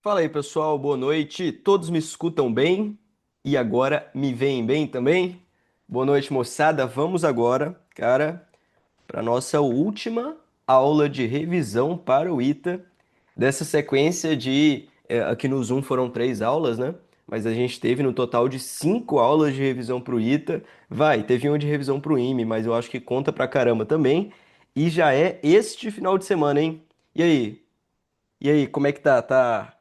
Fala aí, pessoal, boa noite. Todos me escutam bem? E agora me veem bem também? Boa noite, moçada. Vamos agora, cara, para nossa última aula de revisão para o ITA dessa sequência de aqui no Zoom foram 3 aulas, né? Mas a gente teve no total de 5 aulas de revisão para o ITA. Teve uma de revisão para o IME, mas eu acho que conta pra caramba também. E já é este final de semana, hein? E aí? E aí, como é que tá?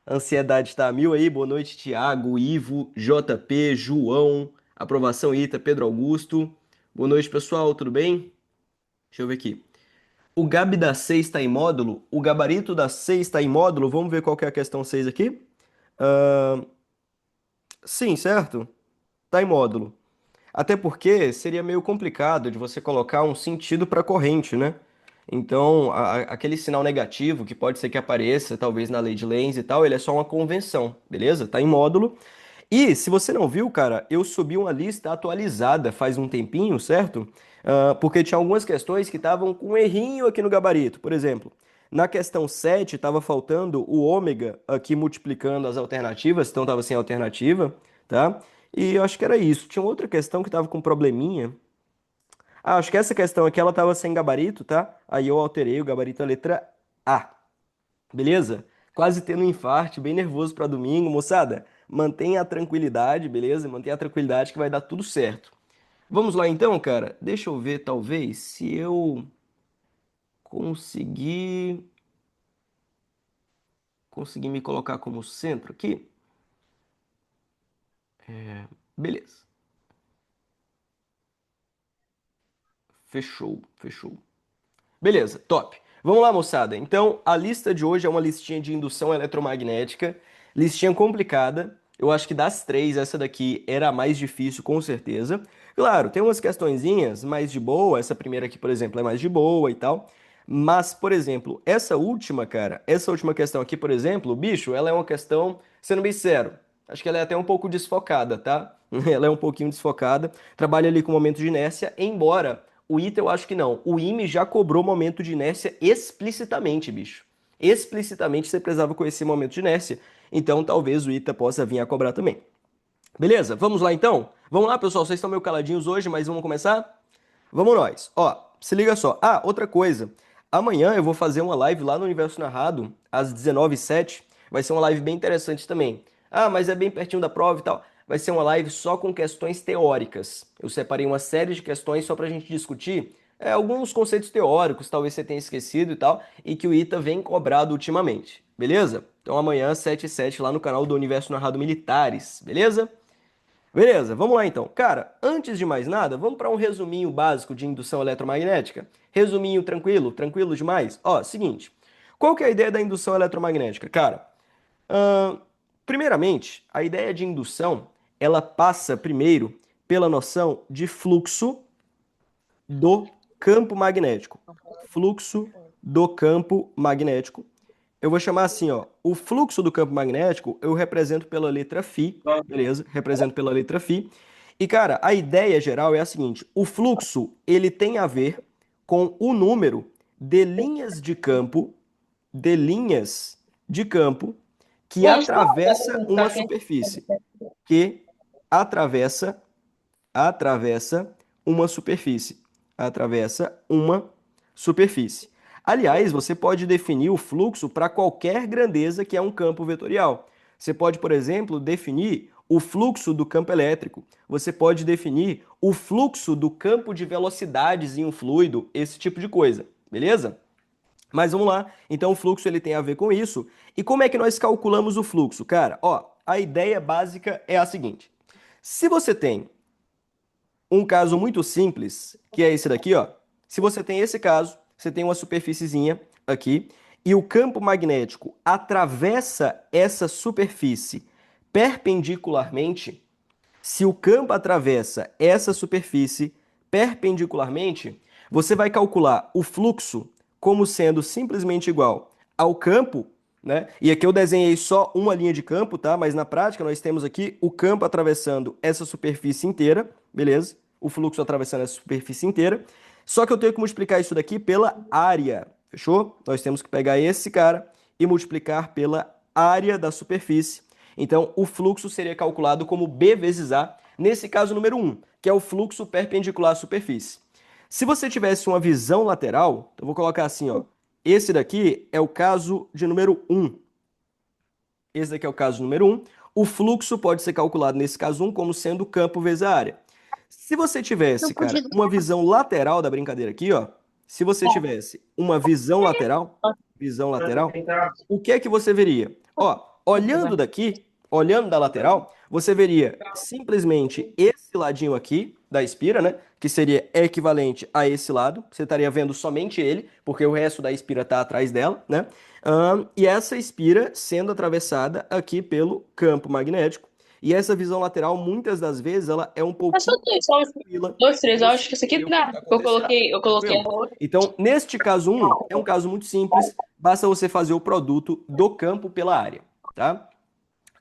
A ansiedade tá a mil aí? Boa noite, Thiago, Ivo, JP, João, aprovação Ita, Pedro Augusto. Boa noite, pessoal, tudo bem? Deixa eu ver aqui. O Gabi da 6 está em módulo? O gabarito da 6 está em módulo? Vamos ver qual que é a questão 6 aqui? Ah, sim, certo? Está em módulo. Até porque seria meio complicado de você colocar um sentido para a corrente, né? Então, aquele sinal negativo que pode ser que apareça, talvez na lei de Lenz e tal, ele é só uma convenção, beleza? Tá em módulo. E se você não viu, cara, eu subi uma lista atualizada faz um tempinho, certo? Porque tinha algumas questões que estavam com um errinho aqui no gabarito. Por exemplo, na questão 7 estava faltando o ômega aqui multiplicando as alternativas, então estava sem alternativa, tá? E eu acho que era isso. Tinha outra questão que estava com probleminha. Acho que essa questão aqui ela estava sem gabarito, tá? Aí eu alterei o gabarito a letra A. Beleza? Quase tendo um infarte, bem nervoso para domingo, moçada. Mantenha a tranquilidade, beleza? Mantenha a tranquilidade que vai dar tudo certo. Vamos lá então, cara. Deixa eu ver, talvez, se eu conseguir me colocar como centro aqui. Beleza. Fechou, fechou. Beleza, top. Vamos lá, moçada. Então, a lista de hoje é uma listinha de indução eletromagnética, listinha complicada. Eu acho que das três, essa daqui era a mais difícil, com certeza. Claro, tem umas questõezinhas mais de boa. Essa primeira aqui, por exemplo, é mais de boa e tal. Mas, por exemplo, essa última, cara, essa última questão aqui, por exemplo, bicho, ela é uma questão, sendo bem sincero, acho que ela é até um pouco desfocada, tá? Ela é um pouquinho desfocada. Trabalha ali com momento de inércia, embora o ITA eu acho que não. O IME já cobrou momento de inércia explicitamente, bicho. Explicitamente você precisava conhecer momento de inércia. Então talvez o ITA possa vir a cobrar também. Beleza? Vamos lá então? Vamos lá, pessoal. Vocês estão meio caladinhos hoje, mas vamos começar? Vamos nós. Ó, se liga só. Ah, outra coisa. Amanhã eu vou fazer uma live lá no Universo Narrado, às 19h07. Vai ser uma live bem interessante também. Ah, mas é bem pertinho da prova e tal. Vai ser uma live só com questões teóricas. Eu separei uma série de questões só para a gente discutir alguns conceitos teóricos, talvez você tenha esquecido e tal, e que o ITA vem cobrado ultimamente. Beleza? Então amanhã, 7h07, lá no canal do Universo Narrado Militares. Beleza? Beleza, vamos lá então. Cara, antes de mais nada, vamos para um resuminho básico de indução eletromagnética? Resuminho tranquilo, tranquilo demais? Ó, seguinte, qual que é a ideia da indução eletromagnética? Cara, ahn, primeiramente, a ideia de indução, ela passa primeiro pela noção de fluxo do campo magnético. Fluxo do campo magnético. Eu vou chamar assim, ó, o fluxo do campo magnético eu represento pela letra φ, beleza? Represento pela letra φ. E cara, a ideia geral é a seguinte: o fluxo ele tem a ver com o número de linhas de campo que atravessa uma superfície, que atravessa atravessa uma superfície. Atravessa uma superfície. Aliás, você pode definir o fluxo para qualquer grandeza que é um campo vetorial. Você pode, por exemplo, definir o fluxo do campo elétrico. Você pode definir o fluxo do campo de velocidades em um fluido, esse tipo de coisa, beleza? Mas vamos lá. Então o fluxo ele tem a ver com isso. E como é que nós calculamos o fluxo? Cara, ó, a ideia básica é a seguinte: se você tem um caso muito simples, que é esse daqui, ó. Se você tem esse caso, você tem uma superfíciezinha aqui e o campo magnético atravessa essa superfície perpendicularmente. Se o campo atravessa essa superfície perpendicularmente, você vai calcular o fluxo como sendo simplesmente igual ao campo, né? E aqui eu desenhei só uma linha de campo, tá? Mas na prática nós temos aqui o campo atravessando essa superfície inteira, beleza? O fluxo atravessando essa superfície inteira. Só que eu tenho que multiplicar isso daqui pela área, fechou? Nós temos que pegar esse cara e multiplicar pela área da superfície. Então, o fluxo seria calculado como B vezes A, nesse caso número 1, que é o fluxo perpendicular à superfície. Se você tivesse uma visão lateral, eu vou colocar assim, ó. Esse daqui é o caso de número 1. Esse daqui é o caso número 1. O fluxo pode ser calculado nesse caso 1 como sendo campo vezes a área. Se você Não tivesse, cara, podia. uma visão lateral da brincadeira aqui, ó. Se você tivesse uma visão lateral, o que é que você veria? Ó, olhando daqui, olhando da lateral, você veria simplesmente esse ladinho aqui da espira, né? Que seria equivalente a esse lado. Você estaria vendo somente ele, porque o resto da espira está atrás dela, né? E essa espira sendo atravessada aqui pelo campo magnético. E essa visão lateral, muitas das vezes, ela é um É só pouquinho dois, só tranquila dois, de três. Eu você acho que isso aqui ver o que dá. está acontecendo. Eu coloquei a Tranquilo? outra. Então, neste caso é um caso muito simples, basta você fazer o produto do campo pela área, tá?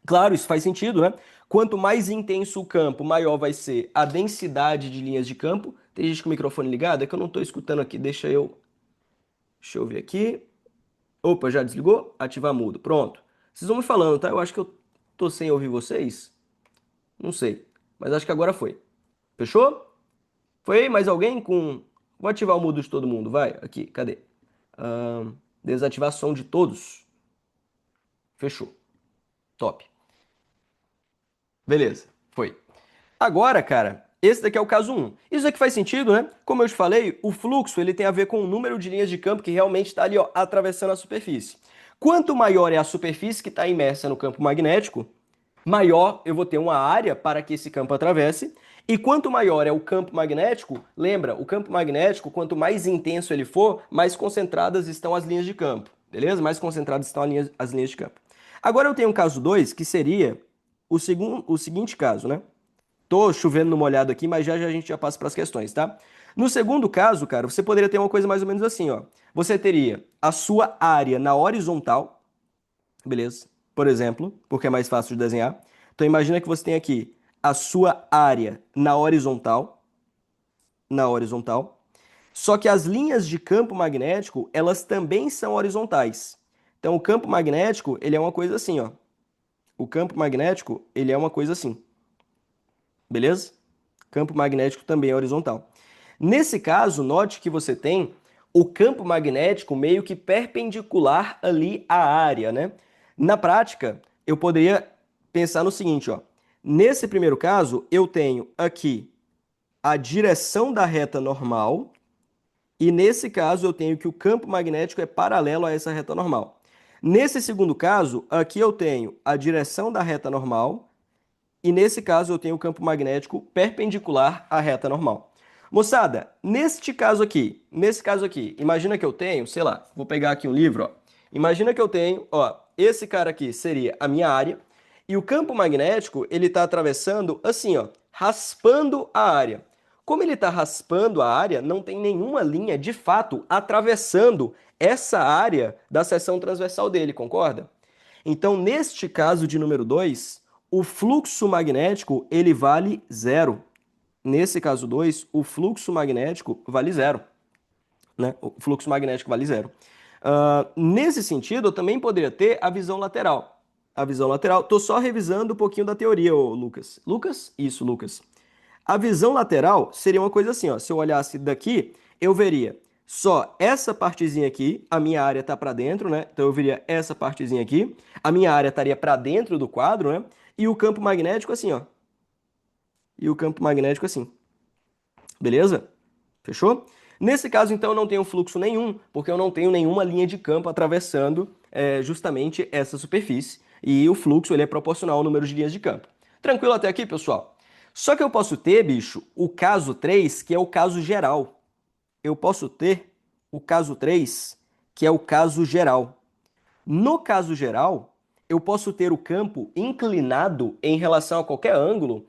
Claro, isso faz sentido, né? Quanto mais intenso o campo, maior vai ser a densidade de linhas de campo. Tem gente com o microfone ligado? É que eu não estou escutando aqui, deixa eu ver aqui. Opa, já desligou? Ativar mudo. Pronto. Vocês vão me falando, tá? Eu acho que eu tô sem ouvir vocês. Não sei. Mas acho que agora foi. Fechou? Foi aí? Mais alguém com. Vou ativar o mudo de todo mundo. Vai. Aqui. Cadê? Desativar som de todos. Fechou. Top. Beleza. Foi. Agora, cara, esse daqui é o caso 1. Isso aqui faz sentido, né? Como eu te falei, o fluxo ele tem a ver com o número de linhas de campo que realmente está ali, ó, atravessando a superfície. Quanto maior é a superfície que está imersa no campo magnético, maior eu vou ter uma área para que esse campo atravesse. E quanto maior é o campo magnético, lembra, o campo magnético, quanto mais intenso ele for, mais concentradas estão as linhas de campo, beleza? Mais concentradas estão as linhas de campo. Agora eu tenho um caso 2, que seria o seguinte caso, né? Tô chovendo no molhado aqui, mas já já a gente já passa para as questões, tá? No segundo caso, cara, você poderia ter uma coisa mais ou menos assim, ó. Você teria a sua área na horizontal, beleza? Por exemplo, porque é mais fácil de desenhar. Então imagina que você tem aqui a sua área na horizontal. Só que as linhas de campo magnético, elas também são horizontais. Então o campo magnético, ele é uma coisa assim, ó. O campo magnético, ele é uma coisa assim. Beleza? Campo magnético também é horizontal. Nesse caso, note que você tem o campo magnético meio que perpendicular ali à área, né? Na prática, eu poderia pensar no seguinte, ó. Nesse primeiro caso, eu tenho aqui a direção da reta normal e nesse caso eu tenho que o campo magnético é paralelo a essa reta normal. Nesse segundo caso, aqui eu tenho a direção da reta normal e nesse caso eu tenho o campo magnético perpendicular à reta normal. Moçada, nesse caso aqui, imagina que eu tenho, sei lá, vou pegar aqui um livro, ó. Imagina que eu tenho, ó, esse cara aqui seria a minha área e o campo magnético, ele está atravessando assim, ó, raspando a área. Como ele está raspando a área, não tem nenhuma linha de fato atravessando essa área da seção transversal dele, concorda? Então, neste caso de número 2, o fluxo magnético ele vale zero. Nesse caso 2, o fluxo magnético vale zero, né? O fluxo magnético vale zero. Nesse sentido, eu também poderia ter a visão lateral. A visão lateral, estou só revisando um pouquinho da teoria, ô Lucas. Lucas? Isso, Lucas. A visão lateral seria uma coisa assim, ó. Se eu olhasse daqui, eu veria só essa partezinha aqui, a minha área está para dentro, né? Então eu veria essa partezinha aqui, a minha área estaria para dentro do quadro, né? E o campo magnético assim, ó. E o campo magnético assim. Beleza? Fechou? Nesse caso, então, eu não tenho fluxo nenhum, porque eu não tenho nenhuma linha de campo atravessando justamente essa superfície. E o fluxo ele é proporcional ao número de linhas de campo. Tranquilo até aqui, pessoal? Só que eu posso ter, bicho, o caso 3, que é o caso geral. Eu posso ter o caso 3, que é o caso geral. No caso geral, eu posso ter o campo inclinado em relação a qualquer ângulo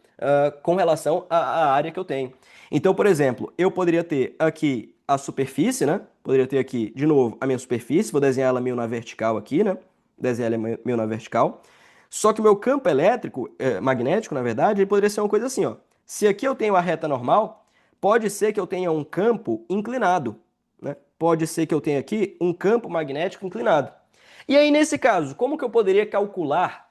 com relação à área que eu tenho. Então, por exemplo, eu poderia ter aqui a superfície, né? Poderia ter aqui, de novo, a minha superfície. Vou desenhar ela meio na vertical aqui, né? Desenhar ela meio na vertical. Só que o meu campo elétrico, magnético, na verdade, ele poderia ser uma coisa assim, ó. Se aqui eu tenho a reta normal, pode ser que eu tenha um campo inclinado, né? Pode ser que eu tenha aqui um campo magnético inclinado. E aí, nesse caso, como que eu poderia calcular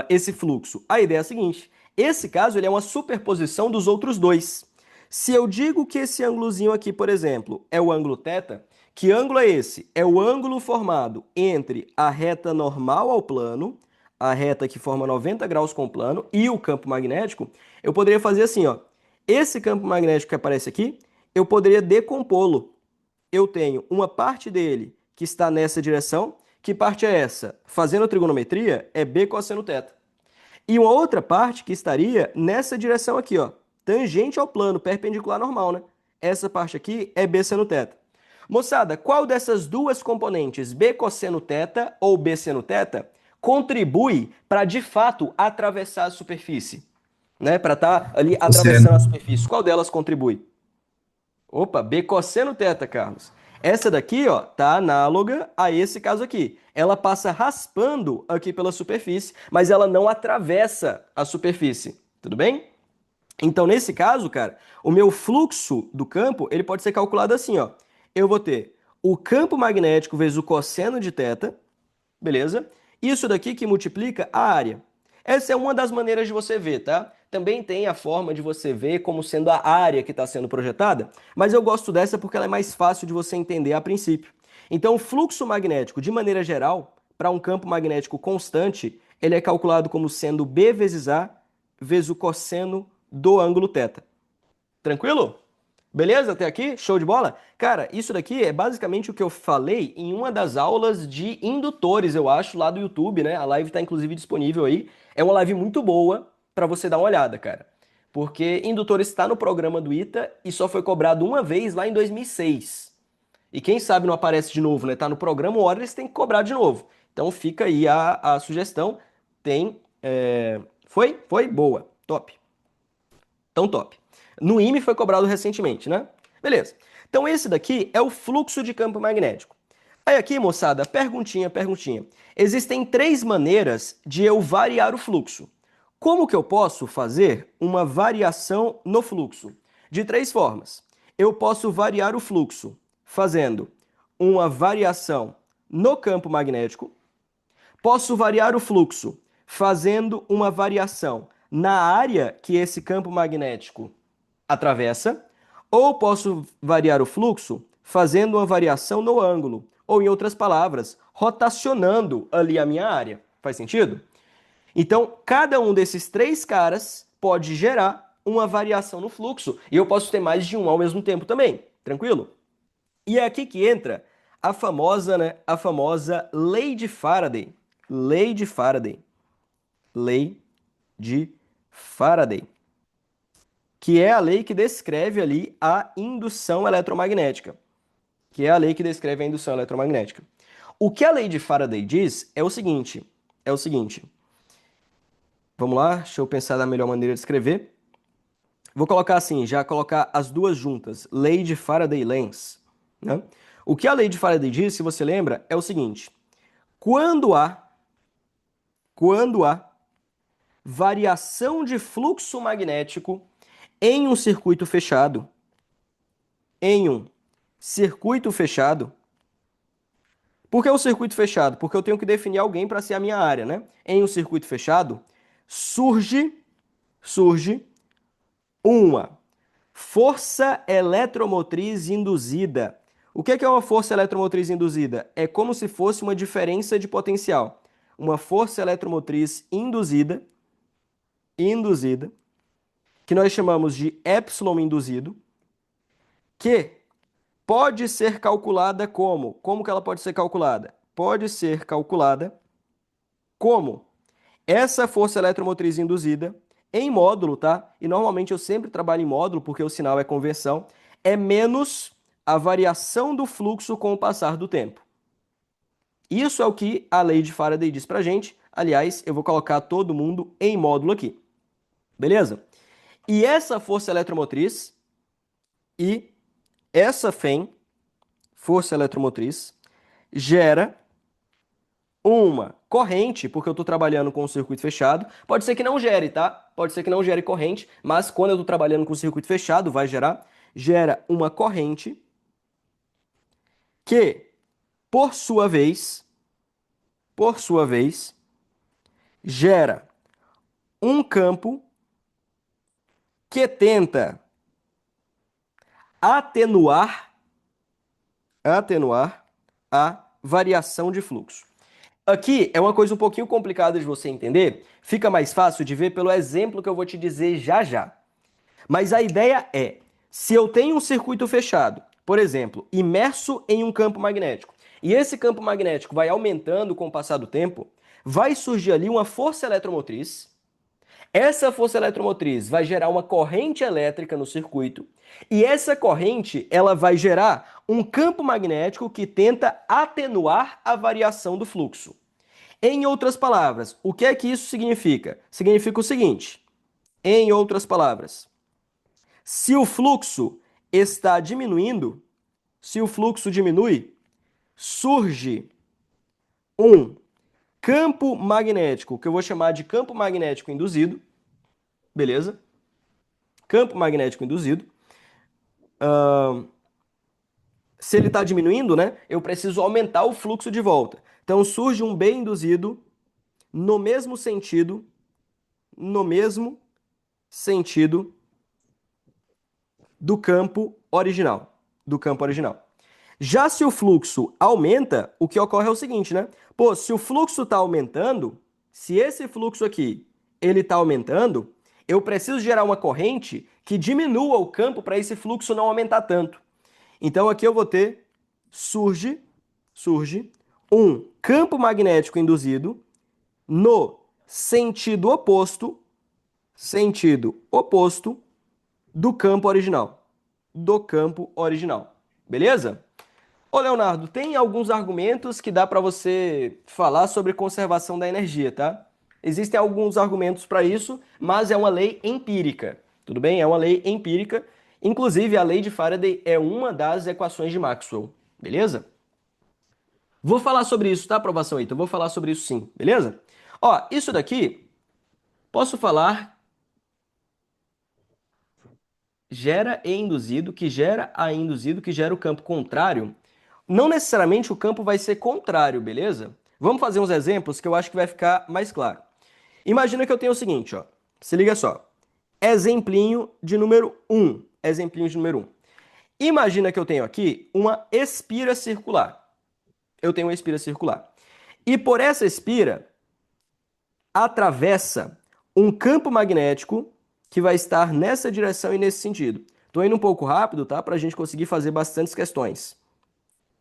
esse fluxo? A ideia é a seguinte, esse caso ele é uma superposição dos outros dois. Se eu digo que esse ângulozinho aqui, por exemplo, é o ângulo θ, que ângulo é esse? É o ângulo formado entre a reta normal ao plano, a reta que forma 90 graus com o plano, e o campo magnético, eu poderia fazer assim, ó. Esse campo magnético que aparece aqui, eu poderia decompô-lo. Eu tenho uma parte dele que está nessa direção. Que parte é essa? Fazendo trigonometria, é B cosseno θ. E uma outra parte que estaria nessa direção aqui, ó, tangente ao plano, perpendicular normal, né? Essa parte aqui é B seno θ. Moçada, qual dessas duas componentes, B cosseno θ ou B seno θ, contribui para de fato atravessar a superfície? Né? Para estar ali atravessando a Cosseno. superfície. Qual delas contribui? Opa, B cosseno θ, Carlos. Essa daqui, ó, tá análoga a esse caso aqui. Ela passa raspando aqui pela superfície, mas ela não atravessa a superfície. Tudo bem? Então, nesse caso, cara, o meu fluxo do campo, ele pode ser calculado assim, ó. Eu vou ter o campo magnético vezes o cosseno de θ, beleza? Isso daqui que multiplica a área. Essa é uma das maneiras de você ver, tá? Também tem a forma de você ver como sendo a área que está sendo projetada, mas eu gosto dessa porque ela é mais fácil de você entender a princípio. Então, o fluxo magnético, de maneira geral, para um campo magnético constante, ele é calculado como sendo B vezes A vezes o cosseno do ângulo θ. Tranquilo? Beleza até aqui? Show de bola? Cara, isso daqui é basicamente o que eu falei em uma das aulas de indutores, eu acho, lá do YouTube, né? A live tá inclusive disponível aí. É uma live muito boa para você dar uma olhada, cara. Porque indutores está no programa do ITA e só foi cobrado uma vez lá em 2006. E quem sabe não aparece de novo, né? Tá no programa, uma hora eles têm que cobrar de novo. Então fica aí a sugestão. Tem. Foi? Foi? Boa. Top. Tão top. No IME foi cobrado recentemente, né? Beleza. Então esse daqui é o fluxo de campo magnético. Aí aqui, moçada, perguntinha, perguntinha. Existem três maneiras de eu variar o fluxo. Como que eu posso fazer uma variação no fluxo? De três formas. Eu posso variar o fluxo fazendo uma variação no campo magnético, posso variar o fluxo fazendo uma variação na área que esse campo magnético atravessa, ou posso variar o fluxo fazendo uma variação no ângulo, ou em outras palavras, rotacionando ali a minha área. Faz sentido? Então, cada um desses três caras pode gerar uma variação no fluxo, e eu posso ter mais de um ao mesmo tempo também. Tranquilo? E é aqui que entra a famosa, né, a famosa lei de Faraday. Lei de Faraday. Lei de Faraday, que é a lei que descreve ali a indução eletromagnética, que é a lei que descreve a indução eletromagnética. O que a lei de Faraday diz é o seguinte, vamos lá, deixa eu pensar da melhor maneira de escrever. Vou colocar assim, já colocar as duas juntas, lei de Faraday-Lenz, né? O que a lei de Faraday diz, se você lembra, é o seguinte, quando há variação de fluxo magnético em um circuito fechado, em um circuito fechado. Por que o circuito fechado? Porque eu tenho que definir alguém para ser a minha área, né? Em um circuito fechado, surge uma força eletromotriz induzida. O que é uma força eletromotriz induzida? É como se fosse uma diferença de potencial. Uma força eletromotriz induzida, que nós chamamos de epsilon induzido, que pode ser calculada como? Como que ela pode ser calculada? Pode ser calculada como essa força eletromotriz induzida em módulo, tá? E normalmente eu sempre trabalho em módulo porque o sinal é conversão, é menos a variação do fluxo com o passar do tempo. Isso é o que a lei de Faraday diz pra gente. Aliás, eu vou colocar todo mundo em módulo aqui. Beleza? E essa força eletromotriz e essa FEM, força eletromotriz, gera uma corrente, porque eu estou trabalhando com o circuito fechado. Pode ser que não gere, tá? Pode ser que não gere corrente, mas quando eu estou trabalhando com o circuito fechado, vai gerar. Gera uma corrente que, por sua vez, gera um campo que tenta atenuar a variação de fluxo. Aqui é uma coisa um pouquinho complicada de você entender, fica mais fácil de ver pelo exemplo que eu vou te dizer já já. Mas a ideia é, se eu tenho um circuito fechado, por exemplo, imerso em um campo magnético, e esse campo magnético vai aumentando com o passar do tempo, vai surgir ali uma força eletromotriz. Essa força eletromotriz vai gerar uma corrente elétrica no circuito, e essa corrente ela vai gerar um campo magnético que tenta atenuar a variação do fluxo. Em outras palavras, o que é que isso significa? Significa o seguinte, em outras palavras, se o fluxo está diminuindo, se o fluxo diminui, surge um campo magnético, que eu vou chamar de campo magnético induzido, beleza? Campo magnético induzido. Se ele está diminuindo, né, eu preciso aumentar o fluxo de volta. Então surge um B induzido no mesmo sentido, no mesmo sentido do campo original, do campo original. Já se o fluxo aumenta, o que ocorre é o seguinte, né? Pô, se o fluxo está aumentando, se esse fluxo aqui ele está aumentando, eu preciso gerar uma corrente que diminua o campo para esse fluxo não aumentar tanto. Então aqui eu vou ter, surge um campo magnético induzido no sentido oposto do campo original. Do campo original. Beleza? Ô Leonardo, tem alguns argumentos que dá para você falar sobre conservação da energia, tá? Existem alguns argumentos para isso, mas é uma lei empírica. Tudo bem? É uma lei empírica. Inclusive, a lei de Faraday é uma das equações de Maxwell. Beleza? Vou falar sobre isso, tá, aprovação aí? Então, vou falar sobre isso sim, beleza? Ó, isso daqui, posso falar gera E induzido, que gera A induzido, que gera o campo contrário. Não necessariamente o campo vai ser contrário, beleza? Vamos fazer uns exemplos que eu acho que vai ficar mais claro. Imagina que eu tenho o seguinte, ó. Se liga só. Exemplinho de número 1. Exemplinho de número 1. Imagina que eu tenho aqui uma espira circular. Eu tenho uma espira circular. E por essa espira atravessa um campo magnético que vai estar nessa direção e nesse sentido. Estou indo um pouco rápido, tá? Para a gente conseguir fazer bastantes questões.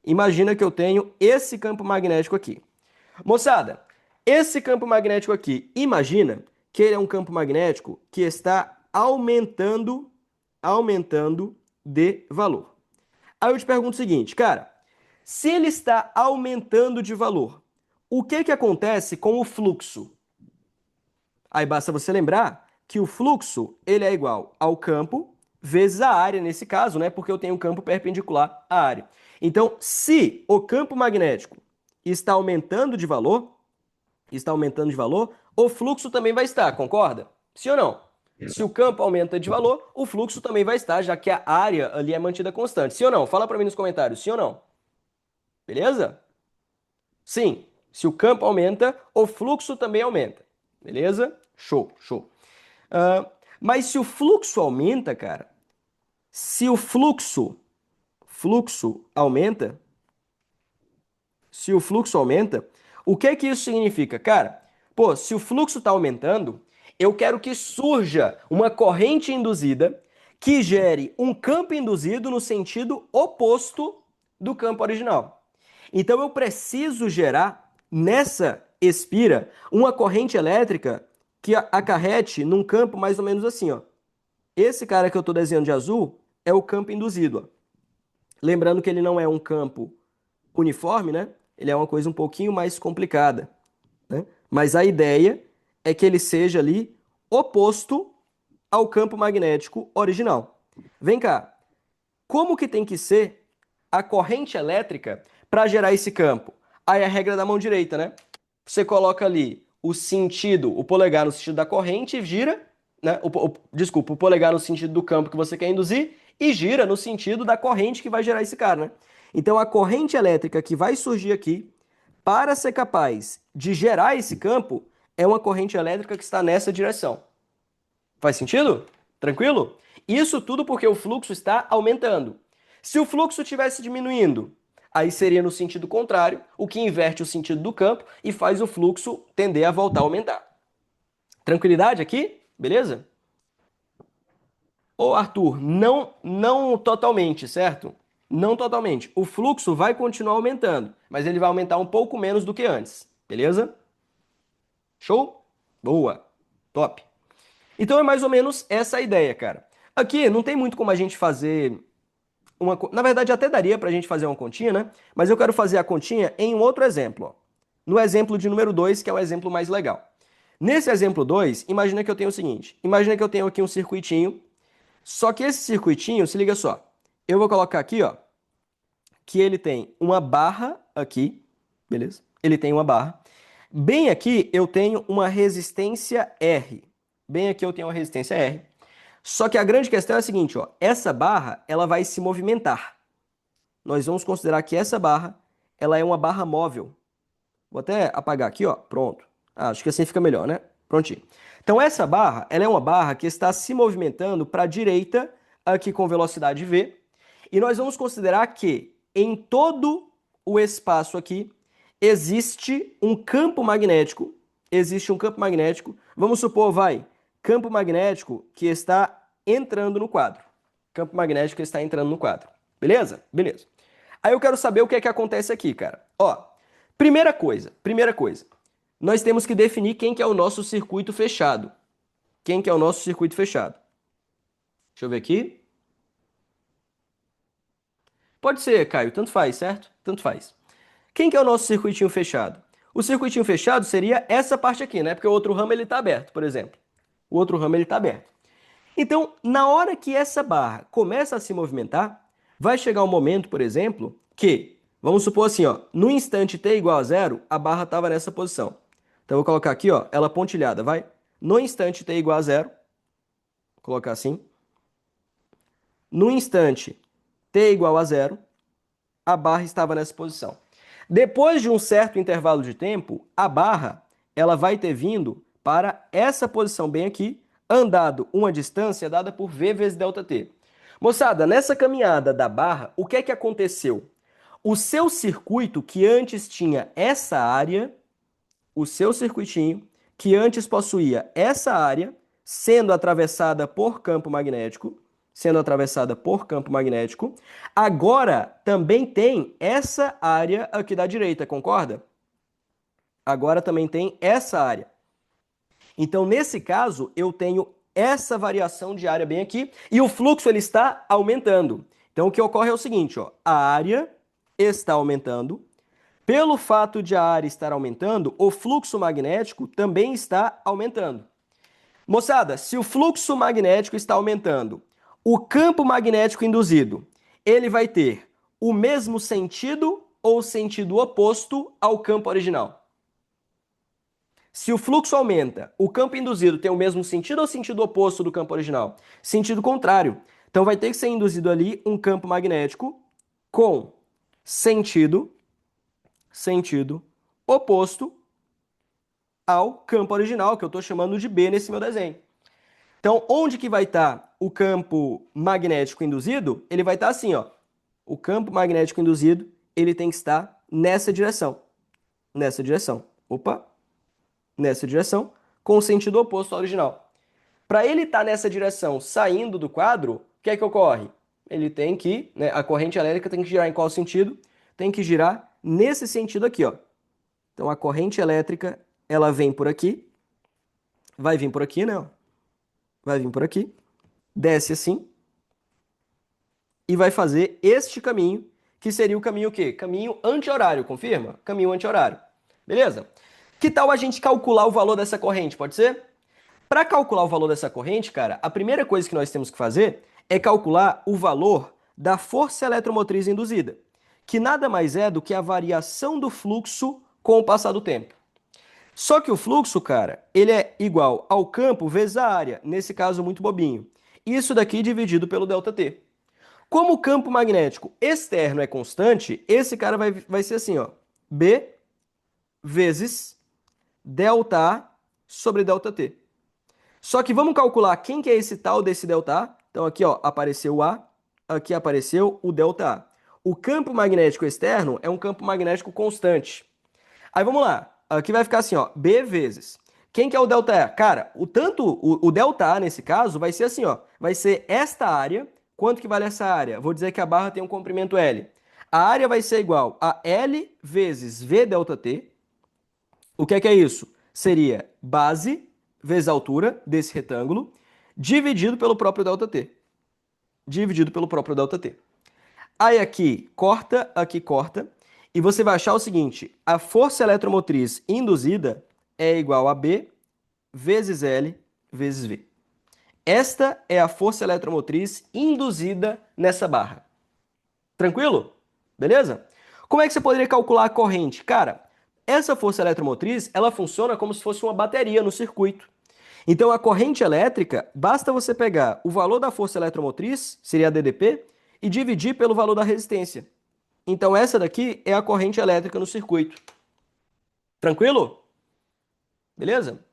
Imagina que eu tenho esse campo magnético aqui. Moçada, esse campo magnético aqui, imagina que ele é um campo magnético que está aumentando de valor. Aí eu te pergunto o seguinte, cara, se ele está aumentando de valor, o que que acontece com o fluxo? Aí basta você lembrar que o fluxo ele é igual ao campo vezes a área, nesse caso, né? Porque eu tenho um campo perpendicular à área. Então, se o campo magnético está aumentando de valor, o fluxo também vai estar, concorda? Sim ou não? Se o campo aumenta de valor, o fluxo também vai estar, já que a área ali é mantida constante. Sim ou não? Fala para mim nos comentários, sim ou não? Beleza? Sim. Se o campo aumenta, o fluxo também aumenta. Beleza? Show, show. Mas se o fluxo aumenta, cara, se o fluxo aumenta, se o fluxo aumenta, o que é que isso significa? Cara, pô, se o fluxo está aumentando, eu quero que surja uma corrente induzida que gere um campo induzido no sentido oposto do campo original. Então eu preciso gerar nessa espira uma corrente elétrica que acarrete num campo mais ou menos assim, ó. Esse cara que eu estou desenhando de azul é o campo induzido, ó. Lembrando que ele não é um campo uniforme, né? Ele é uma coisa um pouquinho mais complicada, né? Mas a ideia é que ele seja ali oposto ao campo magnético original. Vem cá, como que tem que ser a corrente elétrica para gerar esse campo? Aí é a regra da mão direita, né? Você coloca ali o sentido, o polegar no sentido da corrente e gira, né? Desculpa, o polegar no sentido do campo que você quer induzir e gira no sentido da corrente que vai gerar esse cara, né? Então, a corrente elétrica que vai surgir aqui, para ser capaz de gerar esse campo, é uma corrente elétrica que está nessa direção. Faz sentido? Tranquilo? Isso tudo porque o fluxo está aumentando. Se o fluxo estivesse diminuindo, aí seria no sentido contrário, o que inverte o sentido do campo e faz o fluxo tender a voltar a aumentar. Tranquilidade aqui? Beleza? Ô Arthur, não totalmente, certo? Não totalmente. O fluxo vai continuar aumentando, mas ele vai aumentar um pouco menos do que antes. Beleza? Show? Boa. Top. Então é mais ou menos essa a ideia, cara. Aqui não tem muito como a gente fazer uma. Na verdade, até daria para a gente fazer uma continha, né? Mas eu quero fazer a continha em um outro exemplo. Ó. No exemplo de número 2, que é o exemplo mais legal. Nesse exemplo 2, imagina que eu tenho o seguinte. Imagina que eu tenho aqui um circuitinho. Só que esse circuitinho, se liga só. Eu vou colocar aqui, ó, que ele tem uma barra aqui, beleza? Ele tem uma barra. Bem aqui eu tenho uma resistência R. Bem aqui eu tenho uma resistência R. Só que a grande questão é a seguinte, ó, essa barra ela vai se movimentar. Nós vamos considerar que essa barra ela é uma barra móvel. Vou até apagar aqui, ó, pronto. Acho que assim fica melhor, né? Prontinho. Então essa barra ela é uma barra que está se movimentando para a direita aqui com velocidade v. E nós vamos considerar que em todo o espaço aqui existe um campo magnético. Existe um campo magnético. Vamos supor, vai, campo magnético que está entrando no quadro. Campo magnético que está entrando no quadro. Beleza? Beleza. Aí eu quero saber o que é que acontece aqui, cara. Ó, primeira coisa. Nós temos que definir quem que é o nosso circuito fechado. Quem que é o nosso circuito fechado? Deixa eu ver aqui. Pode ser, Caio, tanto faz, certo? Tanto faz. Quem que é o nosso circuitinho fechado? O circuitinho fechado seria essa parte aqui, né? Porque o outro ramo ele está aberto, por exemplo. O outro ramo ele está aberto. Então, na hora que essa barra começa a se movimentar, vai chegar um momento, por exemplo, que, vamos supor assim, ó, no instante t igual a zero, a barra estava nessa posição. Então, eu vou colocar aqui, ó, ela pontilhada, vai? No instante t igual a zero, vou colocar assim. No instante t igual a zero, a barra estava nessa posição. Depois de um certo intervalo de tempo, a barra ela vai ter vindo para essa posição bem aqui, andado uma distância dada por v vezes ΔT. Moçada, nessa caminhada da barra, o que é que aconteceu? O seu circuito que antes tinha essa área, o seu circuitinho que antes possuía essa área, sendo atravessada por campo magnético, agora também tem essa área aqui da direita, concorda? Agora também tem essa área. Então, nesse caso, eu tenho essa variação de área bem aqui e o fluxo ele está aumentando. Então, o que ocorre é o seguinte, ó, a área está aumentando. Pelo fato de a área estar aumentando, o fluxo magnético também está aumentando. Moçada, se o fluxo magnético está aumentando, o campo magnético induzido, ele vai ter o mesmo sentido ou sentido oposto ao campo original? Se o fluxo aumenta, o campo induzido tem o mesmo sentido ou sentido oposto do campo original? Sentido contrário. Então vai ter que ser induzido ali um campo magnético com sentido oposto ao campo original, que eu estou chamando de B nesse meu desenho. Então, onde que vai estar o campo magnético induzido? Ele vai estar assim, ó. O campo magnético induzido, ele tem que estar nessa direção. Nessa direção. Opa! Nessa direção, com o sentido oposto ao original. Para ele estar nessa direção, saindo do quadro, o que é que ocorre? Ele tem que, né, a corrente elétrica tem que girar em qual sentido? Tem que girar nesse sentido aqui, ó. Então, a corrente elétrica, ela vem por aqui, vai vir por aqui, né? Vai vir por aqui, desce assim, e vai fazer este caminho, que seria o caminho o quê? Caminho anti-horário, confirma? Caminho anti-horário. Beleza? Que tal a gente calcular o valor dessa corrente, pode ser? Para calcular o valor dessa corrente, cara, a primeira coisa que nós temos que fazer é calcular o valor da força eletromotriz induzida, que nada mais é do que a variação do fluxo com o passar do tempo. Só que o fluxo, cara, ele é igual ao campo vezes a área, nesse caso muito bobinho. Isso daqui dividido pelo ΔT. Como o campo magnético externo é constante, esse cara vai ser assim, ó, B vezes ΔA sobre ΔT. Só que vamos calcular quem que é esse tal desse ΔA. Então aqui ó, apareceu o A, aqui apareceu o ΔA. O campo magnético externo é um campo magnético constante. Aí vamos lá, aqui vai ficar assim, ó, B vezes. Quem que é o ΔA? Cara, o ΔA nesse caso vai ser assim, ó, vai ser esta área. Quanto que vale essa área? Vou dizer que a barra tem um comprimento L. A área vai ser igual a L vezes V ΔT. O que é isso? Seria base vezes a altura desse retângulo, dividido pelo próprio ΔT. Dividido pelo próprio ΔT. Aí aqui corta, e você vai achar o seguinte, a força eletromotriz induzida é igual a B vezes L vezes V. Esta é a força eletromotriz induzida nessa barra. Tranquilo? Beleza? Como é que você poderia calcular a corrente? Cara, essa força eletromotriz, ela funciona como se fosse uma bateria no circuito. Então, a corrente elétrica, basta você pegar o valor da força eletromotriz, seria a DDP, e dividir pelo valor da resistência. Então, essa daqui é a corrente elétrica no circuito. Tranquilo? Beleza?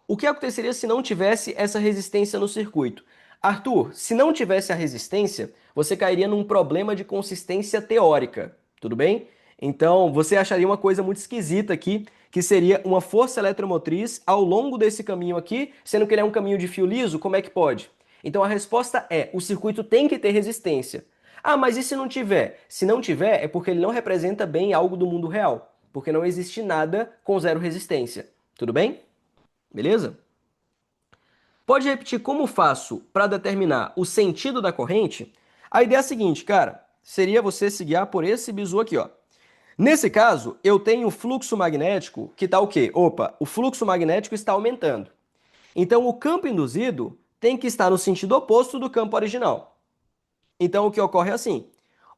O que aconteceria se não tivesse essa resistência no circuito? Arthur, se não tivesse a resistência, você cairia num problema de consistência teórica, tudo bem? Então, você acharia uma coisa muito esquisita aqui, que seria uma força eletromotriz ao longo desse caminho aqui, sendo que ele é um caminho de fio liso, como é que pode? Então, a resposta é, o circuito tem que ter resistência. Ah, mas e se não tiver? Se não tiver, é porque ele não representa bem algo do mundo real, porque não existe nada com zero resistência, tudo bem? Beleza? Pode repetir como faço para determinar o sentido da corrente? A ideia é a seguinte, cara, seria você se guiar por esse bizu aqui, ó. Nesse caso, eu tenho o fluxo magnético que está o quê? Opa, o fluxo magnético está aumentando. Então, o campo induzido tem que estar no sentido oposto do campo original. Então, o que ocorre é assim,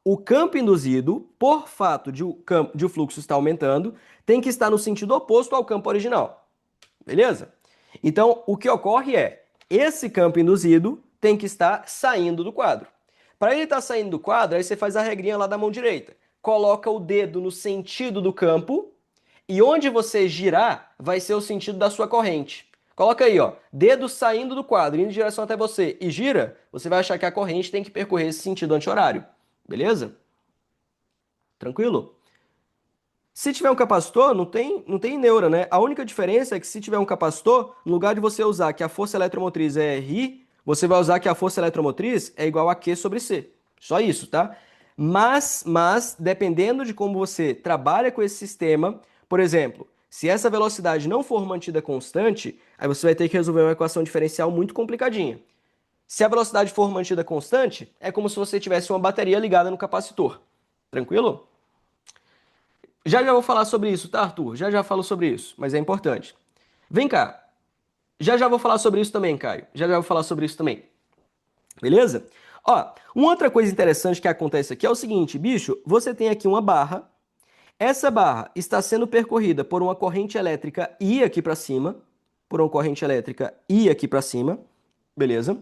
o campo induzido, por fato de o fluxo estar aumentando, tem que estar no sentido oposto ao campo original. Beleza? Então, o que ocorre é, esse campo induzido tem que estar saindo do quadro. Para ele estar saindo do quadro, aí você faz a regrinha lá da mão direita. Coloca o dedo no sentido do campo e onde você girar vai ser o sentido da sua corrente. Coloca aí, ó, dedo saindo do quadro, indo em direção até você e gira, você vai achar que a corrente tem que percorrer esse sentido anti-horário. Beleza? Tranquilo? Se tiver um capacitor, não tem neura, né? A única diferença é que se tiver um capacitor, no lugar de você usar que a força eletromotriz é RI, você vai usar que a força eletromotriz é igual a Q sobre C. Só isso, tá? Mas, dependendo de como você trabalha com esse sistema, por exemplo, se essa velocidade não for mantida constante, aí você vai ter que resolver uma equação diferencial muito complicadinha. Se a velocidade for mantida constante, é como se você tivesse uma bateria ligada no capacitor. Tranquilo? Já já vou falar sobre isso, tá, Arthur? Já já falo sobre isso, mas é importante. Vem cá. Já já vou falar sobre isso também, Caio. Já já vou falar sobre isso também. Beleza? Ó, uma outra coisa interessante que acontece aqui é o seguinte, bicho, você tem aqui uma barra. Essa barra está sendo percorrida por uma corrente elétrica I aqui para cima, por uma corrente elétrica I aqui para cima, beleza?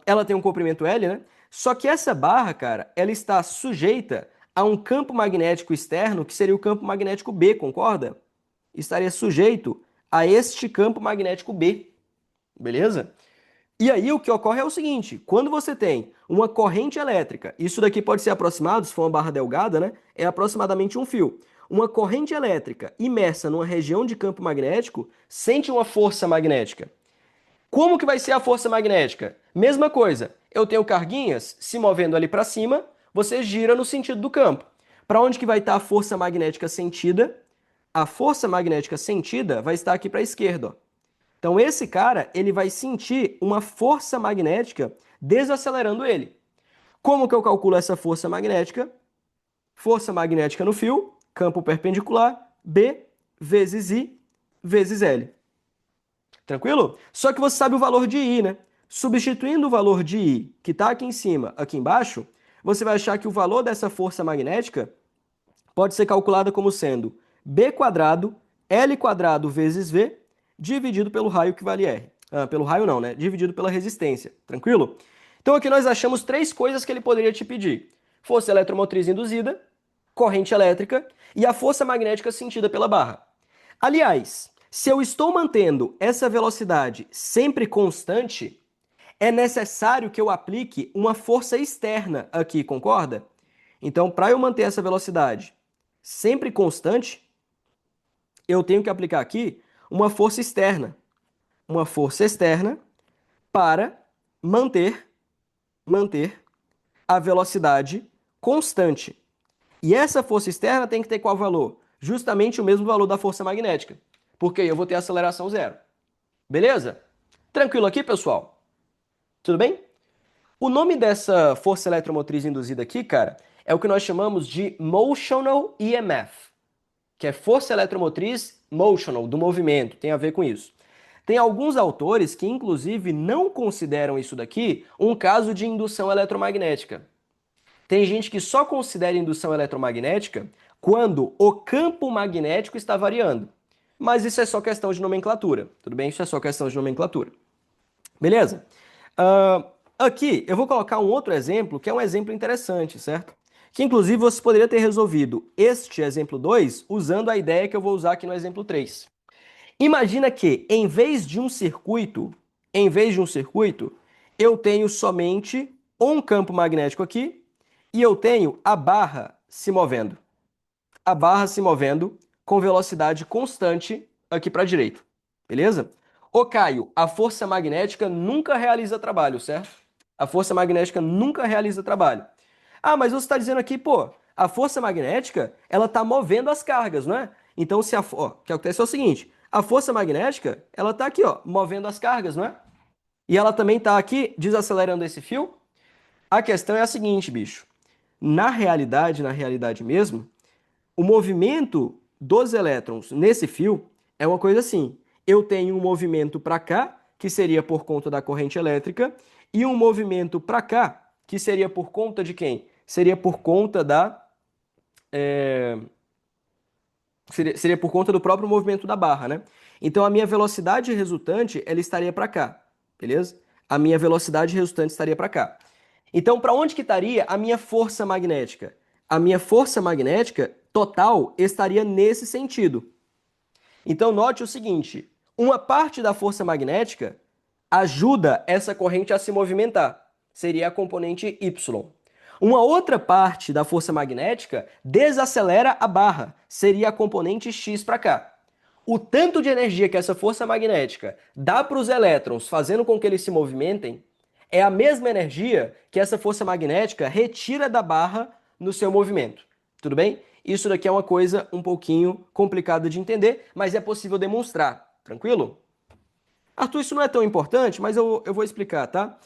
Ela tem um comprimento L, né? Só que essa barra, cara, ela está sujeita a um campo magnético externo, que seria o campo magnético B, concorda? Estaria sujeito a este campo magnético B, beleza? E aí o que ocorre é o seguinte, quando você tem uma corrente elétrica, isso daqui pode ser aproximado, se for uma barra delgada, né? É aproximadamente um fio. Uma corrente elétrica imersa numa região de campo magnético sente uma força magnética. Como que vai ser a força magnética? Mesma coisa, eu tenho carguinhas se movendo ali para cima, você gira no sentido do campo. Para onde que vai estar a força magnética sentida? A força magnética sentida vai estar aqui para a esquerda, ó. Então esse cara, ele vai sentir uma força magnética desacelerando ele. Como que eu calculo essa força magnética? Força magnética no fio, campo perpendicular, B vezes I vezes L. Tranquilo? Só que você sabe o valor de I, né? Substituindo o valor de I, que está aqui em cima, aqui embaixo, você vai achar que o valor dessa força magnética pode ser calculada como sendo B quadrado, L quadrado vezes V, dividido pelo raio que vale R. Pelo raio não, né? Dividido pela resistência. Tranquilo? Então aqui nós achamos três coisas que ele poderia te pedir: força eletromotriz induzida, corrente elétrica e a força magnética sentida pela barra. Aliás, se eu estou mantendo essa velocidade sempre constante, é necessário que eu aplique uma força externa aqui, concorda? Então, para eu manter essa velocidade sempre constante, eu tenho que aplicar aqui uma força externa para manter a velocidade constante. E essa força externa tem que ter qual valor? Justamente o mesmo valor da força magnética, porque eu vou ter aceleração zero. Beleza? Tranquilo aqui, pessoal? Tudo bem? O nome dessa força eletromotriz induzida aqui, cara, é o que nós chamamos de Motional EMF, que é força eletromotriz motional, do movimento, tem a ver com isso. Tem alguns autores que, inclusive, não consideram isso daqui um caso de indução eletromagnética. Tem gente que só considera indução eletromagnética quando o campo magnético está variando. Mas isso é só questão de nomenclatura, tudo bem? Isso é só questão de nomenclatura. Beleza? Aqui eu vou colocar um outro exemplo que é um exemplo interessante, certo? Que inclusive você poderia ter resolvido este exemplo 2 usando a ideia que eu vou usar aqui no exemplo 3. Imagina que em vez de um circuito, eu tenho somente um campo magnético aqui e eu tenho a barra se movendo. A barra se movendo com velocidade constante aqui para a direita. Beleza? Ô Caio, a força magnética nunca realiza trabalho, certo? A força magnética nunca realiza trabalho. Ah, mas você está dizendo aqui, pô, a força magnética, ela está movendo as cargas, não é? Então, o que acontece é o seguinte, a força magnética, ela está aqui, ó, movendo as cargas, não é? E ela também está aqui desacelerando esse fio. A questão é a seguinte, bicho. Na realidade mesmo, o movimento dos elétrons nesse fio é uma coisa assim. Eu tenho um movimento para cá, que seria por conta da corrente elétrica, e um movimento para cá, que seria por conta de quem? Seria por conta seria por conta do próprio movimento da barra, né? Então a minha velocidade resultante, ela estaria para cá, beleza? A minha velocidade resultante estaria para cá. Então, para onde que estaria a minha força magnética? A minha força magnética total estaria nesse sentido. Então, note o seguinte: uma parte da força magnética ajuda essa corrente a se movimentar. Seria a componente Y. Uma outra parte da força magnética desacelera a barra. Seria a componente X para cá. O tanto de energia que essa força magnética dá para os elétrons, fazendo com que eles se movimentem, é a mesma energia que essa força magnética retira da barra no seu movimento. Tudo bem? Isso daqui é uma coisa um pouquinho complicada de entender, mas é possível demonstrar. Tranquilo? Arthur, isso não é tão importante, mas eu vou explicar, tá?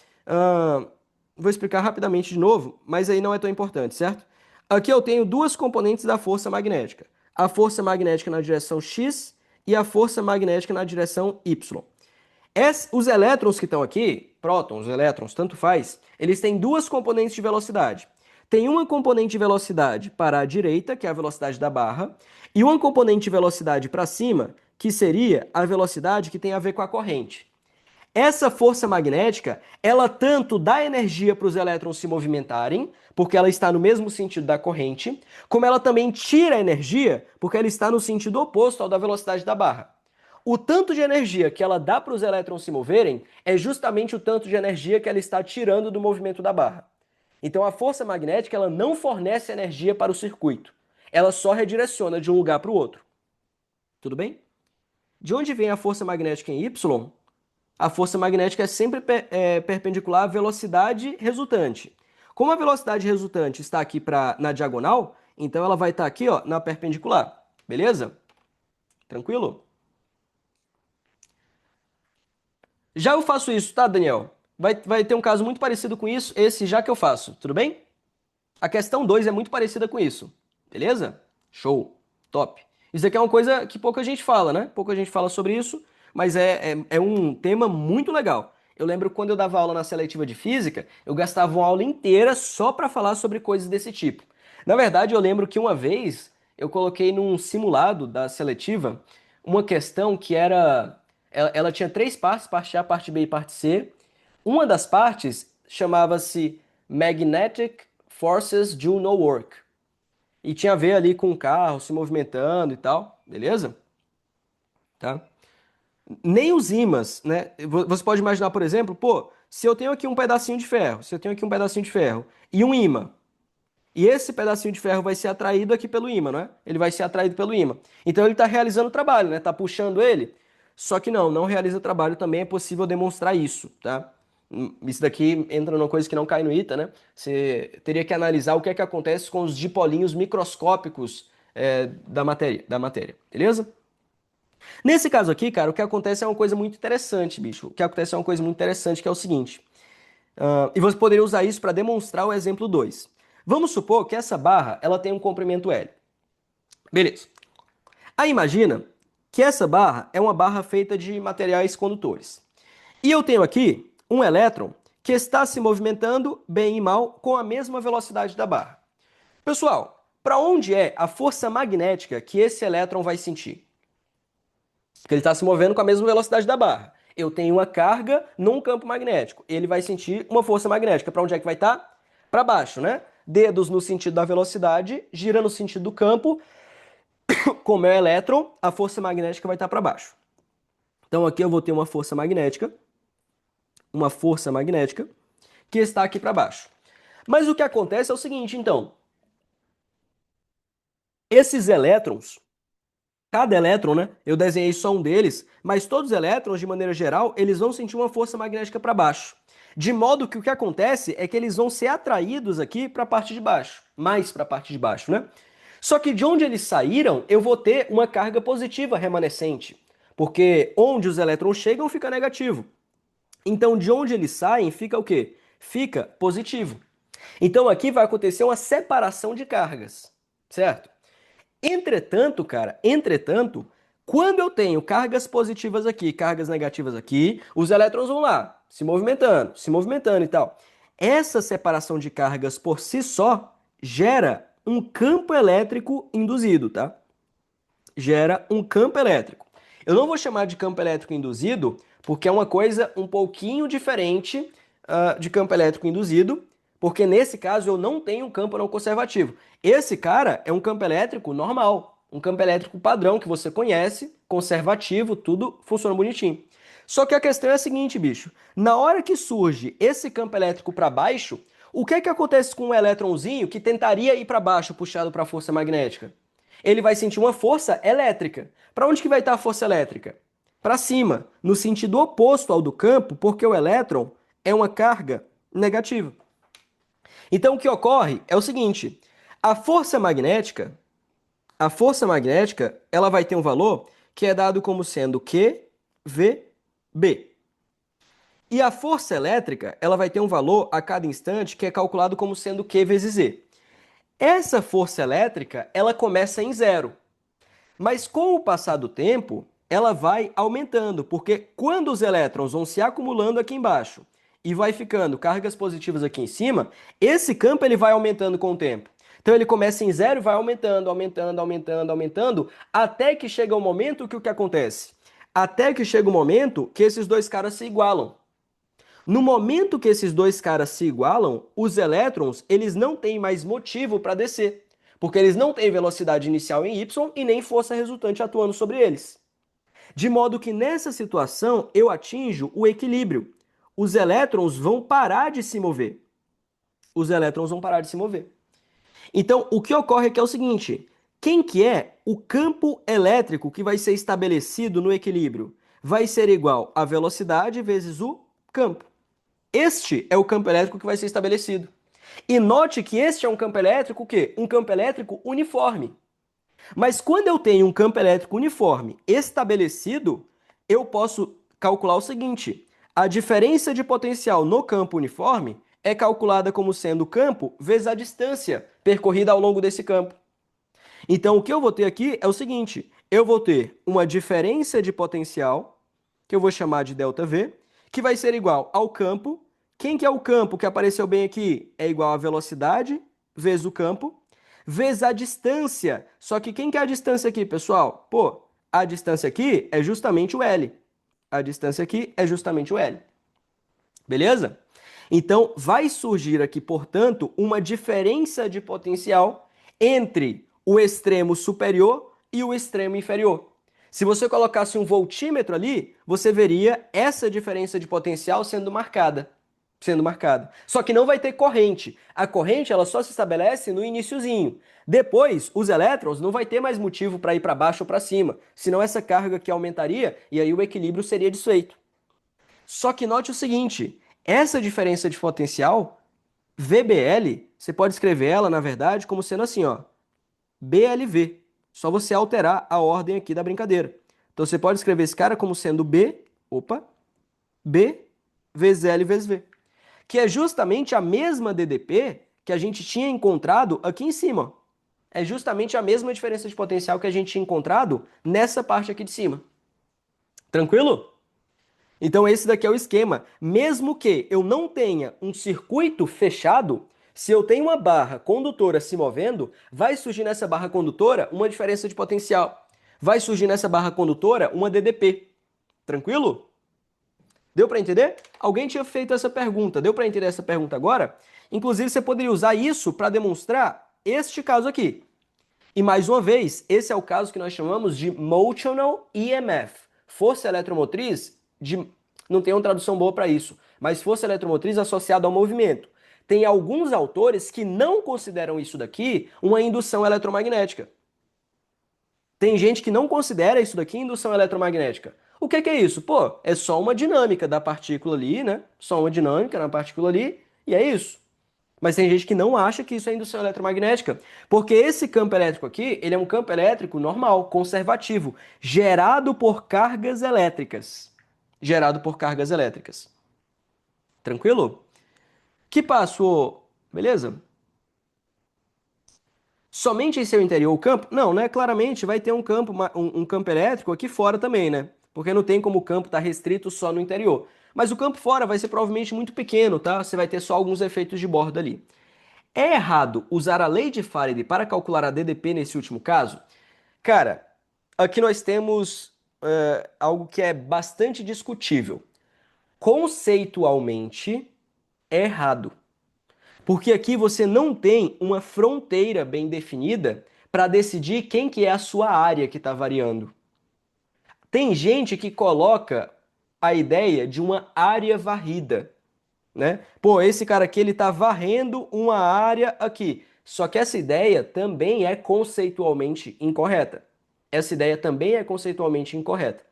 Vou explicar rapidamente de novo, mas aí não é tão importante, certo? Aqui eu tenho duas componentes da força magnética. A força magnética na direção X e a força magnética na direção Y. Os elétrons que estão aqui, prótons, elétrons, tanto faz, eles têm duas componentes de velocidade. Tem uma componente de velocidade para a direita, que é a velocidade da barra, e uma componente de velocidade para cima, que seria a velocidade que tem a ver com a corrente. Essa força magnética, ela tanto dá energia para os elétrons se movimentarem, porque ela está no mesmo sentido da corrente, como ela também tira energia, porque ela está no sentido oposto ao da velocidade da barra. O tanto de energia que ela dá para os elétrons se moverem é justamente o tanto de energia que ela está tirando do movimento da barra. Então a força magnética ela não fornece energia para o circuito. Ela só redireciona de um lugar para o outro. Tudo bem? De onde vem a força magnética em Y? A força magnética é sempre perpendicular à velocidade resultante. Como a velocidade resultante está aqui na diagonal, então ela vai estar aqui ó, na perpendicular. Beleza? Tranquilo? Já eu faço isso, tá, Daniel? Vai ter um caso muito parecido com isso, esse já que eu faço, tudo bem? A questão 2 é muito parecida com isso, beleza? Show, top. Isso aqui é uma coisa que pouca gente fala, né? Pouca gente fala sobre isso, mas é um tema muito legal. Eu lembro quando eu dava aula na seletiva de física, eu gastava uma aula inteira só para falar sobre coisas desse tipo. Na verdade, eu lembro que uma vez eu coloquei num simulado da seletiva uma questão que era. Ela tinha três partes, parte A, parte B e parte C. Uma das partes chamava-se Magnetic Forces Do No Work. E tinha a ver ali com o carro se movimentando e tal, beleza? Tá? Nem os ímãs, né? Você pode imaginar, por exemplo, pô, se eu tenho aqui um pedacinho de ferro, se eu tenho aqui um pedacinho de ferro e um ímã, e esse pedacinho de ferro vai ser atraído aqui pelo ímã, não é? Ele vai ser atraído pelo ímã. Então ele está realizando o trabalho, né? Está puxando ele. Só que não realiza trabalho também, é possível demonstrar isso, tá? Isso daqui entra numa coisa que não cai no ITA, né? Você teria que analisar o que é que acontece com os dipolinhos microscópicos da matéria, beleza? Nesse caso aqui, cara, o que acontece é uma coisa muito interessante, bicho. O que acontece é uma coisa muito interessante, que é o seguinte. E você poderia usar isso para demonstrar o exemplo 2. Vamos supor que essa barra ela tem um comprimento L. Beleza. Aí imagina que essa barra é uma barra feita de materiais condutores. E eu tenho aqui um elétron que está se movimentando bem e mal com a mesma velocidade da barra. Pessoal, para onde é a força magnética que esse elétron vai sentir? Porque ele está se movendo com a mesma velocidade da barra. Eu tenho uma carga num campo magnético. Ele vai sentir uma força magnética. Para onde é que vai estar? Para baixo, né? Dedos no sentido da velocidade, gira no sentido do campo. Como é o elétron, a força magnética vai estar para baixo. Então aqui eu vou ter uma força magnética que está aqui para baixo. Mas o que acontece é o seguinte, então. Esses elétrons, cada elétron, né? Eu desenhei só um deles, mas todos os elétrons, de maneira geral, eles vão sentir uma força magnética para baixo. De modo que o que acontece é que eles vão ser atraídos aqui para a parte de baixo, mais para a parte de baixo, né? Só que de onde eles saíram, eu vou ter uma carga positiva remanescente, porque onde os elétrons chegam fica negativo. Então, de onde eles saem, fica o quê? Fica positivo. Então, aqui vai acontecer uma separação de cargas, certo? Entretanto, quando eu tenho cargas positivas aqui, cargas negativas aqui, os elétrons vão lá, se movimentando e tal. Essa separação de cargas por si só gera um campo elétrico induzido, tá? Gera um campo elétrico. Eu não vou chamar de campo elétrico induzido, porque é uma coisa um pouquinho diferente de campo elétrico induzido, porque nesse caso eu não tenho um campo não conservativo. Esse cara é um campo elétrico normal, um campo elétrico padrão que você conhece, conservativo, tudo funciona bonitinho. Só que a questão é a seguinte, bicho. Na hora que surge esse campo elétrico para baixo, o que é que acontece com um elétronzinho que tentaria ir para baixo, puxado para a força magnética? Ele vai sentir uma força elétrica. Para onde que vai estar a força elétrica? Para cima, no sentido oposto ao do campo, porque o elétron é uma carga negativa. Então o que ocorre é o seguinte: a força magnética, ela vai ter um valor que é dado como sendo QVB. E a força elétrica, ela vai ter um valor a cada instante que é calculado como sendo Q vezes Z. Essa força elétrica, ela começa em zero. Mas com o passar do tempo, ela vai aumentando, porque quando os elétrons vão se acumulando aqui embaixo e vai ficando cargas positivas aqui em cima, esse campo ele vai aumentando com o tempo. Então ele começa em zero e vai aumentando, aumentando, aumentando, aumentando, até que chega o momento que o que acontece? Até que chega o momento que esses dois caras se igualam. No momento que esses dois caras se igualam, os elétrons eles não têm mais motivo para descer, porque eles não têm velocidade inicial em y e nem força resultante atuando sobre eles. De modo que nessa situação eu atinjo o equilíbrio. Os elétrons vão parar de se mover. Os elétrons vão parar de se mover. Então, o que ocorre aqui é o seguinte: quem que é o campo elétrico que vai ser estabelecido no equilíbrio? Vai ser igual a velocidade vezes o campo. Este é o campo elétrico que vai ser estabelecido. E note que este é um campo elétrico o quê? Um campo elétrico uniforme. Mas quando eu tenho um campo elétrico uniforme estabelecido, eu posso calcular o seguinte: a diferença de potencial no campo uniforme é calculada como sendo o campo vezes a distância percorrida ao longo desse campo. Então, o que eu vou ter aqui é o seguinte: eu vou ter uma diferença de potencial, que eu vou chamar de ΔV, que vai ser igual ao campo. Quem que é o campo que apareceu bem aqui? É igual a velocidade vezes o campo, vezes a distância. Só que quem que é a distância aqui, pessoal? Pô, a distância aqui é justamente o L. A distância aqui é justamente o L. Beleza? Então, vai surgir aqui, portanto, uma diferença de potencial entre o extremo superior e o extremo inferior. Se você colocasse um voltímetro ali, você veria essa diferença de potencial sendo marcada. Só que não vai ter corrente. A corrente ela só se estabelece no iniciozinho. Depois, os elétrons não vai ter mais motivo para ir para baixo ou para cima, senão essa carga aqui aumentaria e aí o equilíbrio seria desfeito. Só que note o seguinte, essa diferença de potencial, VBL, você pode escrever ela, na verdade, como sendo assim, ó, BLV. Só você alterar a ordem aqui da brincadeira. Então você pode escrever esse cara como sendo B vezes L vezes V, que é justamente a mesma DDP que a gente tinha encontrado aqui em cima. É justamente a mesma diferença de potencial que a gente tinha encontrado nessa parte aqui de cima. Tranquilo? Então esse daqui é o esquema. Mesmo que eu não tenha um circuito fechado, se eu tenho uma barra condutora se movendo, vai surgir nessa barra condutora uma diferença de potencial. Vai surgir nessa barra condutora uma DDP. Tranquilo? Deu para entender? Alguém tinha feito essa pergunta. Deu para entender essa pergunta agora? Inclusive, você poderia usar isso para demonstrar este caso aqui. E mais uma vez, esse é o caso que nós chamamos de Motional EMF. Força eletromotriz de... Não tem uma tradução boa para isso, mas força eletromotriz associada ao movimento. Tem alguns autores que não consideram isso daqui uma indução eletromagnética. Tem gente que não considera isso daqui indução eletromagnética. O que é isso? Pô, é só uma dinâmica da partícula ali, né? Só uma dinâmica na partícula ali, e é isso. Mas tem gente que não acha que isso é indução eletromagnética, porque esse campo elétrico aqui, ele é um campo elétrico normal, conservativo, gerado por cargas elétricas. Gerado por cargas elétricas. Tranquilo? Que passou, beleza? Somente em seu interior o campo? Não, né? Claramente vai ter um campo, um campo elétrico aqui fora também, né? Porque não tem como o campo estar restrito só no interior. Mas o campo fora vai ser provavelmente muito pequeno, tá? Você vai ter só alguns efeitos de borda ali. É errado usar a lei de Faraday para calcular a DDP nesse último caso? Cara, aqui nós temos algo que é bastante discutível. Conceitualmente, é errado. Porque aqui você não tem uma fronteira bem definida para decidir quem que é a sua área que está variando. Tem gente que coloca a ideia de uma área varrida, né? Pô, esse cara aqui ele está varrendo uma área aqui. Só que essa ideia também é conceitualmente incorreta. Essa ideia também é conceitualmente incorreta.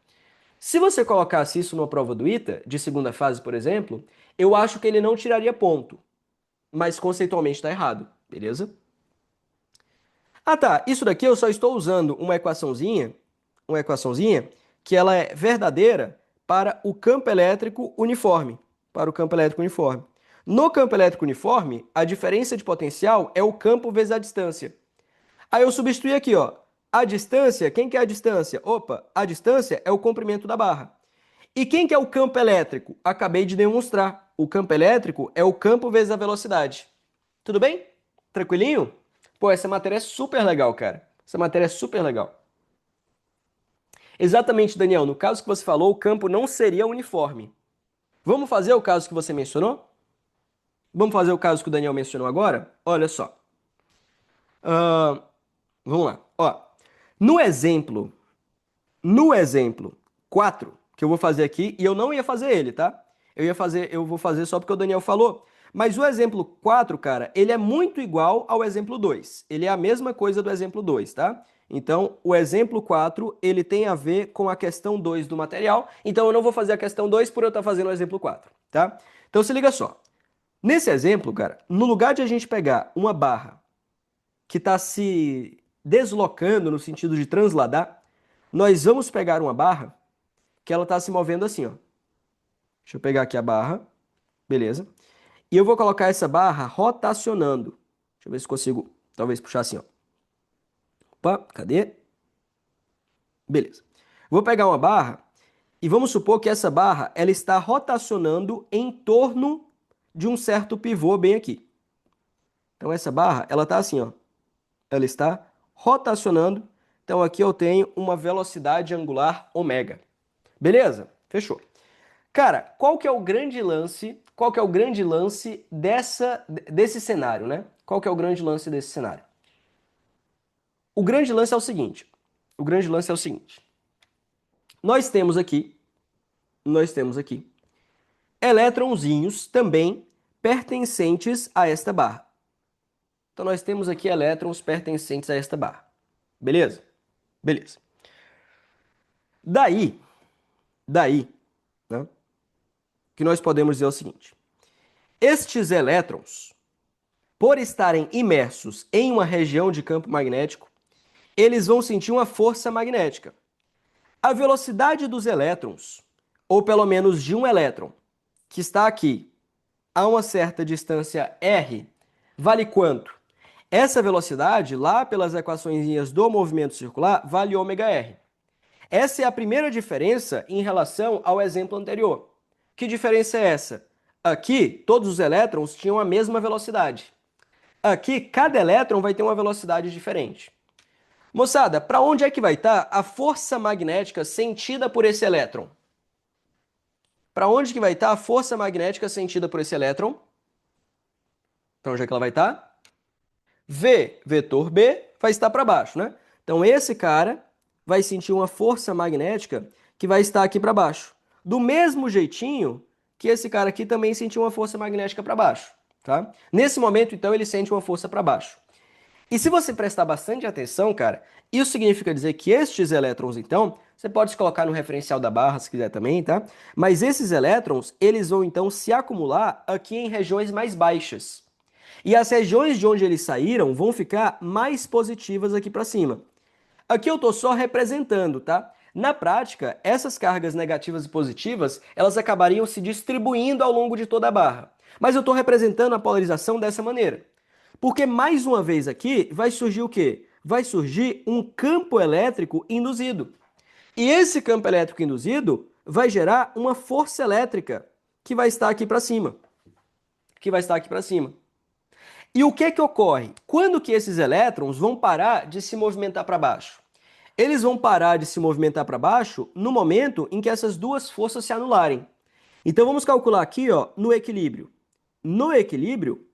Se você colocasse isso numa prova do ITA, de segunda fase, por exemplo, eu acho que ele não tiraria ponto. Mas conceitualmente está errado, beleza? Ah tá, isso daqui eu só estou usando uma equaçãozinha que ela é verdadeira para o campo elétrico uniforme, para o campo elétrico uniforme. No campo elétrico uniforme, a diferença de potencial é o campo vezes a distância. Aí eu substituí aqui, ó, a distância, quem que é a distância? Opa, a distância é o comprimento da barra. E quem que é o campo elétrico? Acabei de demonstrar. O campo elétrico é o campo vezes a velocidade. Tudo bem? Tranquilinho? Pô, essa matéria é super legal, cara. Essa matéria é super legal. Exatamente, Daniel. No caso que você falou, o campo não seria uniforme. Vamos fazer o caso que você mencionou? Vamos fazer o caso que o Daniel mencionou agora? Olha só. Ah, vamos lá. Ó, no exemplo, no exemplo 4 que eu vou fazer aqui, e eu não ia fazer ele, tá? Eu vou fazer só porque o Daniel falou. Mas o exemplo 4, cara, ele é muito igual ao exemplo 2. Ele é a mesma coisa do exemplo 2, tá? Então, o exemplo 4, ele tem a ver com a questão 2 do material. Então, eu não vou fazer a questão 2 por eu estar fazendo o exemplo 4, tá? Então, se liga só. Nesse exemplo, cara, no lugar de a gente pegar uma barra que está se deslocando no sentido de transladar, nós vamos pegar uma barra que ela está se movendo assim, ó. Deixa eu pegar aqui a barra, beleza? E eu vou colocar essa barra rotacionando. Deixa eu ver se consigo, talvez, puxar assim, ó. Opa, cadê? Beleza. Vou pegar uma barra e vamos supor que essa barra ela está rotacionando em torno de um certo pivô bem aqui. Então essa barra, ela está assim, ó. Ela está rotacionando. Então aqui eu tenho uma velocidade angular ômega. Beleza? Fechou. Cara, qual que é o grande lance qual que é o grande lance desse cenário, né? Qual que é o grande lance desse cenário? O grande lance é o seguinte. O grande lance é o seguinte. Nós temos aqui elétronzinhos também pertencentes a esta barra. Então nós temos aqui elétrons pertencentes a esta barra. Beleza? Beleza. Daí, né, que nós podemos dizer o seguinte. Estes elétrons, por estarem imersos em uma região de campo magnético, eles vão sentir uma força magnética. A velocidade dos elétrons, ou pelo menos de um elétron, que está aqui a uma certa distância r, vale quanto? Essa velocidade, lá pelas equaçõezinhas do movimento circular, vale ômega-r. Essa é a primeira diferença em relação ao exemplo anterior. Que diferença é essa? Aqui, todos os elétrons tinham a mesma velocidade. Aqui, cada elétron vai ter uma velocidade diferente. Moçada, para onde é que vai estar a força magnética sentida por esse elétron? Para onde que vai estar a força magnética sentida por esse elétron? Para onde é que ela vai estar? V, vetor B, vai estar para baixo, né? Então, esse cara vai sentir uma força magnética que vai estar aqui para baixo. Do mesmo jeitinho que esse cara aqui também sentiu uma força magnética para baixo, tá? Nesse momento, então, ele sente uma força para baixo. E se você prestar bastante atenção, cara, isso significa dizer que estes elétrons, então, você pode se colocar no referencial da barra se quiser também, tá? Mas esses elétrons, eles vão, então, se acumular aqui em regiões mais baixas. E as regiões de onde eles saíram vão ficar mais positivas aqui para cima. Aqui eu estou só representando, tá? Na prática, essas cargas negativas e positivas, elas acabariam se distribuindo ao longo de toda a barra. Mas eu estou representando a polarização dessa maneira. Porque, mais uma vez aqui, vai surgir o quê? Vai surgir um campo elétrico induzido. E esse campo elétrico induzido vai gerar uma força elétrica que vai estar aqui para cima. Que vai estar aqui para cima. E o que ocorre? Quando que esses elétrons vão parar de se movimentar para baixo? Eles vão parar de se movimentar para baixo no momento em que essas duas forças se anularem. Então vamos calcular aqui, ó, no equilíbrio. No equilíbrio,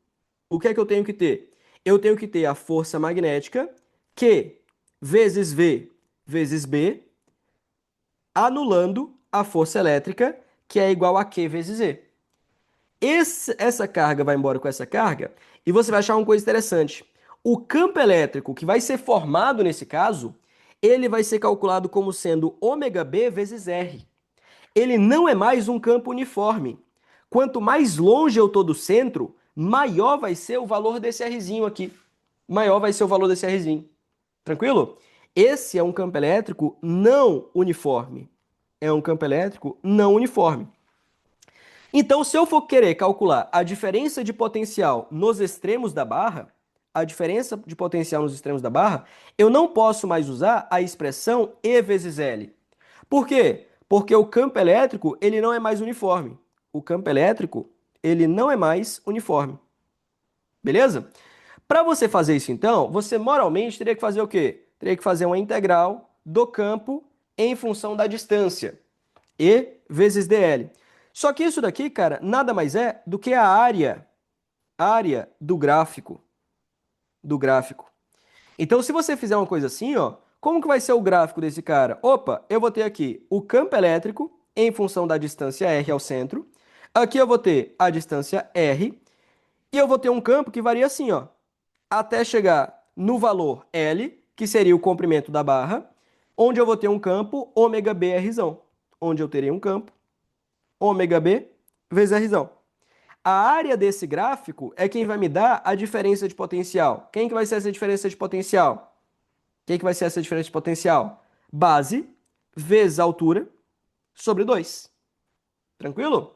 o que é que eu tenho que ter? Eu tenho que ter a força magnética Q vezes V vezes B, anulando a força elétrica, que é igual a Q vezes E. Essa carga vai embora com essa carga, e você vai achar uma coisa interessante. O campo elétrico que vai ser formado nesse caso, ele vai ser calculado como sendo ômega B vezes R. Ele não é mais um campo uniforme. Quanto mais longe eu estou do centro, maior vai ser o valor desse Rzinho aqui. Maior vai ser o valor desse Rzinho. Tranquilo? Esse é um campo elétrico não uniforme. É um campo elétrico não uniforme. Então, se eu for querer calcular a diferença de potencial nos extremos da barra, eu não posso mais usar a expressão E vezes L. Por quê? Porque o campo elétrico, ele não é mais uniforme. O campo elétrico, ele não é mais uniforme. Beleza? Para você fazer isso, então, você moralmente teria que fazer o quê? Teria que fazer uma integral do campo em função da distância. E vezes dl. Só que isso daqui, cara, nada mais é do que a área do gráfico. Então, se você fizer uma coisa assim, ó, como que vai ser o gráfico desse cara? Opa, eu vou ter aqui o campo elétrico em função da distância r ao centro. Aqui eu vou ter a distância r. E eu vou ter um campo que varia assim, ó, até chegar no valor L, que seria o comprimento da barra, onde eu vou ter um campo ômega b r, onde eu terei um campo ômega b vezes r. A área desse gráfico é quem vai me dar a diferença de potencial. Quem que vai ser essa diferença de potencial? Quem que vai ser essa diferença de potencial? Base vezes altura sobre 2. Tranquilo?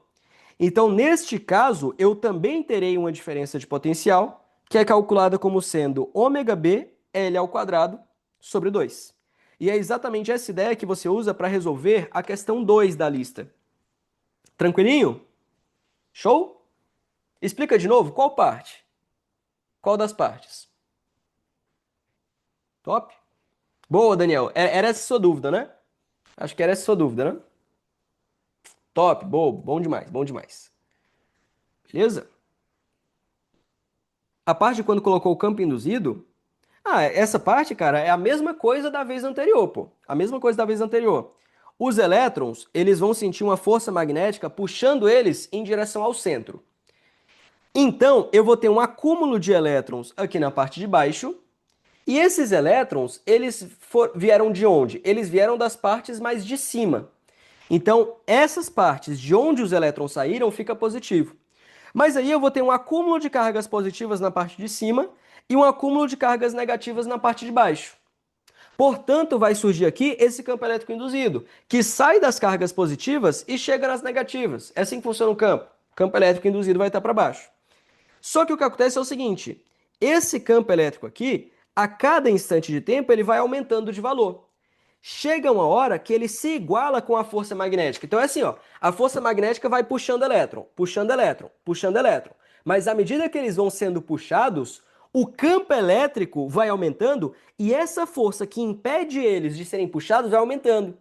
Então, neste caso, eu também terei uma diferença de potencial, que é calculada como sendo ômega b L ao quadrado sobre 2. E é exatamente essa ideia que você usa para resolver a questão 2 da lista. Tranquilinho? Show? Explica de novo, qual parte? Qual das partes? Top? Boa, Daniel. Era essa a sua dúvida, né? Acho que era essa a sua dúvida, né? Top, boa, bom demais, bom demais. Beleza? A parte de quando colocou o campo induzido, essa parte, cara, é a mesma coisa da vez anterior, pô. A mesma coisa da vez anterior. Os elétrons, eles vão sentir uma força magnética puxando eles em direção ao centro. Então, eu vou ter um acúmulo de elétrons aqui na parte de baixo. E esses elétrons, vieram de onde? Eles vieram das partes mais de cima. Então, essas partes de onde os elétrons saíram fica positivo. Mas aí eu vou ter um acúmulo de cargas positivas na parte de cima e um acúmulo de cargas negativas na parte de baixo. Portanto, vai surgir aqui esse campo elétrico induzido, que sai das cargas positivas e chega nas negativas. É assim que funciona o campo. O campo elétrico induzido vai estar para baixo. Só que o que acontece é o seguinte: esse campo elétrico aqui, a cada instante de tempo, ele vai aumentando de valor. Chega uma hora que ele se iguala com a força magnética. Então é assim, ó, a força magnética vai puxando elétron, puxando elétron, puxando elétron. Mas à medida que eles vão sendo puxados, o campo elétrico vai aumentando e essa força que impede eles de serem puxados vai aumentando.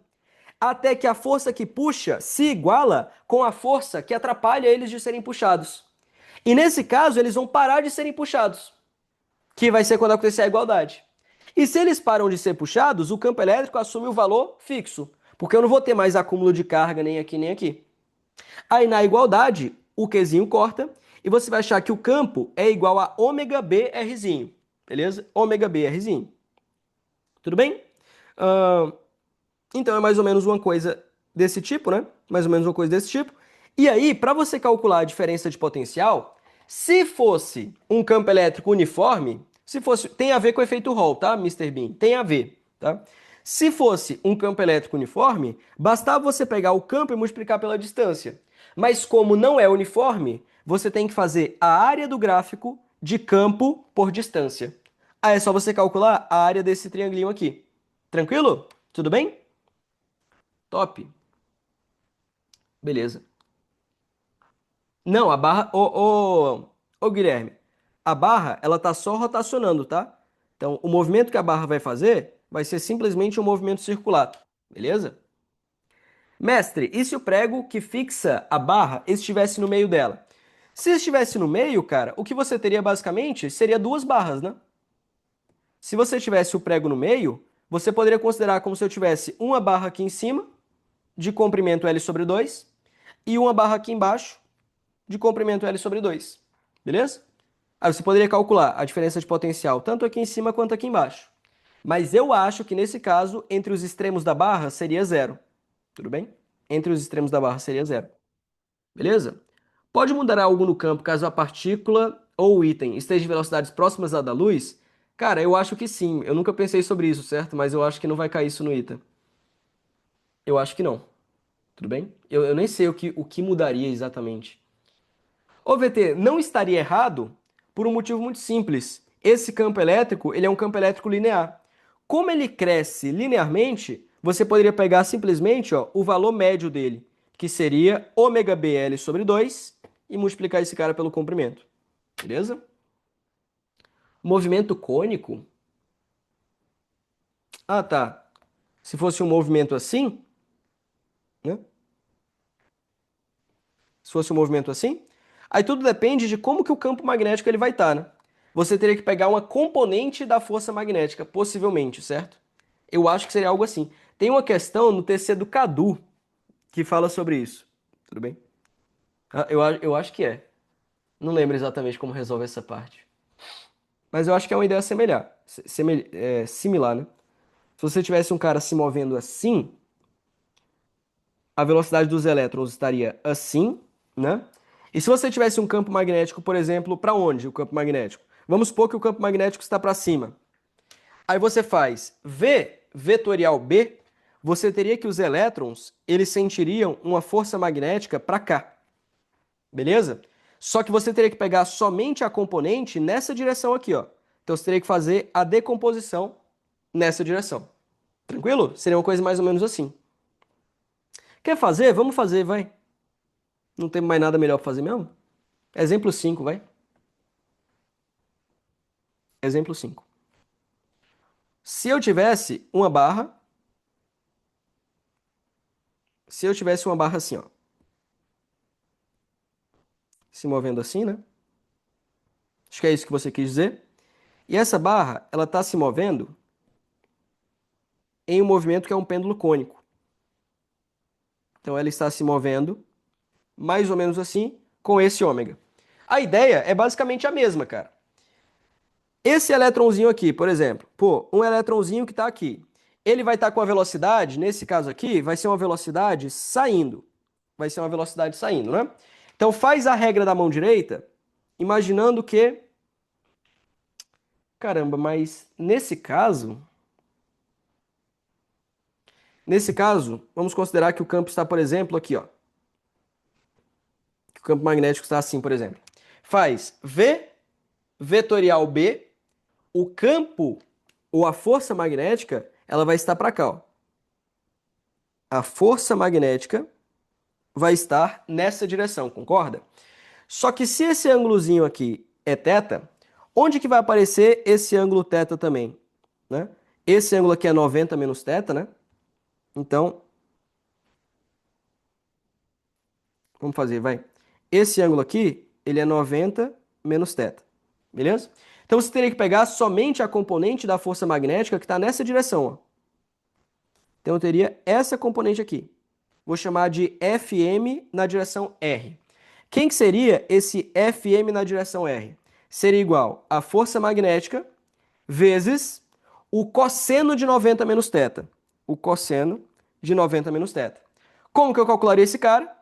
Até que a força que puxa se iguala com a força que atrapalha eles de serem puxados. E nesse caso, eles vão parar de serem puxados, que vai ser quando acontecer a igualdade. E se eles param de ser puxados, o campo elétrico assume o valor fixo, porque eu não vou ter mais acúmulo de carga nem aqui nem aqui. Aí na igualdade, o Qzinho corta e você vai achar que o campo é igual a ômega BRzinho, beleza? Ômega BRzinho. Tudo bem? Então é mais ou menos uma coisa desse tipo, né? Mais ou menos uma coisa desse tipo. E aí, para você calcular a diferença de potencial, se fosse um campo elétrico uniforme, se fosse, tem a ver com o efeito Hall, tá, Mister Bean? Tem a ver, tá? Se fosse um campo elétrico uniforme, bastava você pegar o campo e multiplicar pela distância. Mas como não é uniforme, você tem que fazer a área do gráfico de campo por distância. Aí é só você calcular a área desse triangulinho aqui. Tranquilo? Tudo bem? Top. Beleza. Não, a barra. Ô, Guilherme, a barra, ela tá só rotacionando, tá? Então, o movimento que a barra vai fazer vai ser simplesmente um movimento circular. Beleza? Mestre, e se o prego que fixa a barra estivesse no meio dela? Se estivesse no meio, cara, o que você teria basicamente seria duas barras, né? Se você tivesse o prego no meio, você poderia considerar como se eu tivesse uma barra aqui em cima, de comprimento L sobre 2, e uma barra aqui embaixo, de comprimento L sobre 2. Beleza? Aí você poderia calcular a diferença de potencial tanto aqui em cima quanto aqui embaixo. Mas eu acho que nesse caso, entre os extremos da barra seria zero. Tudo bem? Entre os extremos da barra seria zero. Beleza? Pode mudar algo no campo caso a partícula ou o item esteja em velocidades próximas à da luz? Cara, eu acho que sim. Eu nunca pensei sobre isso, certo? Mas eu acho que não vai cair isso no item. Eu acho que não. Tudo bem? Eu nem sei o que mudaria exatamente. O VT não estaria errado por um motivo muito simples. Esse campo elétrico, ele é um campo elétrico linear. Como ele cresce linearmente, você poderia pegar simplesmente, ó, o valor médio dele, que seria ômega BL sobre 2, e multiplicar esse cara pelo comprimento. Beleza? Movimento cônico? Ah, tá. Se fosse um movimento assim, né? Se fosse um movimento assim, aí tudo depende de como que o campo magnético ele vai estar, né? Você teria que pegar uma componente da força magnética, possivelmente, certo? Eu acho que seria algo assim. Tem uma questão no TC do Cadu que fala sobre isso. Tudo bem? Eu acho que é. Não lembro exatamente como resolve essa parte. Mas eu acho que é uma ideia similar, né? Se você tivesse um cara se movendo assim, a velocidade dos elétrons estaria assim, né? E se você tivesse um campo magnético, por exemplo, para onde o campo magnético? Vamos supor que o campo magnético está para cima. Aí você faz V vetorial B, você teria que os elétrons, eles sentiriam uma força magnética para cá. Beleza? Só que você teria que pegar somente a componente nessa direção aqui, ó. Então você teria que fazer a decomposição nessa direção. Tranquilo? Seria uma coisa mais ou menos assim. Quer fazer? Vamos fazer, vai. Não tem mais nada melhor para fazer mesmo? Exemplo 5, vai. Exemplo 5. Se eu tivesse uma barra, se eu tivesse uma barra assim, ó. se movendo assim, né? Acho que é isso que você quis dizer. E essa barra, ela está se movendo em um movimento que é um pêndulo cônico. Então ela está se movendo mais ou menos assim com esse ômega. A ideia é basicamente a mesma, cara. Esse elétronzinho aqui, por exemplo, pô, um elétronzinho que está aqui, ele vai estar com a velocidade, nesse caso aqui, vai ser uma velocidade saindo. Vai ser uma velocidade saindo, né? Então faz a regra da mão direita, imaginando que... Caramba, mas nesse caso, vamos considerar que o campo está, por exemplo, aqui, ó. Que o campo magnético está assim, por exemplo. Faz V vetorial B, o campo ou a força magnética, ela vai estar para cá, ó. A força magnética vai estar nessa direção, concorda? Só que se esse ângulozinho aqui é θ, onde que vai aparecer esse ângulo θ também? Né? Esse ângulo aqui é 90 menos θ, né? Então, vamos fazer, vai. Esse ângulo aqui, ele é 90 menos θ, beleza? Então você teria que pegar somente a componente da força magnética que está nessa direção, ó. Então eu teria essa componente aqui. Vou chamar de Fm na direção R. Quem que seria esse Fm na direção R? Seria igual a força magnética vezes o cosseno de 90 menos θ. O cosseno de 90 menos θ. Como que eu calcularia esse cara?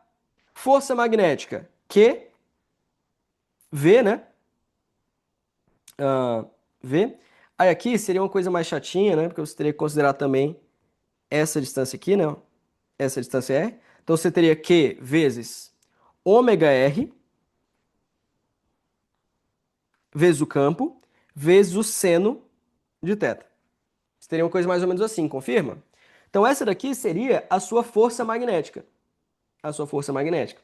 Força magnética Q, V, né? V. Aí aqui seria uma coisa mais chatinha, né? Porque você teria que considerar também essa distância aqui, né? Essa distância R. Então você teria Q vezes ômega R vezes o campo vezes o seno de θ. Você teria uma coisa mais ou menos assim, confirma? Então essa daqui seria a sua força magnética. A sua força magnética.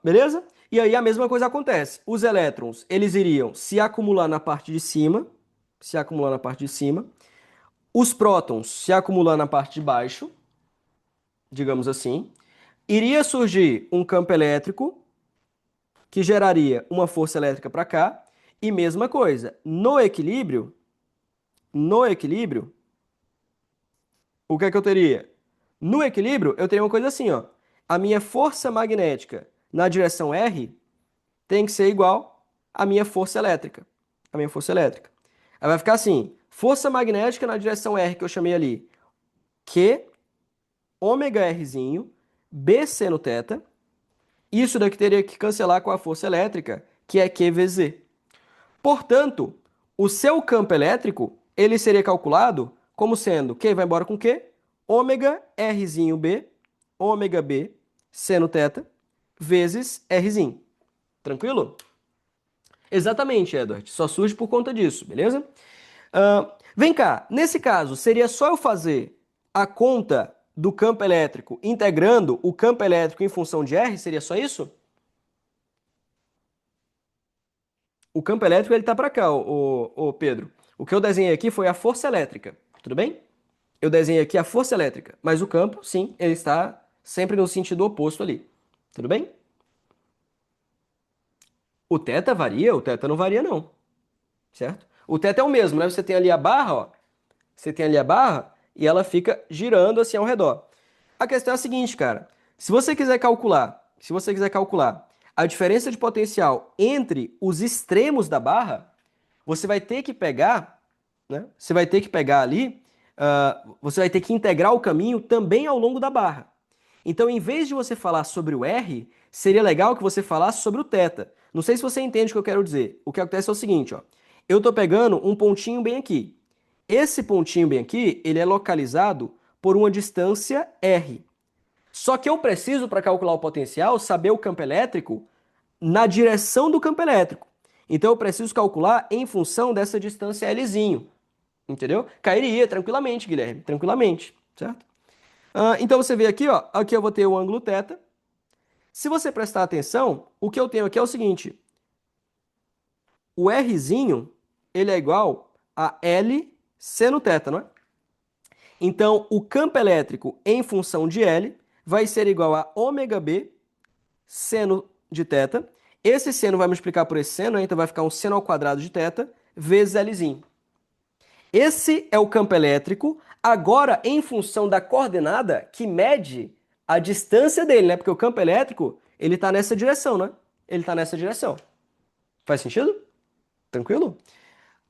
Beleza? E aí a mesma coisa acontece. Os elétrons, eles iriam se acumular na parte de cima, se acumular na parte de cima. Os prótons se acumular na parte de baixo, digamos assim. Iria surgir um campo elétrico que geraria uma força elétrica para cá. E mesma coisa, no equilíbrio, o que é que eu teria? No equilíbrio, eu teria uma coisa assim, ó. A minha força magnética na direção R tem que ser igual à minha força elétrica. A minha força elétrica. Aí vai ficar assim, força magnética na direção R, que eu chamei ali, Q, ômega Rzinho, B seno θ. Isso daqui teria que cancelar com a força elétrica, que é Q vezes Z. Portanto, o seu campo elétrico, ele seria calculado como sendo Q vai embora com Q, ômega Rzinho B, ômega B, seno θ, vezes Rzinho. Tranquilo? Exatamente, Edward. Só surge por conta disso, beleza? Vem cá, nesse caso, seria só eu fazer a conta do campo elétrico integrando o campo elétrico em função de R? Seria só isso? O campo elétrico ele está para cá, ô Pedro. O que eu desenhei aqui foi a força elétrica, tudo bem? Eu desenhei aqui a força elétrica, mas o campo, sim, ele está sempre no sentido oposto ali, tudo bem? O θ varia? O θ não varia não, certo? O θ é o mesmo, né? Você tem ali a barra, ó. Você tem ali a barra e ela fica girando assim ao redor. A questão é a seguinte, cara. Se você quiser calcular a diferença de potencial entre os extremos da barra, você vai ter que pegar, né? Você vai ter que pegar ali, você vai ter que integrar o caminho também ao longo da barra. Então, em vez de você falar sobre o R, seria legal que você falasse sobre o θ. Não sei se você entende o que eu quero dizer. O que acontece é o seguinte, ó. Eu estou pegando um pontinho bem aqui. Esse pontinho bem aqui, ele é localizado por uma distância R. Só que eu preciso, para calcular o potencial, saber o campo elétrico na direção do campo elétrico. Então eu preciso calcular em função dessa distância Lzinho. Entendeu? Cairia tranquilamente, Guilherme, tranquilamente, certo? Então você vê aqui, ó, aqui eu vou ter o ângulo θ. Se você prestar atenção, o que eu tenho aqui é o seguinte: o Rzinho, ele é igual a L seno θ, não é? Então, o campo elétrico em função de L vai ser igual a ômega B seno de θ. Esse seno vai multiplicar por esse seno, né? Então vai ficar um seno ao quadrado de θ vezes Lzinho. Esse é o campo elétrico, agora em função da coordenada que mede a distância dele, né? Porque o campo elétrico, ele está nessa direção, né? Ele está nessa direção. Faz sentido? Tranquilo?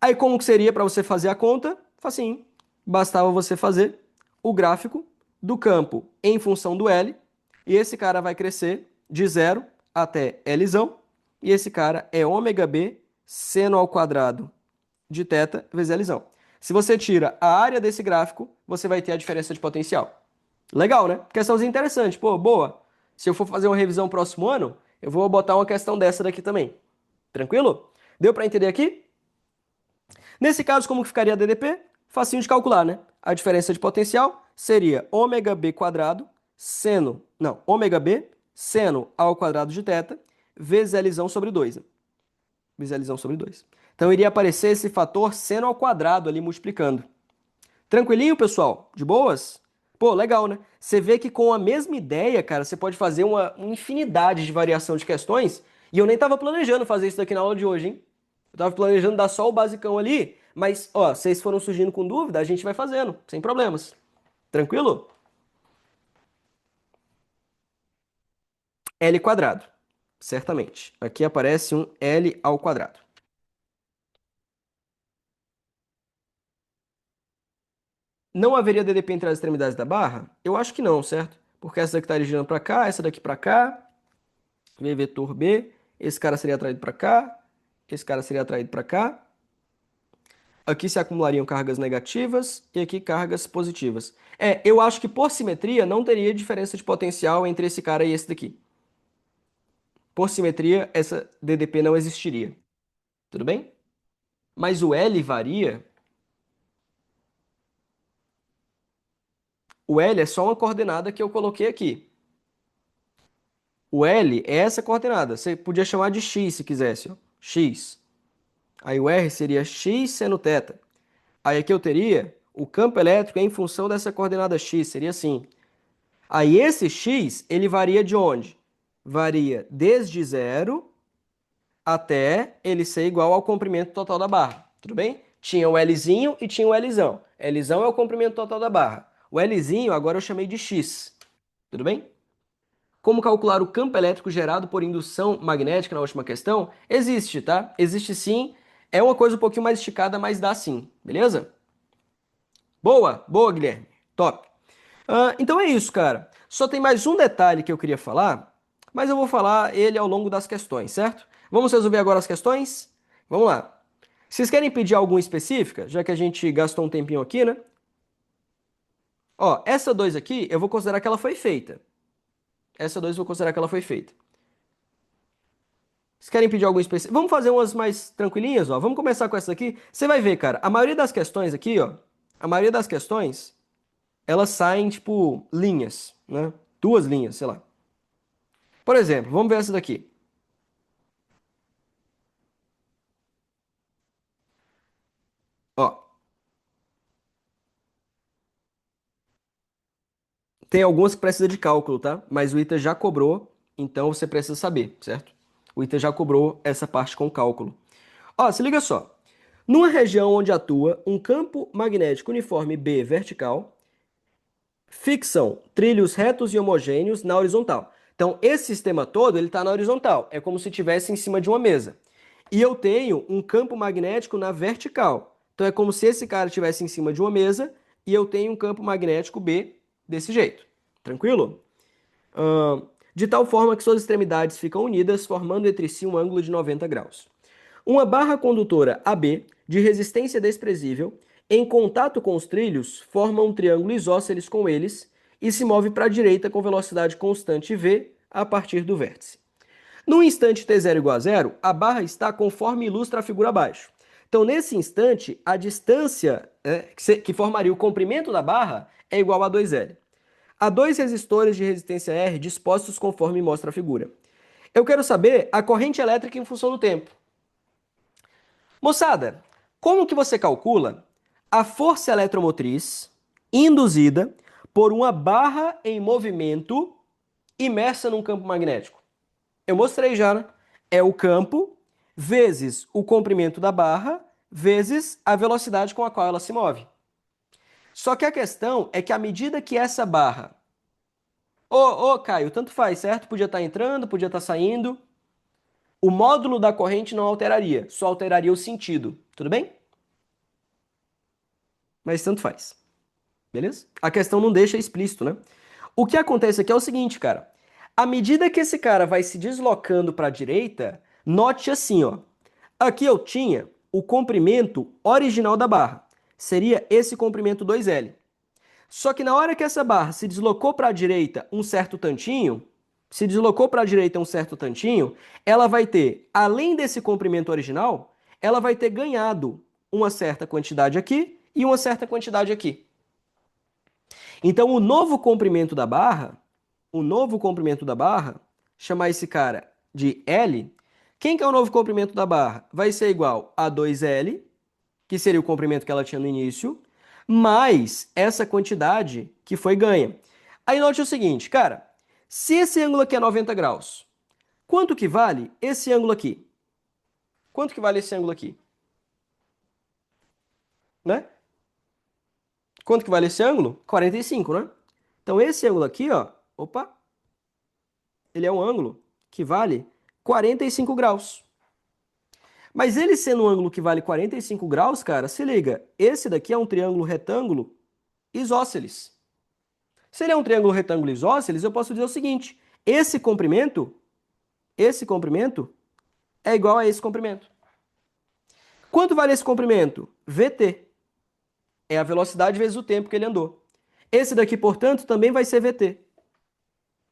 Aí como que seria para você fazer a conta? Facinho. Bastava você fazer o gráfico do campo em função do L, e esse cara vai crescer de 0 até Lzão, e esse cara é ômega B seno ao quadrado de θ vezes Lzão. Se você tira a área desse gráfico, você vai ter a diferença de potencial. Legal, né? Questãozinha interessante. Pô, boa. Se eu for fazer uma revisão próximo ano, eu vou botar uma questão dessa daqui também. Tranquilo? Deu para entender aqui? Nesse caso, como que ficaria a DDP? Facinho de calcular, né? A diferença de potencial seria ômega B quadrado seno, não, ômega B seno ao quadrado de θ vezes Lzão sobre 2. Né? Vezes Lzão sobre 2. Então iria aparecer esse fator seno ao quadrado ali multiplicando. Tranquilinho, pessoal? De boas? Pô, legal, né? Você vê que com a mesma ideia, cara, você pode fazer uma infinidade de variação de questões. E eu nem tava planejando fazer isso daqui na aula de hoje, hein? Eu tava planejando dar só o basicão ali, mas, ó, vocês foram surgindo com dúvida, a gente vai fazendo, sem problemas. Tranquilo? L quadrado, certamente. Aqui aparece um L ao quadrado. Não haveria DDP entre as extremidades da barra? Eu acho que não, certo? Porque essa daqui estaria girando para cá, essa daqui para cá. V vetor B, esse cara seria atraído para cá, esse cara seria atraído para cá. Aqui se acumulariam cargas negativas e aqui cargas positivas. Eu acho que por simetria não teria diferença de potencial entre esse cara e esse daqui. Por simetria, essa DDP não existiria. Tudo bem? Mas o L varia. O L é só uma coordenada que eu coloquei aqui. O L é essa coordenada. Você podia chamar de x se quisesse. Ó. X. Aí o R seria x seno θ. Aí aqui eu teria o campo elétrico em função dessa coordenada x, seria assim. Aí esse x, ele varia de onde? Varia desde 0 até ele ser igual ao comprimento total da barra, tudo bem? Tinha o Lzinho e tinha o Lzão. Lzão é o comprimento total da barra. O Lzinho agora eu chamei de x, tudo bem? Como calcular o campo elétrico gerado por indução magnética na última questão? Existe, tá? Existe sim. É uma coisa um pouquinho mais esticada, mas dá sim, beleza? Boa, boa, Guilherme. Top. Então é isso, cara. Só tem mais um detalhe que eu queria falar, mas eu vou falar ele ao longo das questões, certo? Vamos resolver agora as questões? Vamos lá. Vocês querem pedir alguma específica, já que a gente gastou um tempinho aqui, né? Ó, essa 2 aqui, eu vou considerar que ela foi feita. Essa 2 eu vou considerar que ela foi feita. Vocês querem pedir algum específico? Vamos fazer umas mais tranquilinhas, ó. Vamos começar com essa aqui. Você vai ver, cara, a maioria das questões aqui, ó, a maioria das questões elas saem, tipo, linhas, né? 2 linhas, sei lá. Por exemplo, vamos ver essa daqui. Ó, tem algumas que precisam de cálculo, tá? Mas o ITA já cobrou, então você precisa saber, certo? O ITA já cobrou essa parte com cálculo. Ó, se liga só. Numa região onde atua um campo magnético uniforme B vertical, fixam trilhos retos e homogêneos na horizontal. Então, esse sistema todo, ele está na horizontal. É como se estivesse em cima de uma mesa. E eu tenho um campo magnético na vertical. Então, é como se esse cara estivesse em cima de uma mesa e eu tenho um campo magnético B desse jeito. Tranquilo? De tal forma que suas extremidades ficam unidas, formando entre si um ângulo de 90 graus. Uma barra condutora AB, de resistência desprezível, em contato com os trilhos, forma um triângulo isósceles com eles e se move para a direita com velocidade constante v a partir do vértice. No instante t0 igual a zero, a barra está conforme ilustra a figura abaixo. Então, nesse instante, a distância que formaria o comprimento da barra é igual a 2L. Há dois resistores de resistência R dispostos conforme mostra a figura. Eu quero saber a corrente elétrica em função do tempo. Moçada, como que você calcula a força eletromotriz induzida por uma barra em movimento imersa num campo magnético? Eu mostrei já, né? É o campo vezes o comprimento da barra vezes a velocidade com a qual ela se move. Só que a questão é que à medida que essa barra... Ô, Caio, tanto faz, certo? Podia estar entrando, podia estar saindo. O módulo da corrente não alteraria, só alteraria o sentido. Tudo bem? Mas tanto faz. Beleza? A questão não deixa explícito, né? O que acontece aqui é o seguinte, cara. À medida que esse cara vai se deslocando para a direita, note assim, ó. Aqui eu tinha o comprimento original da barra. Seria esse comprimento 2L. Só que na hora que essa barra se deslocou para a direita um certo tantinho, ela vai ter, além desse comprimento original, ela vai ter ganhado uma certa quantidade aqui e uma certa quantidade aqui. Então, chamar esse cara de L, quem que é o novo comprimento da barra? Vai ser igual a 2L, que seria o comprimento que ela tinha no início, mais essa quantidade que foi ganha. Aí note o seguinte, cara, se esse ângulo aqui é 90 graus, quanto que vale esse ângulo aqui? Quanto que vale esse ângulo aqui? Né? Quanto que vale esse ângulo? 45, né? Então esse ângulo aqui, ó, opa, ele é um ângulo que vale 45 graus. Mas ele sendo um ângulo que vale 45 graus, cara, se liga, esse daqui é um triângulo retângulo isósceles. Se ele é um triângulo retângulo isósceles, eu posso dizer o seguinte, esse comprimento é igual a esse comprimento. Quanto vale esse comprimento? VT. É a velocidade vezes o tempo que ele andou. Esse daqui, portanto, também vai ser VT.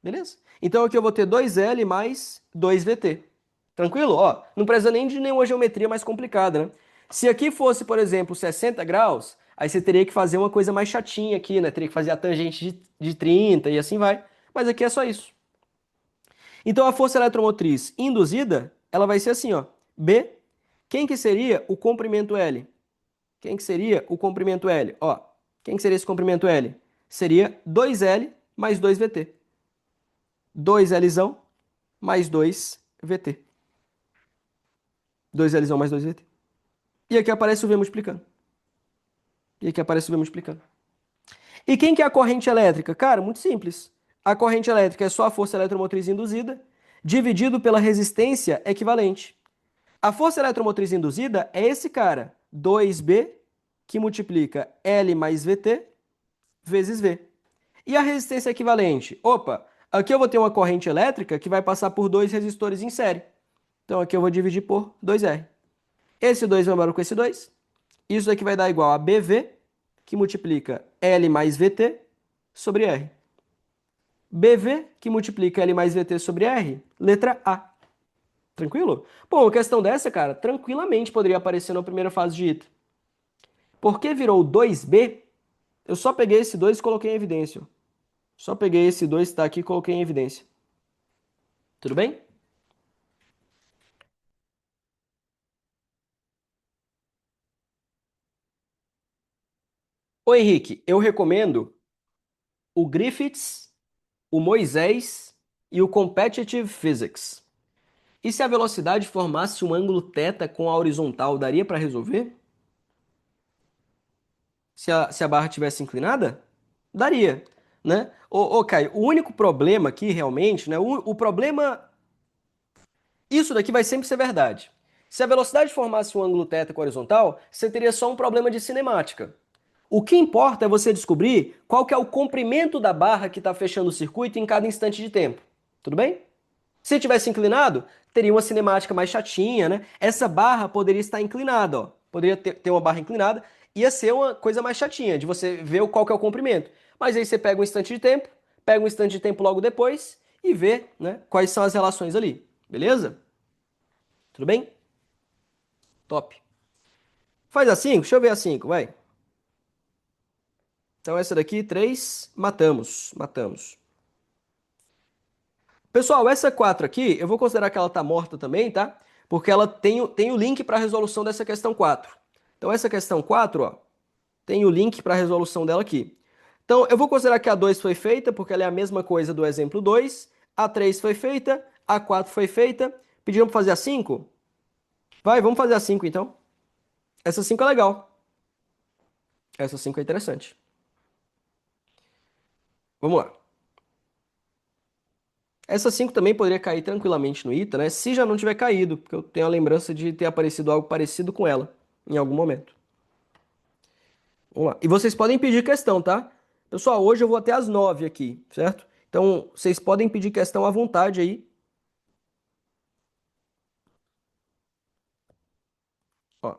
Beleza? Então aqui eu vou ter 2L mais 2VT. Tranquilo? Ó, não precisa nem de nenhuma geometria mais complicada, né? Se aqui fosse, por exemplo, 60 graus, aí você teria que fazer uma coisa mais chatinha aqui, né? Teria que fazer a tangente de 30 e assim vai. Mas aqui é só isso. Então a força eletromotriz induzida, ela vai ser assim, ó. B, quem que seria o comprimento L? Quem que seria o comprimento L? Ó, quem que seria esse comprimento L? Seria 2L mais 2VT. 2Lzão mais 2VT. 2Lzão mais 2VT. E aqui aparece o V multiplicando. E quem que é a corrente elétrica? Cara, muito simples. A corrente elétrica é só a força eletromotriz induzida dividido pela resistência equivalente. A força eletromotriz induzida é esse cara, 2B, que multiplica L mais VT vezes V. E a resistência equivalente? Opa, aqui eu vou ter uma corrente elétrica que vai passar por dois resistores em série. Então aqui eu vou dividir por 2R. Esse 2 vai embora com esse 2. Isso aqui vai dar igual a BV, que multiplica L mais VT sobre R. BV, que multiplica L mais VT sobre R, letra A. Tranquilo? Bom, uma questão dessa, cara, tranquilamente poderia aparecer na primeira fase de ITA. Porque virou 2B, eu só peguei esse 2 e coloquei em evidência. Só peguei esse 2 que está aqui e coloquei em evidência. Tudo bem? Ô Henrique, eu recomendo o Griffiths, o Moisés e o Competitive Physics. E se a velocidade formasse um ângulo θ com a horizontal, daria para resolver? Se a barra tivesse inclinada? Daria, né? Ô, Caio, o único problema aqui realmente, né? O problema... Isso daqui vai sempre ser verdade. Se a velocidade formasse um ângulo θ com a horizontal, você teria só um problema de cinemática. O que importa é você descobrir qual que é o comprimento da barra que está fechando o circuito em cada instante de tempo. Tudo bem? Se tivesse inclinado, teria uma cinemática mais chatinha, né? Essa barra poderia estar inclinada, ó. Poderia ter uma barra inclinada. Ia ser uma coisa mais chatinha, de você ver qual que é o comprimento. Mas aí você pega um instante de tempo, pega um instante de tempo logo depois e vê, né, quais são as relações ali. Beleza? Tudo bem? Top. Faz a 5, deixa eu ver a 5, vai. Então essa daqui, 3, matamos. Pessoal, essa 4 aqui, eu vou considerar que ela está morta também, tá? Porque ela tem o link para a resolução dessa questão 4. Então essa questão 4, ó, tem o link para a resolução dela aqui. Então eu vou considerar que a 2 foi feita, porque ela é a mesma coisa do exemplo 2. A 3 foi feita, A 4 foi feita. Pediram para fazer a 5? Vai, vamos fazer a 5 então. Essa 5 é legal. Essa 5 é interessante. Vamos lá. Essa 5 também poderia cair tranquilamente no ITA, né? Se já não tiver caído, porque eu tenho a lembrança de ter aparecido algo parecido com ela em algum momento. Vamos lá. E vocês podem pedir questão, tá? Pessoal, hoje eu vou até às 9 aqui, certo? Então, vocês podem pedir questão à vontade aí. Ó,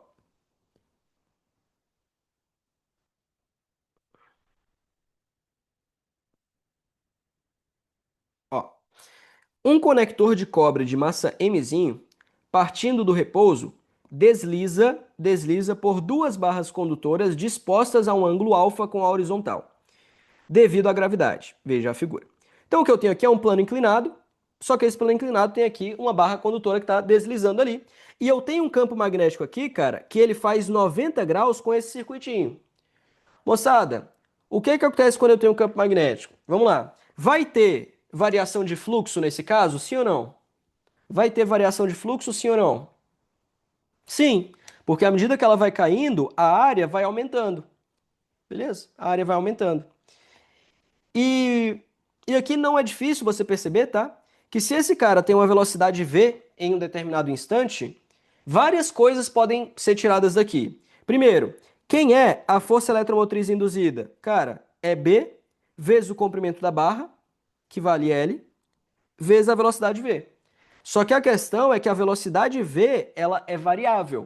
ó. Um conector de cobre de massa Mzinho, partindo do repouso, desliza por duas barras condutoras dispostas a um ângulo alfa com a horizontal, devido à gravidade. Veja a figura. Então o que eu tenho aqui é um plano inclinado, só que esse plano inclinado tem aqui uma barra condutora que está deslizando ali. E eu tenho um campo magnético aqui, cara, que ele faz 90 graus com esse circuitinho. Moçada, o que que acontece quando eu tenho um campo magnético? Vamos lá. Vai ter variação de fluxo nesse caso, sim ou não? Vai ter variação de fluxo, sim ou não? Sim, porque à medida que ela vai caindo, a área vai aumentando. Beleza? A área vai aumentando. E, e aqui não é difícil você perceber, tá? Que se esse cara tem uma velocidade v em um determinado instante, várias coisas podem ser tiradas daqui. Primeiro, quem é a força eletromotriz induzida? Cara, é B vezes o comprimento da barra, que vale L, vezes a velocidade v. Só que a questão é que a velocidade v, ela é variável.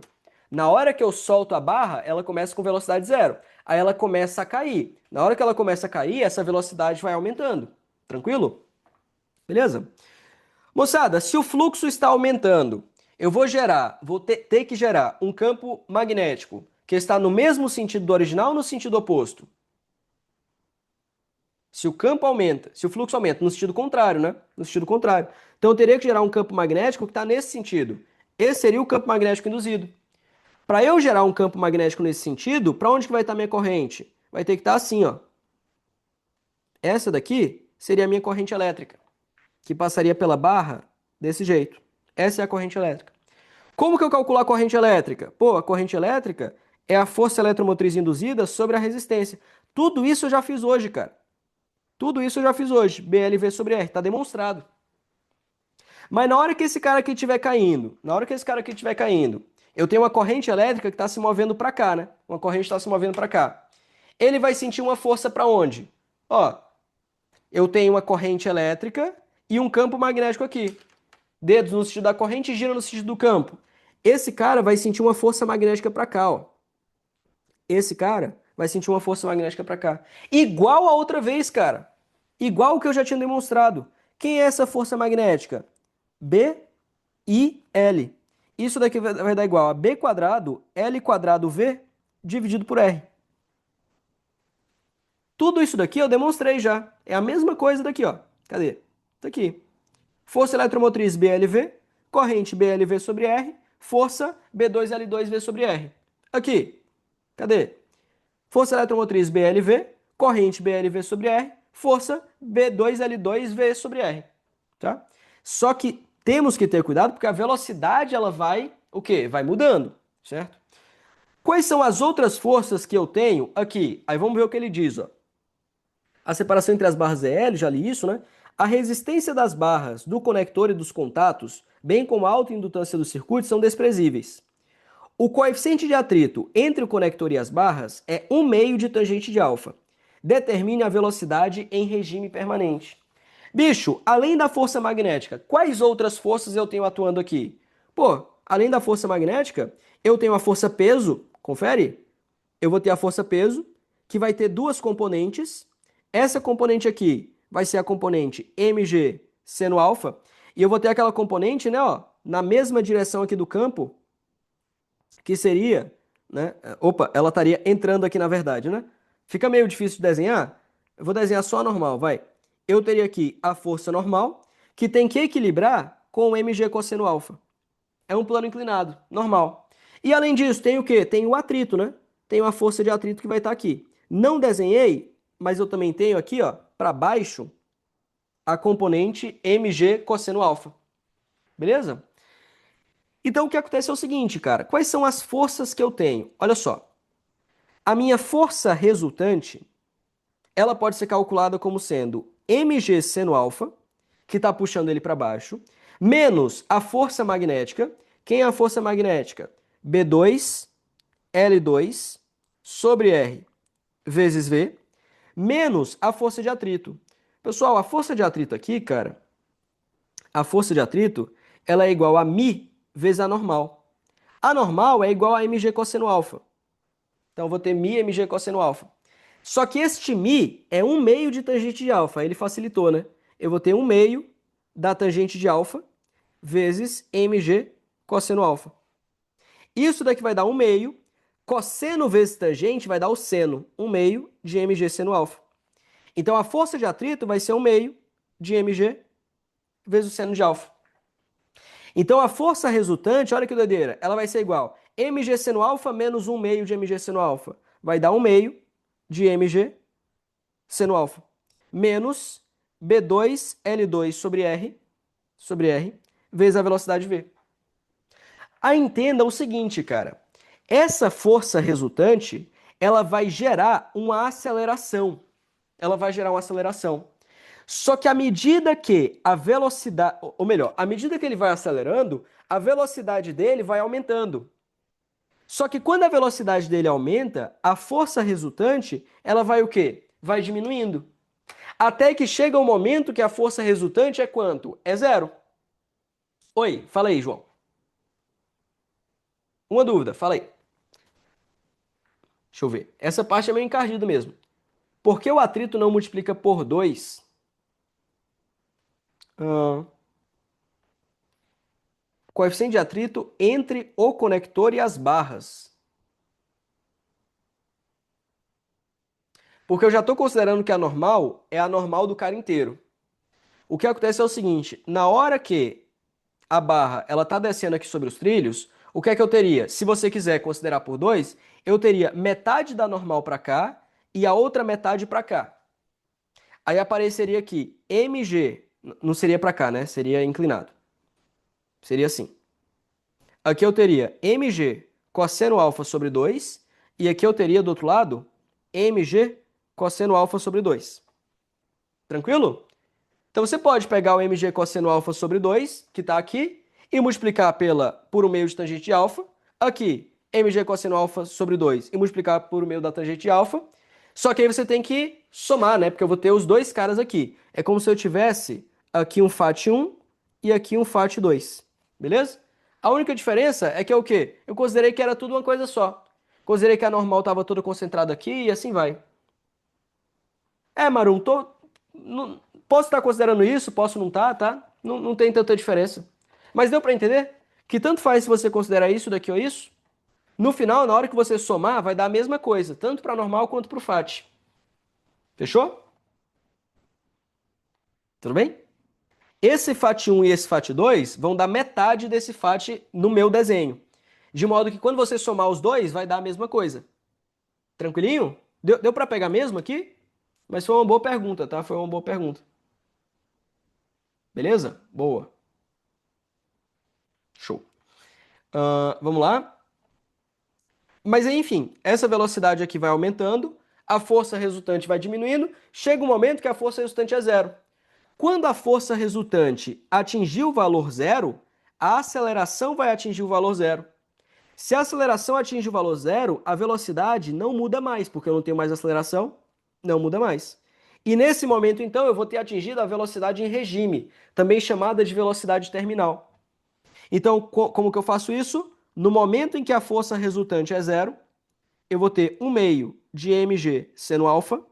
Na hora que eu solto a barra, ela começa com velocidade zero. Aí ela começa a cair. Na hora que ela começa a cair, essa velocidade vai aumentando. Tranquilo? Beleza? Moçada, se o fluxo está aumentando, eu vou ter que gerar um campo magnético que está no mesmo sentido do original ou no sentido oposto? Se o campo aumenta, se o fluxo aumenta, no sentido contrário, né? No sentido contrário. Então eu teria que gerar um campo magnético que está nesse sentido. Esse seria o campo magnético induzido. Para eu gerar um campo magnético nesse sentido, para onde que vai estar minha corrente? Vai ter que estar assim, ó. Essa daqui seria a minha corrente elétrica, que passaria pela barra desse jeito. Essa é a corrente elétrica. Como que eu calculo a corrente elétrica? Pô, a corrente elétrica é a força eletromotriz induzida sobre a resistência. Tudo isso eu já fiz hoje, cara. Tudo isso eu já fiz hoje. BLV sobre R, está demonstrado. Mas na hora que esse cara aqui estiver caindo, eu tenho uma corrente elétrica que está se movendo para cá, né? Uma corrente está se movendo para cá. Ele vai sentir uma força para onde? Ó, eu tenho uma corrente elétrica e um campo magnético aqui. Dedos no sentido da corrente e gira no sentido do campo. Esse cara vai sentir uma força magnética para cá, ó. Esse cara vai sentir uma força magnética para cá. Igual a outra vez, cara. Igual o que eu já tinha demonstrado. Quem é essa força magnética? B, I, L. Isso daqui vai dar igual a B quadrado, L quadrado V, dividido por R. Tudo isso daqui eu demonstrei já. É a mesma coisa daqui, ó. Cadê? Tá aqui. Força eletromotriz BLV, corrente BLV sobre R, força B2L2V sobre R. Aqui. Cadê? Força eletromotriz BLV, corrente BLV sobre R, força B2L2V sobre R. Tá? Só que temos que ter cuidado porque a velocidade ela vai, o quê? Vai mudando, certo? Quais são as outras forças que eu tenho aqui? Aí vamos ver o que ele diz, ó. A separação entre as barras é L, já li isso, né? A resistência das barras, do conector e dos contatos, bem como a autoindutância do circuito, são desprezíveis. O coeficiente de atrito entre o conector e as barras é 1/2 de tangente de alfa. Determine a velocidade em regime permanente. Bicho, além da força magnética, quais outras forças eu tenho atuando aqui? Pô, além da força magnética, eu tenho a força peso, confere? Eu vou ter a força peso, que vai ter duas componentes. Essa componente aqui vai ser a componente mg seno alfa, e eu vou ter aquela componente, né, ó, na mesma direção aqui do campo, que seria, né? Opa, ela estaria entrando aqui na verdade, né? Fica meio difícil de desenhar. Eu vou desenhar só a normal, vai. Eu teria aqui a força normal, que tem que equilibrar com o mg cosseno alfa. É um plano inclinado, normal. E além disso, tem o quê? Tem o atrito, né? Tem uma força de atrito que vai estar aqui. Não desenhei, mas eu também tenho aqui, ó, para baixo, a componente mg cosseno alfa. Beleza? Então, o que acontece é o seguinte, cara. Quais são as forças que eu tenho? Olha só. A minha força resultante, ela pode ser calculada como sendo mg seno alfa, que está puxando ele para baixo, menos a força magnética. Quem é a força magnética? B2, L2, sobre R, vezes V, menos a força de atrito. Pessoal, a força de atrito aqui, cara, a força de atrito, ela é igual a μ vezes a normal. A normal é igual a mg cosseno alfa. Então, eu vou ter μ mg cosseno alfa. Só que este μ é 1/2 de tangente de alfa. Ele facilitou, né? Eu vou ter 1/2 da tangente de alfa vezes mg cosseno alfa. Isso daqui vai dar 1/2. Cosseno vezes tangente vai dar o seno. 1/2 de mg seno alfa. Então, a força de atrito vai ser 1/2 de mg vezes o seno de alfa. Então, a força resultante, olha que doideira, ela vai ser igual mg seno alfa menos 1/2 de mg seno alfa. Vai dar 1/2 de mg seno alfa. Menos B2L2 sobre R, vezes a velocidade V. Aí entenda o seguinte, cara. Essa força resultante, ela vai gerar uma aceleração. Ela vai gerar uma aceleração. Só que à medida que a velocidade, ou melhor, à medida que ele vai acelerando, a velocidade dele vai aumentando. Só que quando a velocidade dele aumenta, a força resultante, ela vai o quê? Vai diminuindo. Até que chega um momento que a força resultante é quanto? É zero. Oi, fala aí, João. Uma dúvida, fala aí. Deixa eu ver. Essa parte é meio encardida mesmo. Por que o atrito não multiplica por 2? Coeficiente de atrito entre o conector e as barras. Porque eu já estou considerando que a normal é a normal do cara inteiro. O que acontece é o seguinte, na hora que a barra ela está descendo aqui sobre os trilhos, o que é que eu teria? Se você quiser considerar por 2, eu teria metade da normal para cá e a outra metade para cá. Aí apareceria aqui mg, não seria para cá, né? Seria inclinado. Seria assim. Aqui eu teria mg cosseno alfa sobre 2 e aqui eu teria do outro lado mg cosseno alfa sobre 2. Tranquilo? Então você pode pegar o mg cosseno alfa sobre 2, que está aqui, e multiplicar por 1/2 de tangente de alfa. Aqui, mg cosseno alfa sobre 2 e multiplicar por 1/2 da tangente de alfa. Só que aí você tem que somar, né? Porque eu vou ter os dois caras aqui. É como se eu tivesse aqui um FAT1 e aqui um FAT2. Beleza? A única diferença é que é o quê? Eu considerei que era tudo uma coisa só. Considerei que a normal estava toda concentrada aqui e assim vai. Marum, posso estar considerando isso, posso não estar, tá? Não tem tanta diferença. Mas deu para entender? Que tanto faz se você considerar isso daqui ou isso. No final, na hora que você somar, vai dar a mesma coisa, tanto para normal quanto para o FAT. Fechou? Tudo bem? Esse FAT1 e esse FAT2 vão dar metade desse FAT no meu desenho. De modo que quando você somar os dois, vai dar a mesma coisa. Tranquilinho? Deu para pegar mesmo aqui? Mas foi uma boa pergunta, tá? Foi uma boa pergunta. Beleza? Boa. Show. Vamos lá? Mas enfim, essa velocidade aqui vai aumentando, a força resultante vai diminuindo, chega um momento que a força resultante é zero. Quando a força resultante atingir o valor zero, a aceleração vai atingir o valor zero. Se a aceleração atinge o valor zero, a velocidade não muda mais, porque eu não tenho mais aceleração, não muda mais. E nesse momento, então, eu vou ter atingido a velocidade em regime, também chamada de velocidade terminal. Então, como que eu faço isso? No momento em que a força resultante é zero, eu vou ter 1/2 de mg seno alfa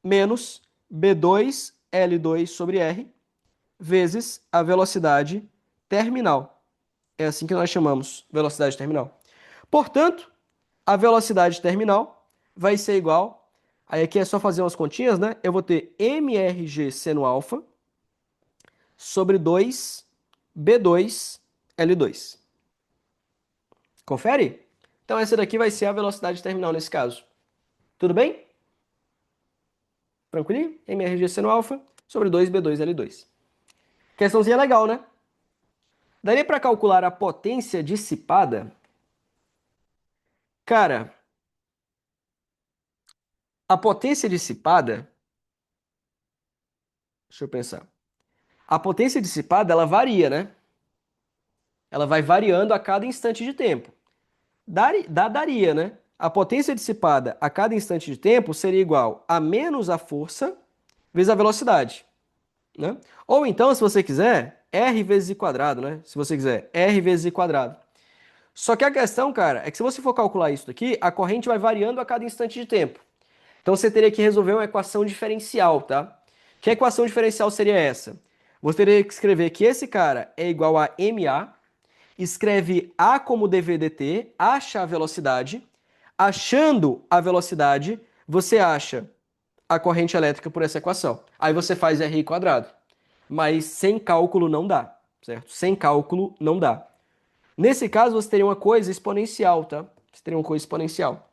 menos B2L2 sobre R vezes a velocidade terminal. É assim que nós chamamos velocidade terminal. Portanto, a velocidade terminal vai ser igual, aí aqui é só fazer umas continhas, né? Eu vou ter mRg seno alfa sobre 2 B2 L2. Confere? Então essa daqui vai ser a velocidade terminal nesse caso. Tudo bem? Tranquilinho? mRg seno alfa sobre 2 B2 L2. Questãozinha legal, né? Daria para calcular a potência dissipada? Cara, a potência dissipada, deixa eu pensar. A potência dissipada, ela varia, né? Ela vai variando a cada instante de tempo. Daria, né? A potência dissipada a cada instante de tempo seria igual a menos a força vezes a velocidade, né? Ou então, se você quiser, R vezes I quadrado, né? Se você quiser, R vezes I quadrado. Só que a questão, cara, é que se você for calcular isso daqui, a corrente vai variando a cada instante de tempo. Então você teria que resolver uma equação diferencial, tá? Que equação diferencial seria essa? Você teria que escrever que esse cara é igual a MA, escreve A como dv dt, acha a velocidade. Achando a velocidade, você acha a corrente elétrica por essa equação. Aí você faz RI quadrado. Mas sem cálculo não dá, certo? Sem cálculo não dá. Nesse caso, você teria uma coisa exponencial, tá? Você teria uma coisa exponencial.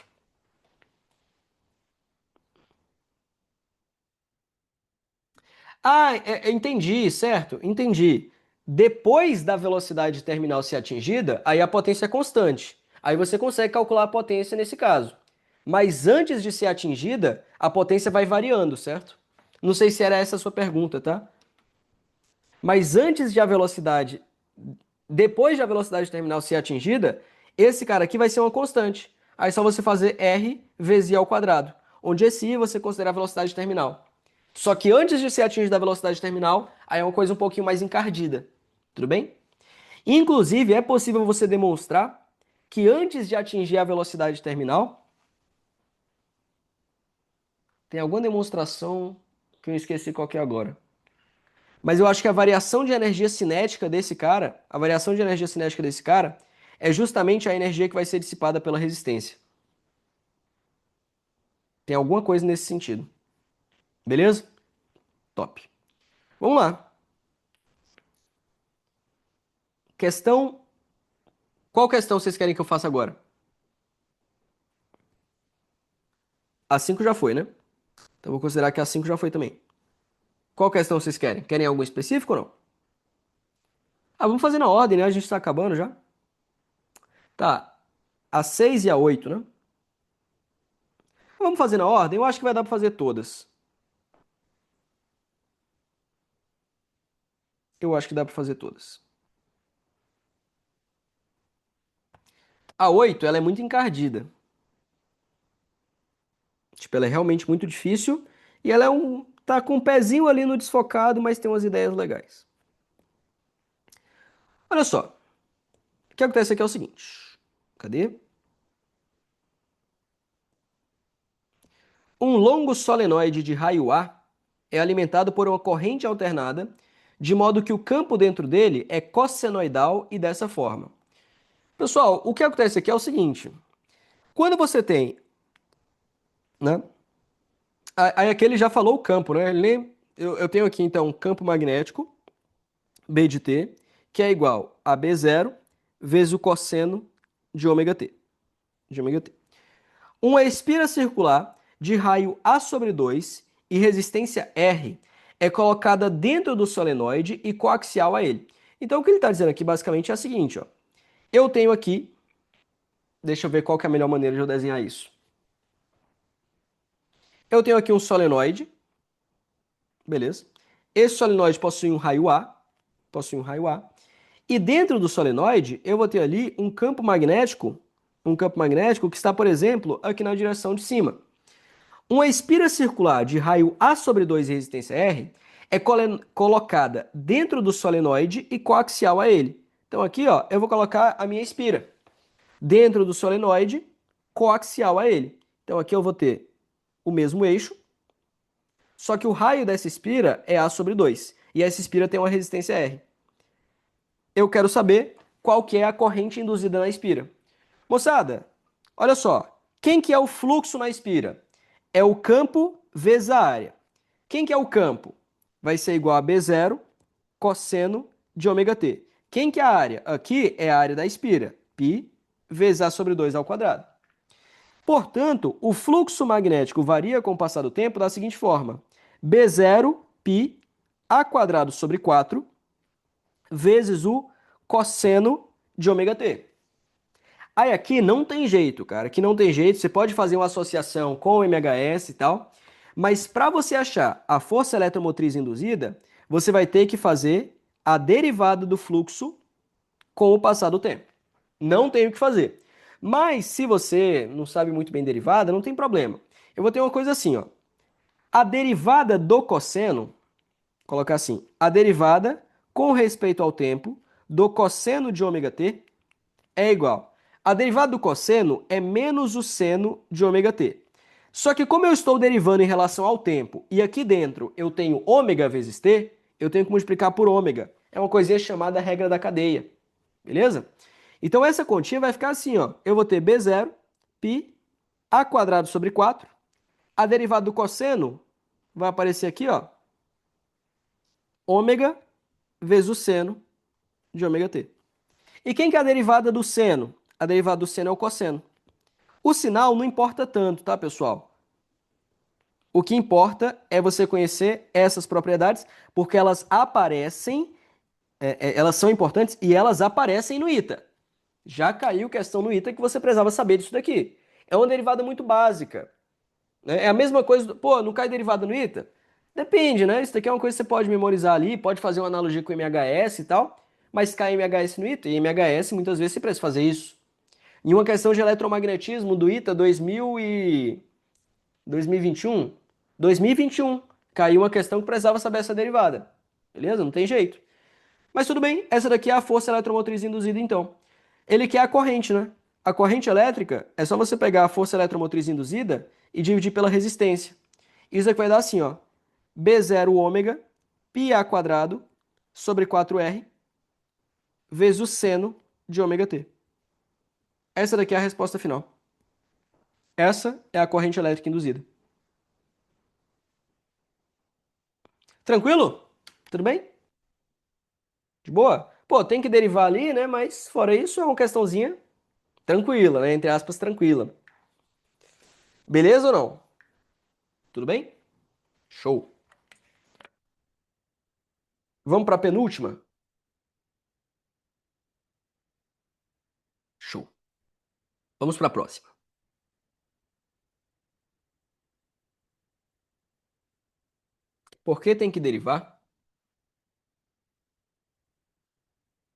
Ah, entendi, certo? Entendi. Depois da velocidade terminal ser atingida, aí a potência é constante. Aí você consegue calcular a potência nesse caso. Mas antes de ser atingida, a potência vai variando, certo? Não sei se era essa a sua pergunta, tá? Mas antes de a velocidade, depois de a velocidade terminal ser atingida, esse cara aqui vai ser uma constante. Aí é só você fazer r vezes i ao quadrado, onde esse i você considera a velocidade terminal. Só que antes de ser atingida a velocidade terminal, aí é uma coisa um pouquinho mais encardida. Tudo bem? Inclusive, é possível você demonstrar que antes de atingir a velocidade terminal, tem alguma demonstração que eu esqueci qual que é agora. Mas eu acho que a variação de energia cinética desse cara, a variação de energia cinética desse cara, é justamente a energia que vai ser dissipada pela resistência. Tem alguma coisa nesse sentido. Beleza? Top. Vamos lá. Questão. Qual questão vocês querem que eu faça agora? A 5 já foi, né? Então eu vou considerar que a 5 já foi também. Qual questão vocês querem? Querem algo específico ou não? Ah, vamos fazer na ordem, né? A gente tá acabando já. Tá. A 6 e a 8, né? Vamos fazer na ordem? Eu acho que vai dar pra fazer todas. Eu acho que dá pra fazer todas. A 8, ela é muito encardida. Tipo, ela é realmente muito difícil e ela tá com um pezinho ali no desfocado, mas tem umas ideias legais. Olha só, o que acontece aqui é o seguinte. Cadê? Um longo solenoide de raio A é alimentado por uma corrente alternada, de modo que o campo dentro dele é cossenoidal e dessa forma. Pessoal, o que acontece aqui é o seguinte. Quando você tem, né? Aí aqui ele já falou o campo, né? Eu tenho aqui então um campo magnético, B de t, que é igual a B0 vezes o cosseno de ômega t. De ômega t. Uma espira circular de raio A sobre 2 e resistência R é colocada dentro do solenoide e coaxial a ele. Então o que ele está dizendo aqui basicamente é o seguinte, ó. Eu tenho aqui, deixa eu ver qual que é a melhor maneira de eu desenhar isso. Eu tenho aqui um solenoide, beleza? Esse solenoide possui um raio A, e dentro do solenoide eu vou ter ali um campo magnético que está, por exemplo, aqui na direção de cima. Uma espira circular de raio A sobre 2 e resistência R é colocada dentro do solenoide e coaxial a ele. Então aqui, ó, eu vou colocar a minha espira dentro do solenoide, coaxial a ele. Então aqui eu vou ter o mesmo eixo, só que o raio dessa espira é A sobre 2. E essa espira tem uma resistência R. Eu quero saber qual que é a corrente induzida na espira. Moçada, olha só. Quem que é o fluxo na espira? É o campo vezes a área. Quem que é o campo? Vai ser igual a B0 cosseno de ômega t. Quem que é a área? Aqui é a área da espira. Π vezes A sobre 2 ao quadrado. Portanto, o fluxo magnético varia com o passar do tempo da seguinte forma. B0 π A quadrado sobre 4 vezes o cosseno de ômega t. Aí aqui não tem jeito, cara. Aqui não tem jeito. Você pode fazer uma associação com o MHS e tal, mas para você achar a força eletromotriz induzida, você vai ter que fazer a derivada do fluxo com o passar do tempo. Não tem o que fazer. Mas se você não sabe muito bem derivada, não tem problema. Eu vou ter uma coisa assim, ó. A derivada do cosseno, colocar assim, a derivada com respeito ao tempo do cosseno de ômega t é igual. A derivada do cosseno é menos o seno de ômega t. Só que como eu estou derivando em relação ao tempo e aqui dentro eu tenho ômega vezes t, eu tenho que multiplicar por ômega. É uma coisinha chamada regra da cadeia. Beleza? Então essa continha vai ficar assim, ó. Eu vou ter B0, π, a quadrado sobre 4. A derivada do cosseno vai aparecer aqui, ó. Ômega vezes o seno de ômega t. E quem que é a derivada do seno? A derivada do seno é o cosseno. O sinal não importa tanto, tá, pessoal? O que importa é você conhecer essas propriedades, porque elas aparecem, elas são importantes e elas aparecem no ITA. Já caiu questão no ITA que você precisava saber disso daqui. É uma derivada muito básica. Né? É a mesma coisa, pô, não cai derivada no ITA? Depende, né? Isso daqui é uma coisa que você pode memorizar ali, pode fazer uma analogia com o MHS e tal, mas cai MHS no ITA, e MHS muitas vezes você precisa fazer isso. Em uma questão de eletromagnetismo do ITA 2021, 2021, caiu uma questão que precisava saber essa derivada. Beleza? Não tem jeito. Mas tudo bem, essa daqui é a força eletromotriz induzida então. Ele quer a corrente, né? A corrente elétrica é só você pegar a força eletromotriz induzida e dividir pela resistência. Isso aqui vai dar assim, ó. B0 ômega πa quadrado sobre 4R vezes o seno de ômega t. Essa daqui é a resposta final. Essa é a corrente elétrica induzida. Tranquilo? Tudo bem? De boa? Pô, tem que derivar ali, né? Mas fora isso, é uma questãozinha tranquila, né? Entre aspas, tranquila. Beleza ou não? Tudo bem? Show. Vamos para a penúltima? Show. Vamos para a próxima. Por que tem que derivar?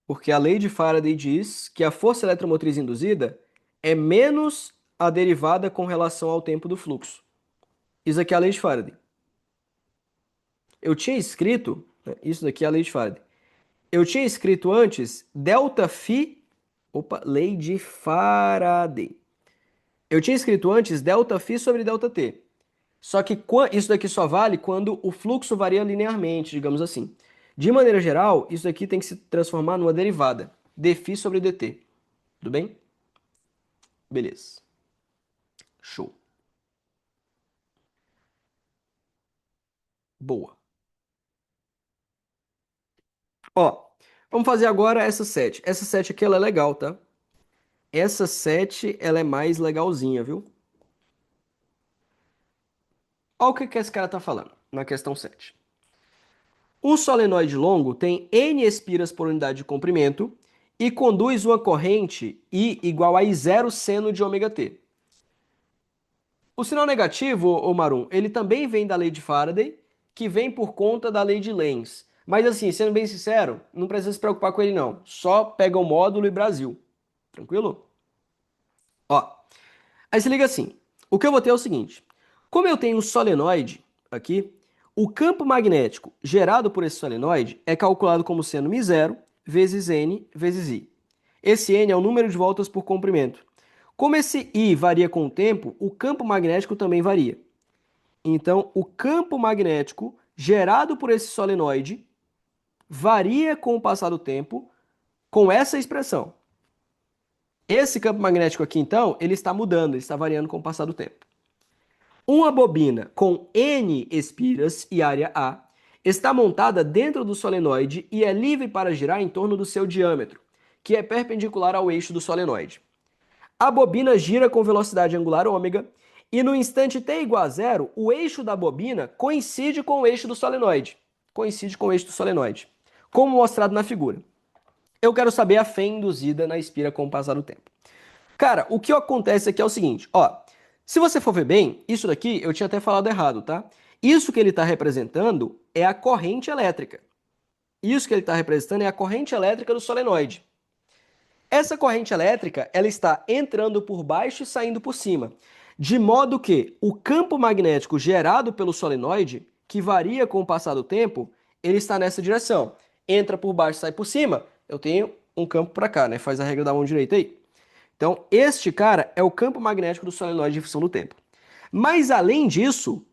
Porque a lei de Faraday diz que a força eletromotriz induzida é menos a derivada com relação ao tempo do fluxo. Isso aqui é a lei de Faraday. Eu tinha escrito, né, isso daqui é a lei de Faraday. Eu tinha escrito antes delta phi, opa, lei de Faraday. Eu tinha escrito antes delta phi sobre delta t. Só que isso daqui só vale quando o fluxo varia linearmente, digamos assim. De maneira geral, isso aqui tem que se transformar numa derivada, dφ sobre dt. Tudo bem? Beleza. Show. Boa. Ó, vamos fazer agora essa 7. Essa 7 aqui ela é legal, tá? Essa 7 ela é mais legalzinha, viu? Olha o que esse cara tá falando na questão 7. Um solenoide longo tem N espiras por unidade de comprimento e conduz uma corrente I igual a I0 seno de ômega t. O sinal negativo, ô Marum, ele também vem da lei de Faraday, que vem por conta da lei de Lenz. Mas assim, sendo bem sincero, não precisa se preocupar com ele não. Só pega o módulo e Brasil. Tranquilo? Ó, aí se liga assim. O que eu vou ter é o seguinte. Como eu tenho um solenoide aqui, o campo magnético gerado por esse solenoide é calculado como sendo μ0 vezes N vezes I. Esse N é o número de voltas por comprimento. Como esse I varia com o tempo, o campo magnético também varia. Então, o campo magnético gerado por esse solenoide varia com o passar do tempo com essa expressão. Esse campo magnético aqui, então, ele está mudando, ele está variando com o passar do tempo. Uma bobina com N espiras e área A está montada dentro do solenoide e é livre para girar em torno do seu diâmetro, que é perpendicular ao eixo do solenoide. A bobina gira com velocidade angular ômega e no instante t igual a zero, o eixo da bobina coincide com o eixo do solenoide. Coincide com o eixo do solenoide, como mostrado na figura. eu quero saber a fé induzida na espira com o passar do tempo. Cara, o que acontece aqui é o seguinte, ó. Se você for ver bem, isso daqui eu tinha até falado errado, tá? Isso que ele está representando é a corrente elétrica. Isso que ele está representando é a corrente elétrica do solenoide. Essa corrente elétrica, ela está entrando por baixo e saindo por cima, de modo que o campo magnético gerado pelo solenoide, que varia com o passar do tempo, ele está nessa direção. Entra por baixo e sai por cima, eu tenho um campo para cá, né? Faz a regra da mão direita aí. Então, este cara é o campo magnético do solenoide de função do tempo. Mas além disso,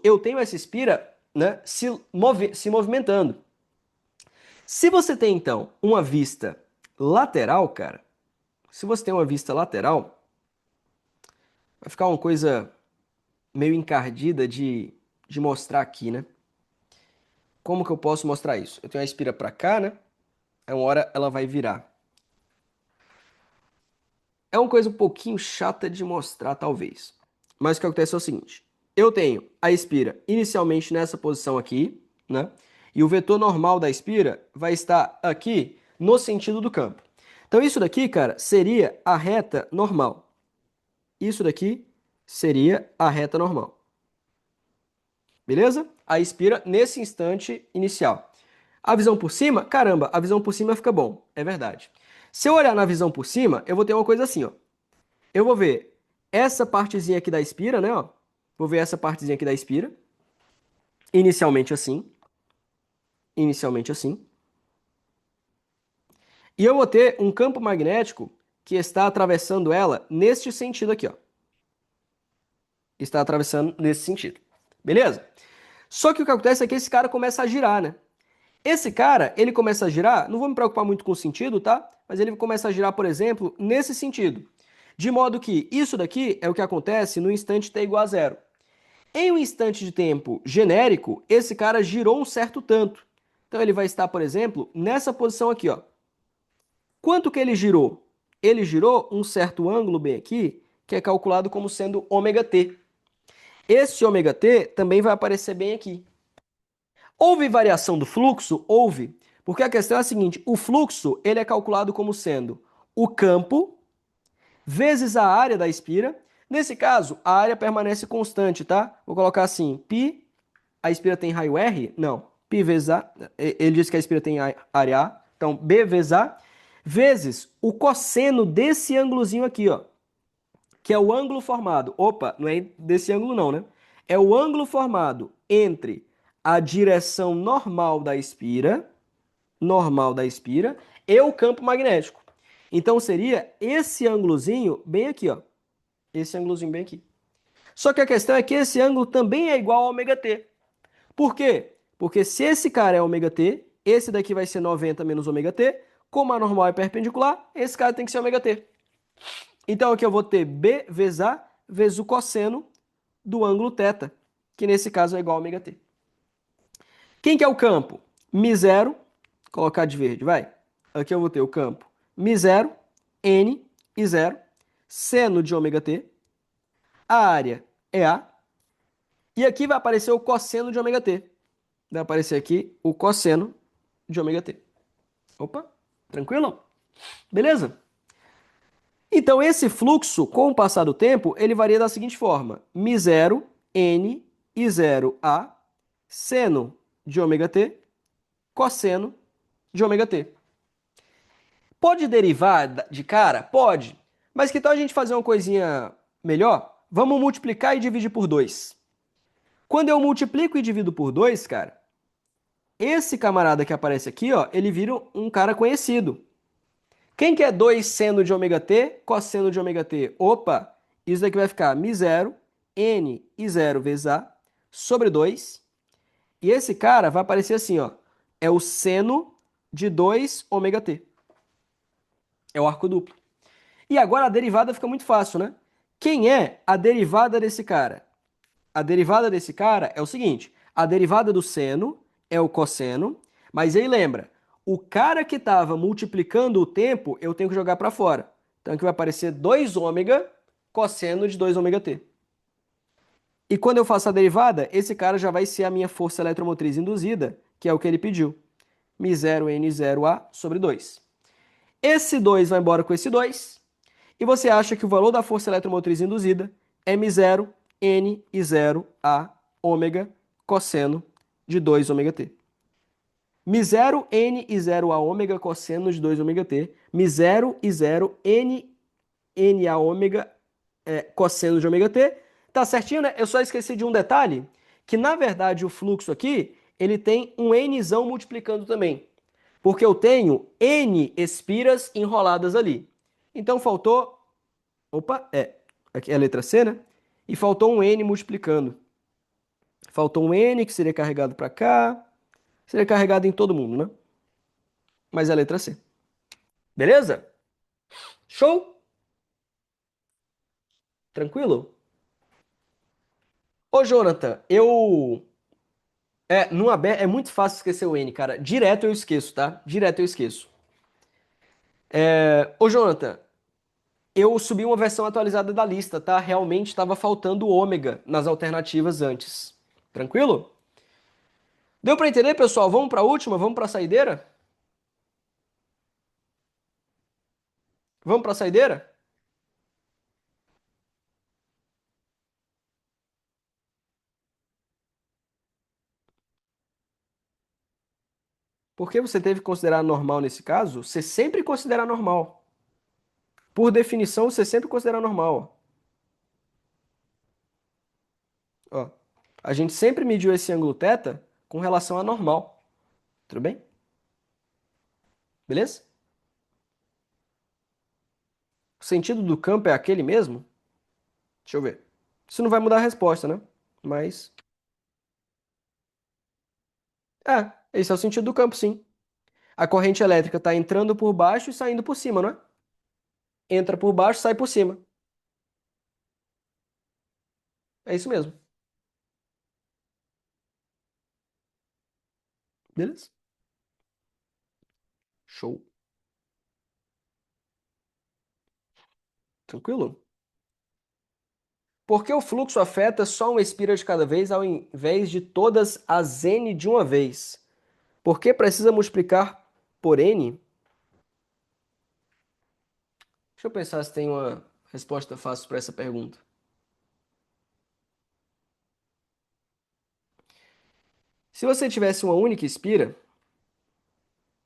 eu tenho essa espira, né, se movimentando. Se você tem, então, uma vista lateral, cara, se você tem uma vista lateral, vai ficar uma coisa meio encardida de mostrar aqui, né? Como que eu posso mostrar isso? Eu tenho a espira para cá, né? Aí uma hora ela vai virar. É uma coisa um pouquinho chata de mostrar, talvez. Mas o que acontece é o seguinte. Eu tenho a espira inicialmente nessa posição aqui, né? E o vetor normal da espira vai estar aqui no sentido do campo. Então isso daqui, cara, seria a reta normal. Isso daqui seria a reta normal. Beleza? A espira nesse instante inicial. A visão por cima, caramba, a visão por cima fica bom, é verdade. Se eu olhar na visão por cima, eu vou ter uma coisa assim, ó. Eu vou ver essa partezinha aqui da espira, né, ó. Vou ver essa partezinha aqui da espira. Inicialmente assim. Inicialmente assim. E eu vou ter um campo magnético que está atravessando ela neste sentido aqui, ó. Está atravessando nesse sentido. Beleza? Só que o que acontece é que esse cara começa a girar, né? Esse cara, ele começa a girar, não vou me preocupar muito com o sentido, tá? Mas ele começa a girar, por exemplo, nesse sentido. De modo que isso daqui é o que acontece no instante t igual a zero. Em um instante de tempo genérico, esse cara girou um certo tanto. Então ele vai estar, por exemplo, nessa posição aqui, ó. Quanto que ele girou? Ele girou um certo ângulo bem aqui, que é calculado como sendo ômega-t. Esse ômega-t também vai aparecer bem aqui. Houve variação do fluxo? Houve. Porque a questão é a seguinte, o fluxo ele é calculado como sendo o campo vezes a área da espira. Nesse caso, a área permanece constante, tá? Vou colocar assim, π, a espira tem raio R? Não. Π vezes A, ele diz que a espira tem área A, então B vezes A, vezes o cosseno desse ângulozinho aqui, ó, que é o ângulo formado, opa, não é desse ângulo não, né? É o ângulo formado entre a direção normal da espira e o campo magnético. Então seria esse ângulozinho bem aqui, ó. Esse ângulozinho bem aqui. Só que a questão é que esse ângulo também é igual a ômega-t. Por quê? Porque se esse cara é ômega-t, esse daqui vai ser 90 menos ômega-t. Como a normal é perpendicular, esse cara tem que ser ômega-t. Então aqui eu vou ter B vezes A vezes o cosseno do ângulo θ, que nesse caso é igual a ômega-t. Quem que é o campo? μ0, colocar de verde, vai. Aqui eu vou ter o campo μ0, n e 0, seno de ômega-t. A área é A. E aqui vai aparecer o cosseno de ômega-t. Vai aparecer aqui o cosseno de ômega-t. Opa, tranquilo? Beleza? Então, esse fluxo, com o passar do tempo, ele varia da seguinte forma. μ0, n e 0, A, seno de ômega-t, cosseno de ômega-t. Pode derivar de cara? Pode. Mas que tal a gente fazer uma coisinha melhor? Vamos multiplicar e dividir por 2. Quando eu multiplico e divido por 2, cara, esse camarada que aparece aqui, ó, ele vira um cara conhecido. Quem que é 2 seno de ômega-t, cosseno de ômega-t? Opa, isso daqui vai ficar μ0, n e 0 vezes A, sobre 2. E esse cara vai aparecer assim, ó, é o seno de 2 ômega-t. É o arco duplo. E agora a derivada fica muito fácil, né? Quem é a derivada desse cara? A derivada desse cara é o seguinte, a derivada do seno é o cosseno, mas aí lembra, o cara que estava multiplicando o tempo, eu tenho que jogar para fora. Então aqui vai aparecer 2 ômega cosseno de 2 ômega-t. E quando eu faço a derivada, esse cara já vai ser a minha força eletromotriz induzida, que é o que ele pediu. μ0n0a sobre 2. Esse 2 vai embora com esse 2, e você acha que o valor da força eletromotriz induzida é m0 n e 0 a ômega cosseno de 2 ômega t. μ0 n e 0 a ômega cosseno de 2 ômega t. μ0 e 0 n a ômega cosseno de ômega t. Tá certinho, né? Eu só esqueci de um detalhe, que na verdade o fluxo aqui, ele tem um nzão multiplicando também. Porque eu tenho n espiras enroladas ali. Então faltou, opa, aqui é a letra C, né? E faltou um n multiplicando. Faltou um n que seria carregado para cá, seria carregado em todo mundo, né? Mas é a letra C. Beleza? Show? Tranquilo? Ô, Jonathan, no AB é muito fácil esquecer o N, cara. Direto eu esqueço, tá? Direto eu esqueço. Ô, Jonathan, eu subi uma versão atualizada da lista, tá? Realmente estava faltando ômega nas alternativas antes. Tranquilo? Deu para entender, pessoal? Vamos para a última? Vamos para a saideira? Vamos para a saideira? Por que você teve que considerar normal nesse caso? Você sempre considera normal. Por definição, você sempre considera normal. Ó, a gente sempre mediu esse ângulo θ com relação a normal. Tudo bem? Beleza? O sentido do campo é aquele mesmo? Deixa eu ver. Isso não vai mudar a resposta, né? Mas. Esse é o sentido do campo, sim. A corrente elétrica está entrando por baixo e saindo por cima, não é? Entra por baixo, sai por cima. É isso mesmo. Beleza? Show. Tranquilo? Por que o fluxo afeta só uma espira de cada vez ao invés de todas as n de uma vez? Por que precisa multiplicar por n? Deixa eu pensar se tem uma resposta fácil para essa pergunta. Se você tivesse uma única espira,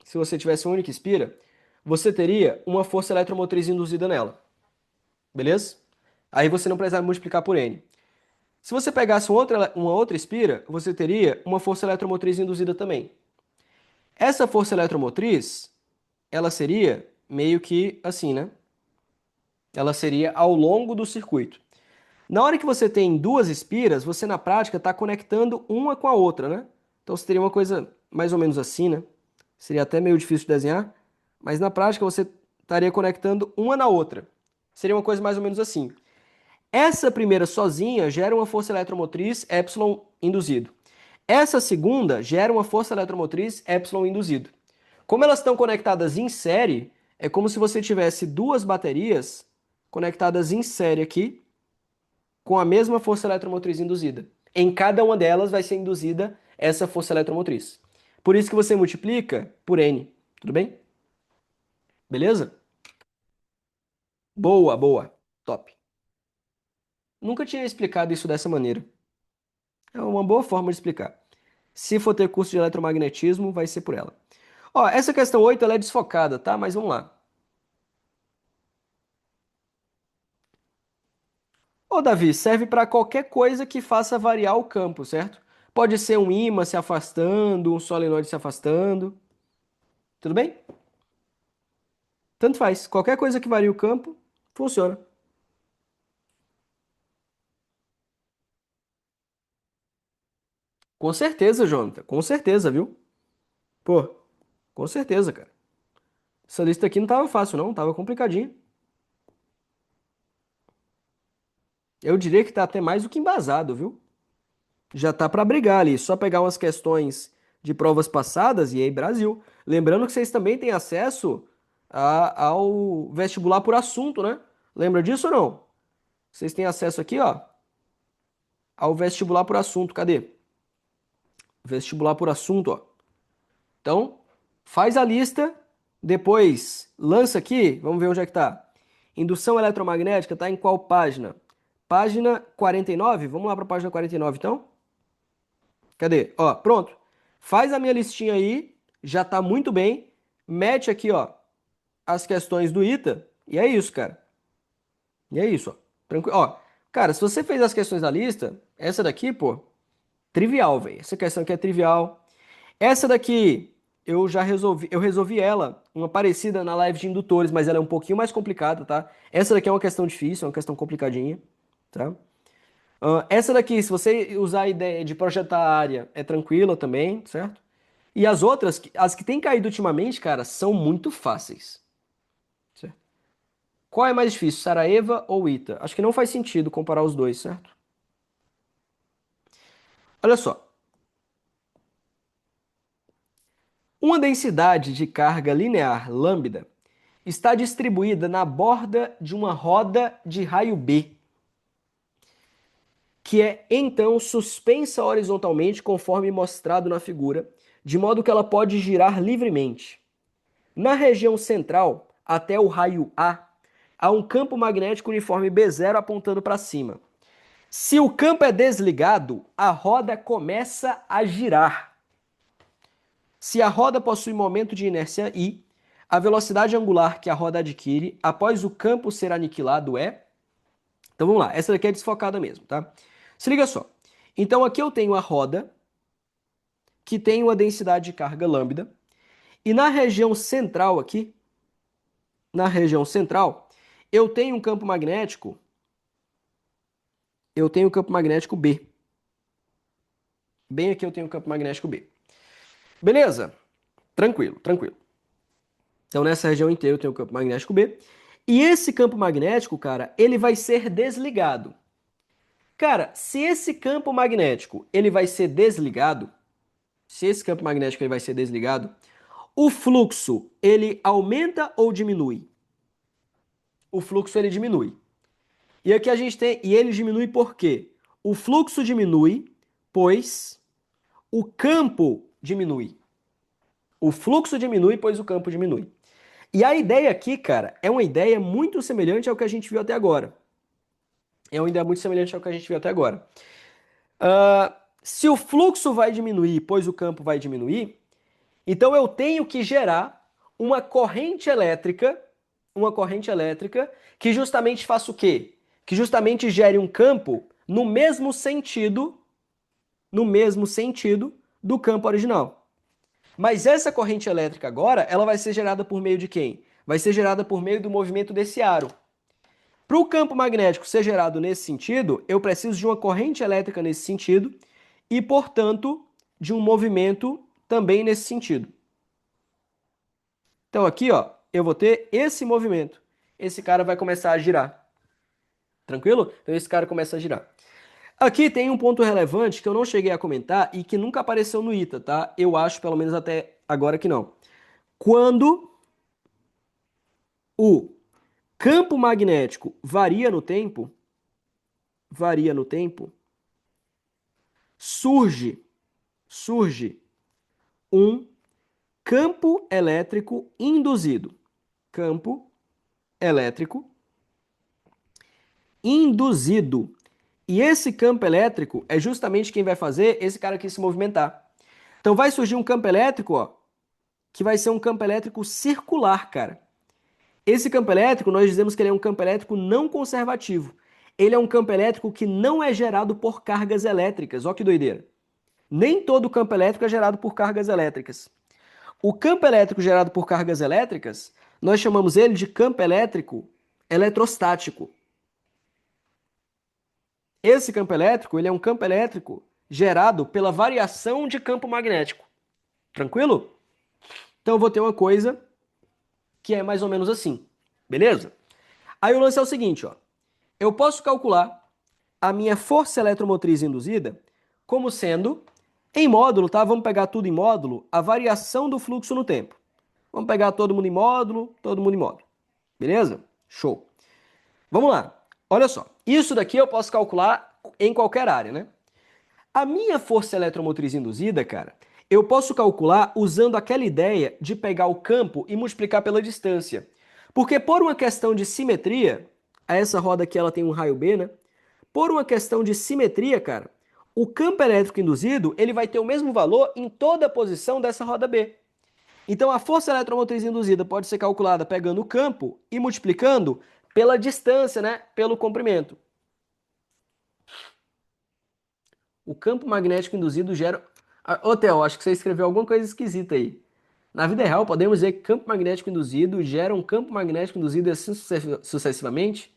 se você tivesse uma única espira, você teria uma força eletromotriz induzida nela. Beleza? Aí você não precisava multiplicar por n. Se você pegasse uma outra espira, você teria uma força eletromotriz induzida também. Essa força eletromotriz, ela seria meio que assim, né? Ela seria ao longo do circuito. Na hora que você tem duas espiras, você na prática está conectando uma com a outra, né? Então você teria uma coisa mais ou menos assim, né? Seria até meio difícil de desenhar, mas na prática você estaria conectando uma na outra. Seria uma coisa mais ou menos assim. Essa primeira sozinha gera uma força eletromotriz epsilon induzido. Essa segunda gera uma força eletromotriz epsilon induzido. Como elas estão conectadas em série, é como se você tivesse duas baterias conectadas em série aqui, com a mesma força eletromotriz induzida. Em cada uma delas vai ser induzida essa força eletromotriz. Por isso que você multiplica por N. Tudo bem? Beleza? Boa, boa. Top. Nunca tinha explicado isso dessa maneira. É uma boa forma de explicar. Se for ter curso de eletromagnetismo, vai ser por ela. Ó, essa questão 8 ela é desfocada, tá? Mas vamos lá. Ô, Davi, serve para qualquer coisa que faça variar o campo, certo? Pode ser um ímã se afastando, um solenoide se afastando. Tudo bem? Tanto faz. Qualquer coisa que varie o campo, funciona. Com certeza, Jonathan. Com certeza, viu? Pô, com certeza, cara. Essa lista aqui não tava fácil, não. Tava complicadinho. Eu diria que tá até mais do que embasado, viu? Já tá para brigar ali. Só pegar umas questões de provas passadas e aí Brasil. Lembrando que vocês também têm acesso ao vestibular por assunto, né? Lembra disso ou não? Vocês têm acesso aqui, ó, ao vestibular por assunto. Cadê? Vestibular por assunto, ó. Então, Faz a lista, depois lança aqui, vamos ver onde é que tá. Indução eletromagnética tá em qual página? Página 49? Vamos lá para a página 49, então? Cadê? Ó, pronto. Faz a minha listinha aí, já tá muito bem. Mete aqui, ó, as questões do ITA, e é isso, cara. E é isso, ó. Tranquilo. Ó, cara, se você fez as questões da lista, essa daqui, pô, trivial, velho. Essa questão aqui é trivial. Essa daqui eu resolvi ela, uma parecida na live de indutores, mas ela é um pouquinho mais complicada, tá? Essa daqui é uma questão difícil, é uma questão complicadinha, tá? Essa daqui, se você usar a ideia de projetar a área, é tranquila também, certo? E as outras, as que têm caído ultimamente, cara, são muito fáceis. Certo? Qual é mais difícil, Sarajevo ou Ita? Acho que não faz sentido comparar os dois, certo? Olha só. Uma densidade de carga linear lambda está distribuída na borda de uma roda de raio B, que é então suspensa horizontalmente conforme mostrado na figura, de modo que ela pode girar livremente. Na região central, até o raio A, há um campo magnético uniforme B0 apontando para cima. Se o campo é desligado, a roda começa a girar. Se a roda possui momento de inércia I, a velocidade angular que a roda adquire após o campo ser aniquilado é... Então vamos lá, essa daqui é desfocada mesmo, tá? Se liga só. Então aqui eu tenho a roda, que tem uma densidade de carga lambda, e na região central aqui, na região central, eu tenho um campo magnético, B. Bem aqui eu tenho um campo magnético B. Beleza? Tranquilo, tranquilo. Então nessa região inteira eu tenho um campo magnético B. E esse campo magnético, cara, ele vai ser desligado. Cara, se esse campo magnético ele vai ser desligado, se esse campo magnético ele vai ser desligado, o fluxo ele aumenta ou diminui? O fluxo ele diminui. E aqui a gente tem, e ele diminui por quê? O fluxo diminui, pois o campo diminui. O fluxo diminui, pois o campo diminui. E a ideia aqui, cara, é uma ideia muito semelhante ao que a gente viu até agora. É uma ideia muito semelhante ao que a gente viu até agora. Se o fluxo vai diminuir, pois o campo vai diminuir, então eu tenho que gerar uma corrente elétrica que justamente faça o quê? Que justamente gere um campo no mesmo sentido do campo original. Mas essa corrente elétrica agora, ela vai ser gerada por meio de quem? Vai ser gerada por meio do movimento desse aro. Para o campo magnético ser gerado nesse sentido, eu preciso de uma corrente elétrica nesse sentido e, portanto, de um movimento também nesse sentido. Então aqui, ó, eu vou ter esse movimento. Esse cara vai começar a girar. Tranquilo? Então esse cara começa a girar. Aqui tem um ponto relevante que eu não cheguei a comentar e que nunca apareceu no ITA, tá? Eu acho, pelo menos até agora, que não. Quando o campo magnético varia no tempo, surge um campo elétrico induzido. Campo elétrico induzido. E esse campo elétrico é justamente quem vai fazer esse cara aqui se movimentar. Então vai surgir um campo elétrico, ó, que vai ser um campo elétrico circular, cara. Esse campo elétrico, nós dizemos que ele é um campo elétrico não conservativo. Ele é um campo elétrico que não é gerado por cargas elétricas. Ó que doideira. Nem todo campo elétrico é gerado por cargas elétricas. O campo elétrico gerado por cargas elétricas, nós chamamos ele de campo elétrico eletrostático. Esse campo elétrico, ele é um campo elétrico gerado pela variação de campo magnético. Tranquilo? Então eu vou ter uma coisa que é mais ou menos assim. Beleza? Aí o lance é o seguinte, ó. Eu posso calcular a minha força eletromotriz induzida como sendo, em módulo, tá? Vamos pegar tudo em módulo, a variação do fluxo no tempo. Vamos pegar todo mundo em módulo, todo mundo em módulo. Beleza? Show. Vamos lá. Olha só. Isso daqui eu posso calcular em qualquer área, né? A minha força eletromotriz induzida, cara, eu posso calcular usando aquela ideia de pegar o campo e multiplicar pela distância. Porque por uma questão de simetria, essa roda aqui ela tem um raio B, né? Por uma questão de simetria, cara, o campo elétrico induzido ele vai ter o mesmo valor em toda a posição dessa roda B. Então a força eletromotriz induzida pode ser calculada pegando o campo e multiplicando pela distância, né? Pelo comprimento. O campo magnético induzido gera. Ô, Theo, acho que você escreveu alguma coisa esquisita aí. Na vida real, podemos dizer que campo magnético induzido gera um campo magnético induzido assim sucessivamente?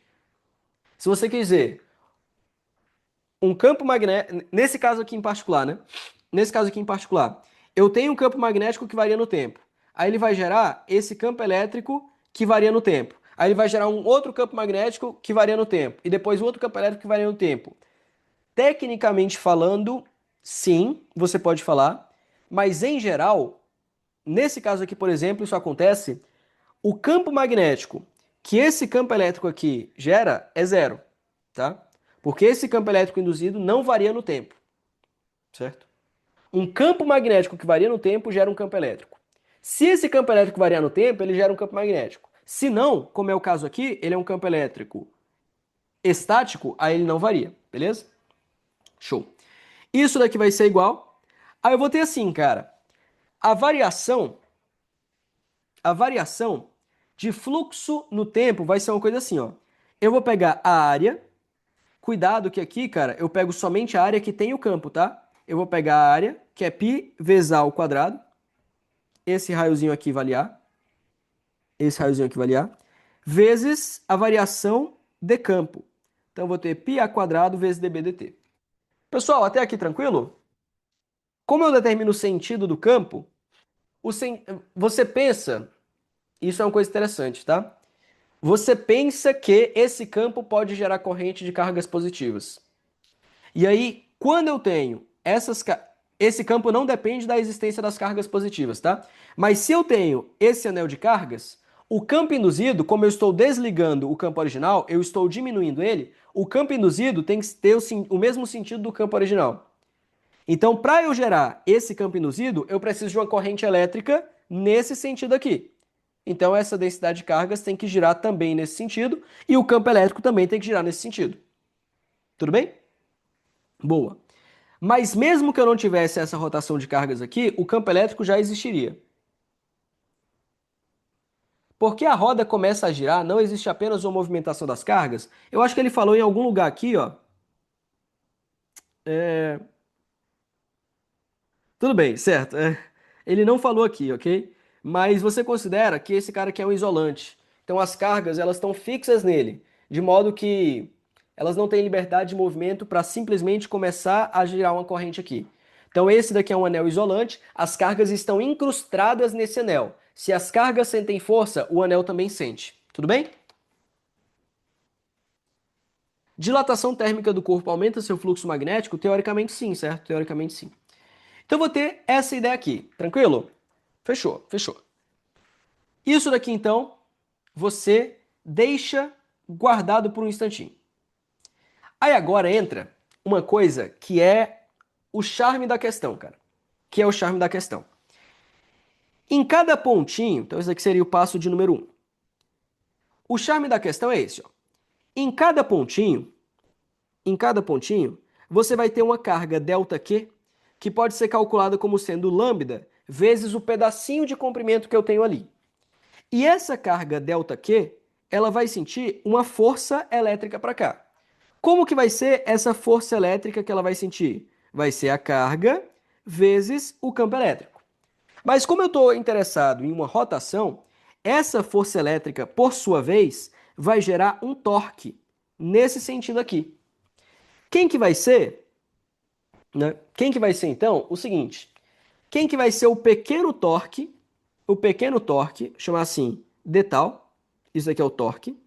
Se você quiser um campo magnético, nesse caso aqui em particular, né? Nesse caso aqui em particular, eu tenho um campo magnético que varia no tempo. Aí ele vai gerar esse campo elétrico que varia no tempo. Aí ele vai gerar um outro campo magnético que varia no tempo. E depois outro campo elétrico que varia no tempo. Tecnicamente falando, sim, você pode falar. Mas em geral, nesse caso aqui, por exemplo, isso acontece. O campo magnético que esse campo elétrico aqui gera é zero, tá? Porque esse campo elétrico induzido não varia no tempo, certo? Um campo magnético que varia no tempo gera um campo elétrico. Se esse campo elétrico variar no tempo, ele gera um campo magnético. Se não, como é o caso aqui, ele é um campo elétrico estático, aí ele não varia, beleza? Show. Isso daqui vai ser igual. Aí eu vou ter assim, cara, a variação de fluxo no tempo vai ser uma coisa assim, ó. Eu vou pegar a área, cuidado que aqui, cara, eu pego somente a área que tem o campo, tá? Eu vou pegar a área, que é π vezes a ao quadrado. Esse raiozinho aqui vale A. Esse raiozinho aqui vale A. Vezes a variação de campo. Então eu vou ter π a quadrado vezes dB dt. Pessoal, até aqui tranquilo? Como eu determino o sentido do campo, você pensa, isso é uma coisa interessante, tá? Você pensa que esse campo pode gerar corrente de cargas positivas. E aí, quando eu tenho esse campo não depende da existência das cargas positivas, tá? Mas se eu tenho esse anel de cargas, o campo induzido, como eu estou desligando o campo original, eu estou diminuindo ele, o campo induzido tem que ter o mesmo sentido do campo original. Então, para eu gerar esse campo induzido, eu preciso de uma corrente elétrica nesse sentido aqui. Então, essa densidade de cargas tem que girar também nesse sentido e o campo elétrico também tem que girar nesse sentido. Tudo bem? Boa. Mas mesmo que eu não tivesse essa rotação de cargas aqui, o campo elétrico já existiria. Porque a roda começa a girar, não existe apenas uma movimentação das cargas. Eu acho que ele falou em algum lugar aqui, ó. É... Tudo bem, certo. Ele não falou aqui, ok? Mas você considera que esse cara aqui é um isolante. Então as cargas elas estão fixas nele, de modo que elas não têm liberdade de movimento para simplesmente começar a girar uma corrente aqui. Então esse daqui é um anel isolante, as cargas estão incrustadas nesse anel. Se as cargas sentem força, o anel também sente. Tudo bem? Dilatação térmica do corpo aumenta seu fluxo magnético? Teoricamente sim, certo? Teoricamente sim. Então eu vou ter essa ideia aqui, tranquilo? Fechou, fechou. Isso daqui então, você deixa guardado por um instantinho. Aí agora entra uma coisa que é o charme da questão, cara. Que é o charme da questão. Em cada pontinho, então esse aqui seria o passo de número 1. O charme da questão é esse, ó. Em cada pontinho, você vai ter uma carga ΔQ que pode ser calculada como sendo lambda vezes o pedacinho de comprimento que eu tenho ali. E essa carga ΔQ, ela vai sentir uma força elétrica para cá. Como que vai ser essa força elétrica que ela vai sentir? Vai ser a carga vezes o campo elétrico. Mas como eu estou interessado em uma rotação, essa força elétrica, por sua vez, vai gerar um torque nesse sentido aqui. Quem que vai ser? Né? Quem que vai ser, então? O seguinte. Quem que vai ser o pequeno torque? O pequeno torque, chamar assim, d tal, isso aqui é o torque,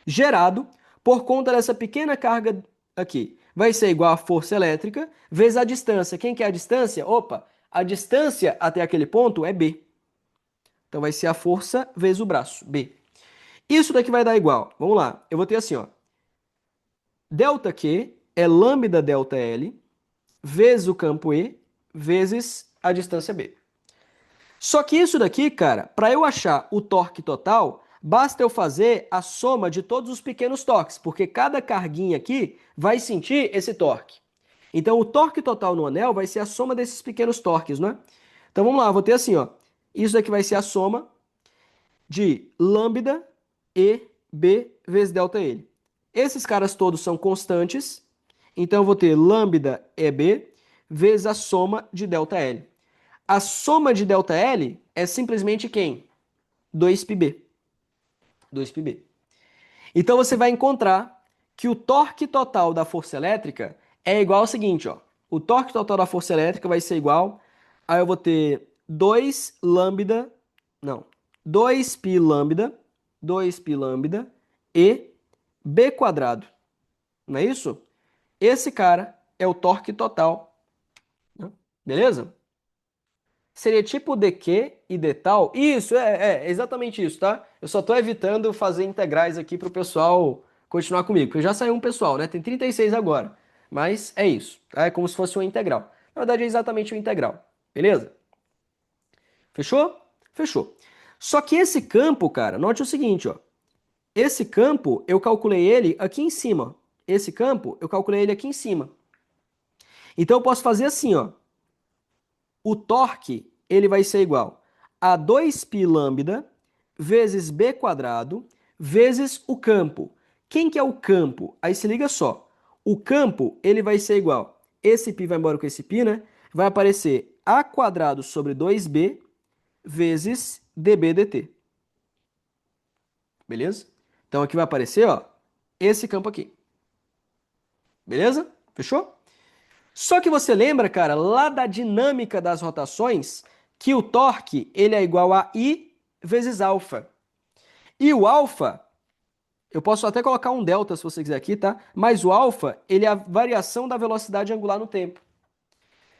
gerado por conta dessa pequena carga aqui. Vai ser igual a força elétrica vezes a distância. Quem que é a distância? Opa, a distância até aquele ponto é B. Então vai ser a força vezes o braço, B. Isso daqui vai dar igual. Vamos lá. Eu vou ter assim, ó. ΔQ é lambda ΔL vezes o campo E vezes a distância B. Só que isso daqui, cara, para eu achar o torque total, basta eu fazer a soma de todos os pequenos torques, porque cada carguinha aqui vai sentir esse torque. Então, o torque total no anel vai ser a soma desses pequenos torques, né? Então, vamos lá, eu vou ter assim, ó. Isso daqui vai ser a soma de lambda e B vezes delta L. Esses caras todos são constantes, então eu vou ter lambda EB vezes a soma de delta L. A soma de delta L é simplesmente quem? 2πb. 2πb. Então você vai encontrar que o torque total da força elétrica é igual ao seguinte, ó. O torque total da força elétrica vai ser igual a eu vou ter 2 lambda, não, 2π lambda, 2π lambda e b quadrado. Não é isso? Esse cara é o torque total, né? Beleza? Seria tipo dq e d tal. Isso, é exatamente isso, tá? Eu só tô evitando fazer integrais aqui pro pessoal continuar comigo, porque já saiu um pessoal, né? Tem 36 agora. Mas é isso, tá? É como se fosse uma integral. Na verdade é exatamente uma integral, beleza? Fechou? Fechou. Só que esse campo, cara, note o seguinte, ó. Esse campo, eu calculei ele aqui em cima. Esse campo, eu calculei ele aqui em cima. Então eu posso fazer assim, ó. O torque, ele vai ser igual a 2π lambda vezes b quadrado vezes o campo. Quem que é o campo? Aí se liga só. O campo, ele vai ser igual. Esse π vai embora com esse π, né? Vai aparecer a quadrado sobre 2b vezes dB dt. Beleza? Então aqui vai aparecer, ó, esse campo aqui. Beleza? Fechou? Só que você lembra, cara, lá da dinâmica das rotações, que o torque ele é igual a I vezes alfa. E o alfa, eu posso até colocar um delta se você quiser aqui, tá? Mas o alfa, ele é a variação da velocidade angular no tempo.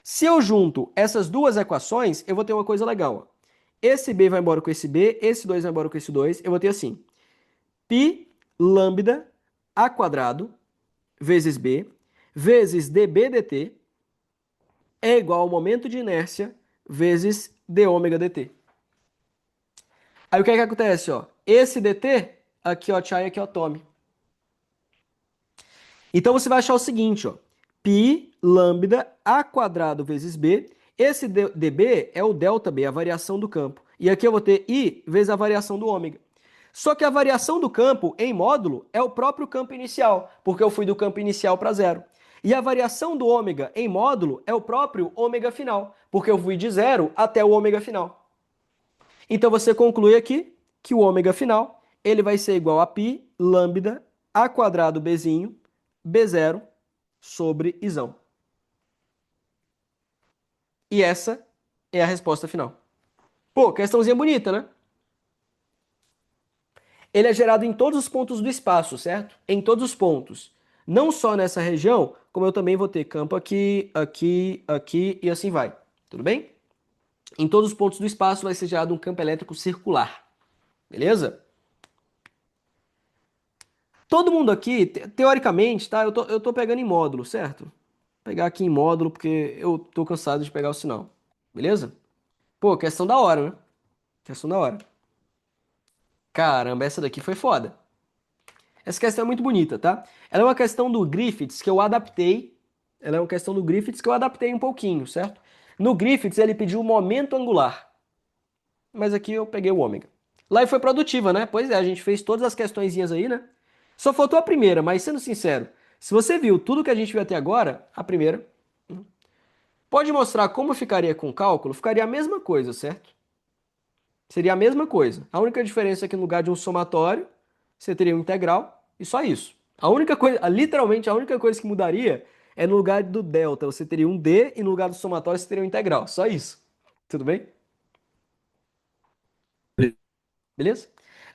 Se eu junto essas duas equações, eu vou ter uma coisa legal, ó. Esse B vai embora com esse B, esse 2 vai embora com esse 2, eu vou ter assim, π lambda a quadrado vezes B vezes dB dt é igual ao momento de inércia vezes d ômega dt. Aí o que é que acontece, ó? Esse dt, aqui ó, tchau e aqui ó, tome. Então você vai achar o seguinte, ó. Π lambda a quadrado vezes b. Esse dB é o delta B, a variação do campo. E aqui eu vou ter I vezes a variação do ômega. Só que a variação do campo em módulo é o próprio campo inicial, porque eu fui do campo inicial para zero. E a variação do ômega em módulo é o próprio ômega final, porque eu fui de zero até o ômega final. Então você conclui aqui que o ômega final ele vai ser igual a π lambda a quadrado bzinho b0 sobre isão. E essa é a resposta final. Pô, questãozinha bonita, né? Ele é gerado em todos os pontos do espaço, certo? Em todos os pontos. Não só nessa região, como eu também vou ter campo aqui, aqui, aqui e assim vai. Tudo bem? Em todos os pontos do espaço vai ser gerado um campo elétrico circular. Beleza? Todo mundo aqui, teoricamente, tá? Eu tô pegando em módulo, certo? Vou pegar aqui em módulo porque eu tô cansado de pegar o sinal. Beleza? Pô, questão da hora, né? Questão da hora. Caramba, essa daqui foi foda. Essa questão é muito bonita, tá? Ela é uma questão do Griffiths que eu adaptei. Ela é uma questão do Griffiths que eu adaptei um pouquinho, certo? No Griffiths ele pediu o momento angular. Mas aqui eu peguei o ômega. Lá foi produtiva, né? Pois é, a gente fez todas as questõezinhas aí, né? Só faltou a primeira, mas sendo sincero, se você viu tudo que a gente viu até agora, a primeira, pode mostrar como ficaria com o cálculo, ficaria a mesma coisa, certo? Seria a mesma coisa. A única diferença é que no lugar de um somatório, você teria um integral e só isso. A única coisa, literalmente a única coisa que mudaria é no lugar do delta, você teria um d e no lugar do somatório você teria um integral. Só isso. Tudo bem? Beleza?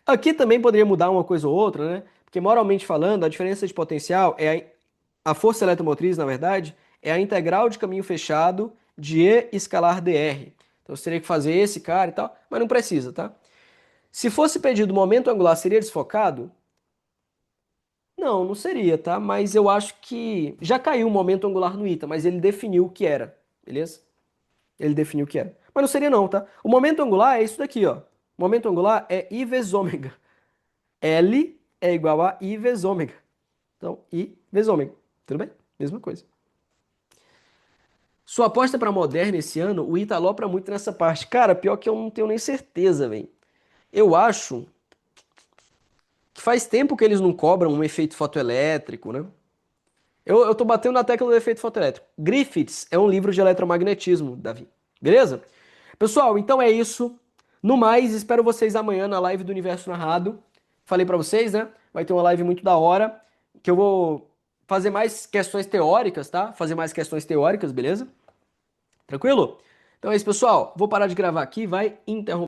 Aqui também poderia mudar uma coisa ou outra, né? Porque moralmente falando, a diferença de potencial é a força eletromotriz, na verdade, é a integral de caminho fechado de E escalar dr. Então você teria que fazer esse cara e tal, mas não precisa, tá? Se fosse pedido o momento angular, seria desfocado? Não, não seria, tá? Mas eu acho que já caiu o momento angular no ITA, mas ele definiu o que era, beleza? Ele definiu o que era. Mas não seria não, tá? O momento angular é isso daqui, ó. O momento angular é I vezes ômega. L é igual a I vezes ômega. Então, I vezes ômega. Tudo bem? Mesma coisa. Sua aposta para Moderna esse ano, o I tá alopra muito nessa parte. Cara, pior que eu não tenho nem certeza, velho. Eu acho que faz tempo que eles não cobram um efeito fotoelétrico, né? Eu tô batendo na tecla do efeito fotoelétrico. Griffiths é um livro de eletromagnetismo, Davi. Beleza? Pessoal, então é isso. No mais, espero vocês amanhã na live do Universo Narrado. Falei pra vocês, né? Vai ter uma live muito da hora, que eu vou fazer mais questões teóricas, tá? Fazer mais questões teóricas, beleza? Tranquilo? Então é isso, pessoal. Vou parar de gravar aqui, vai interromper.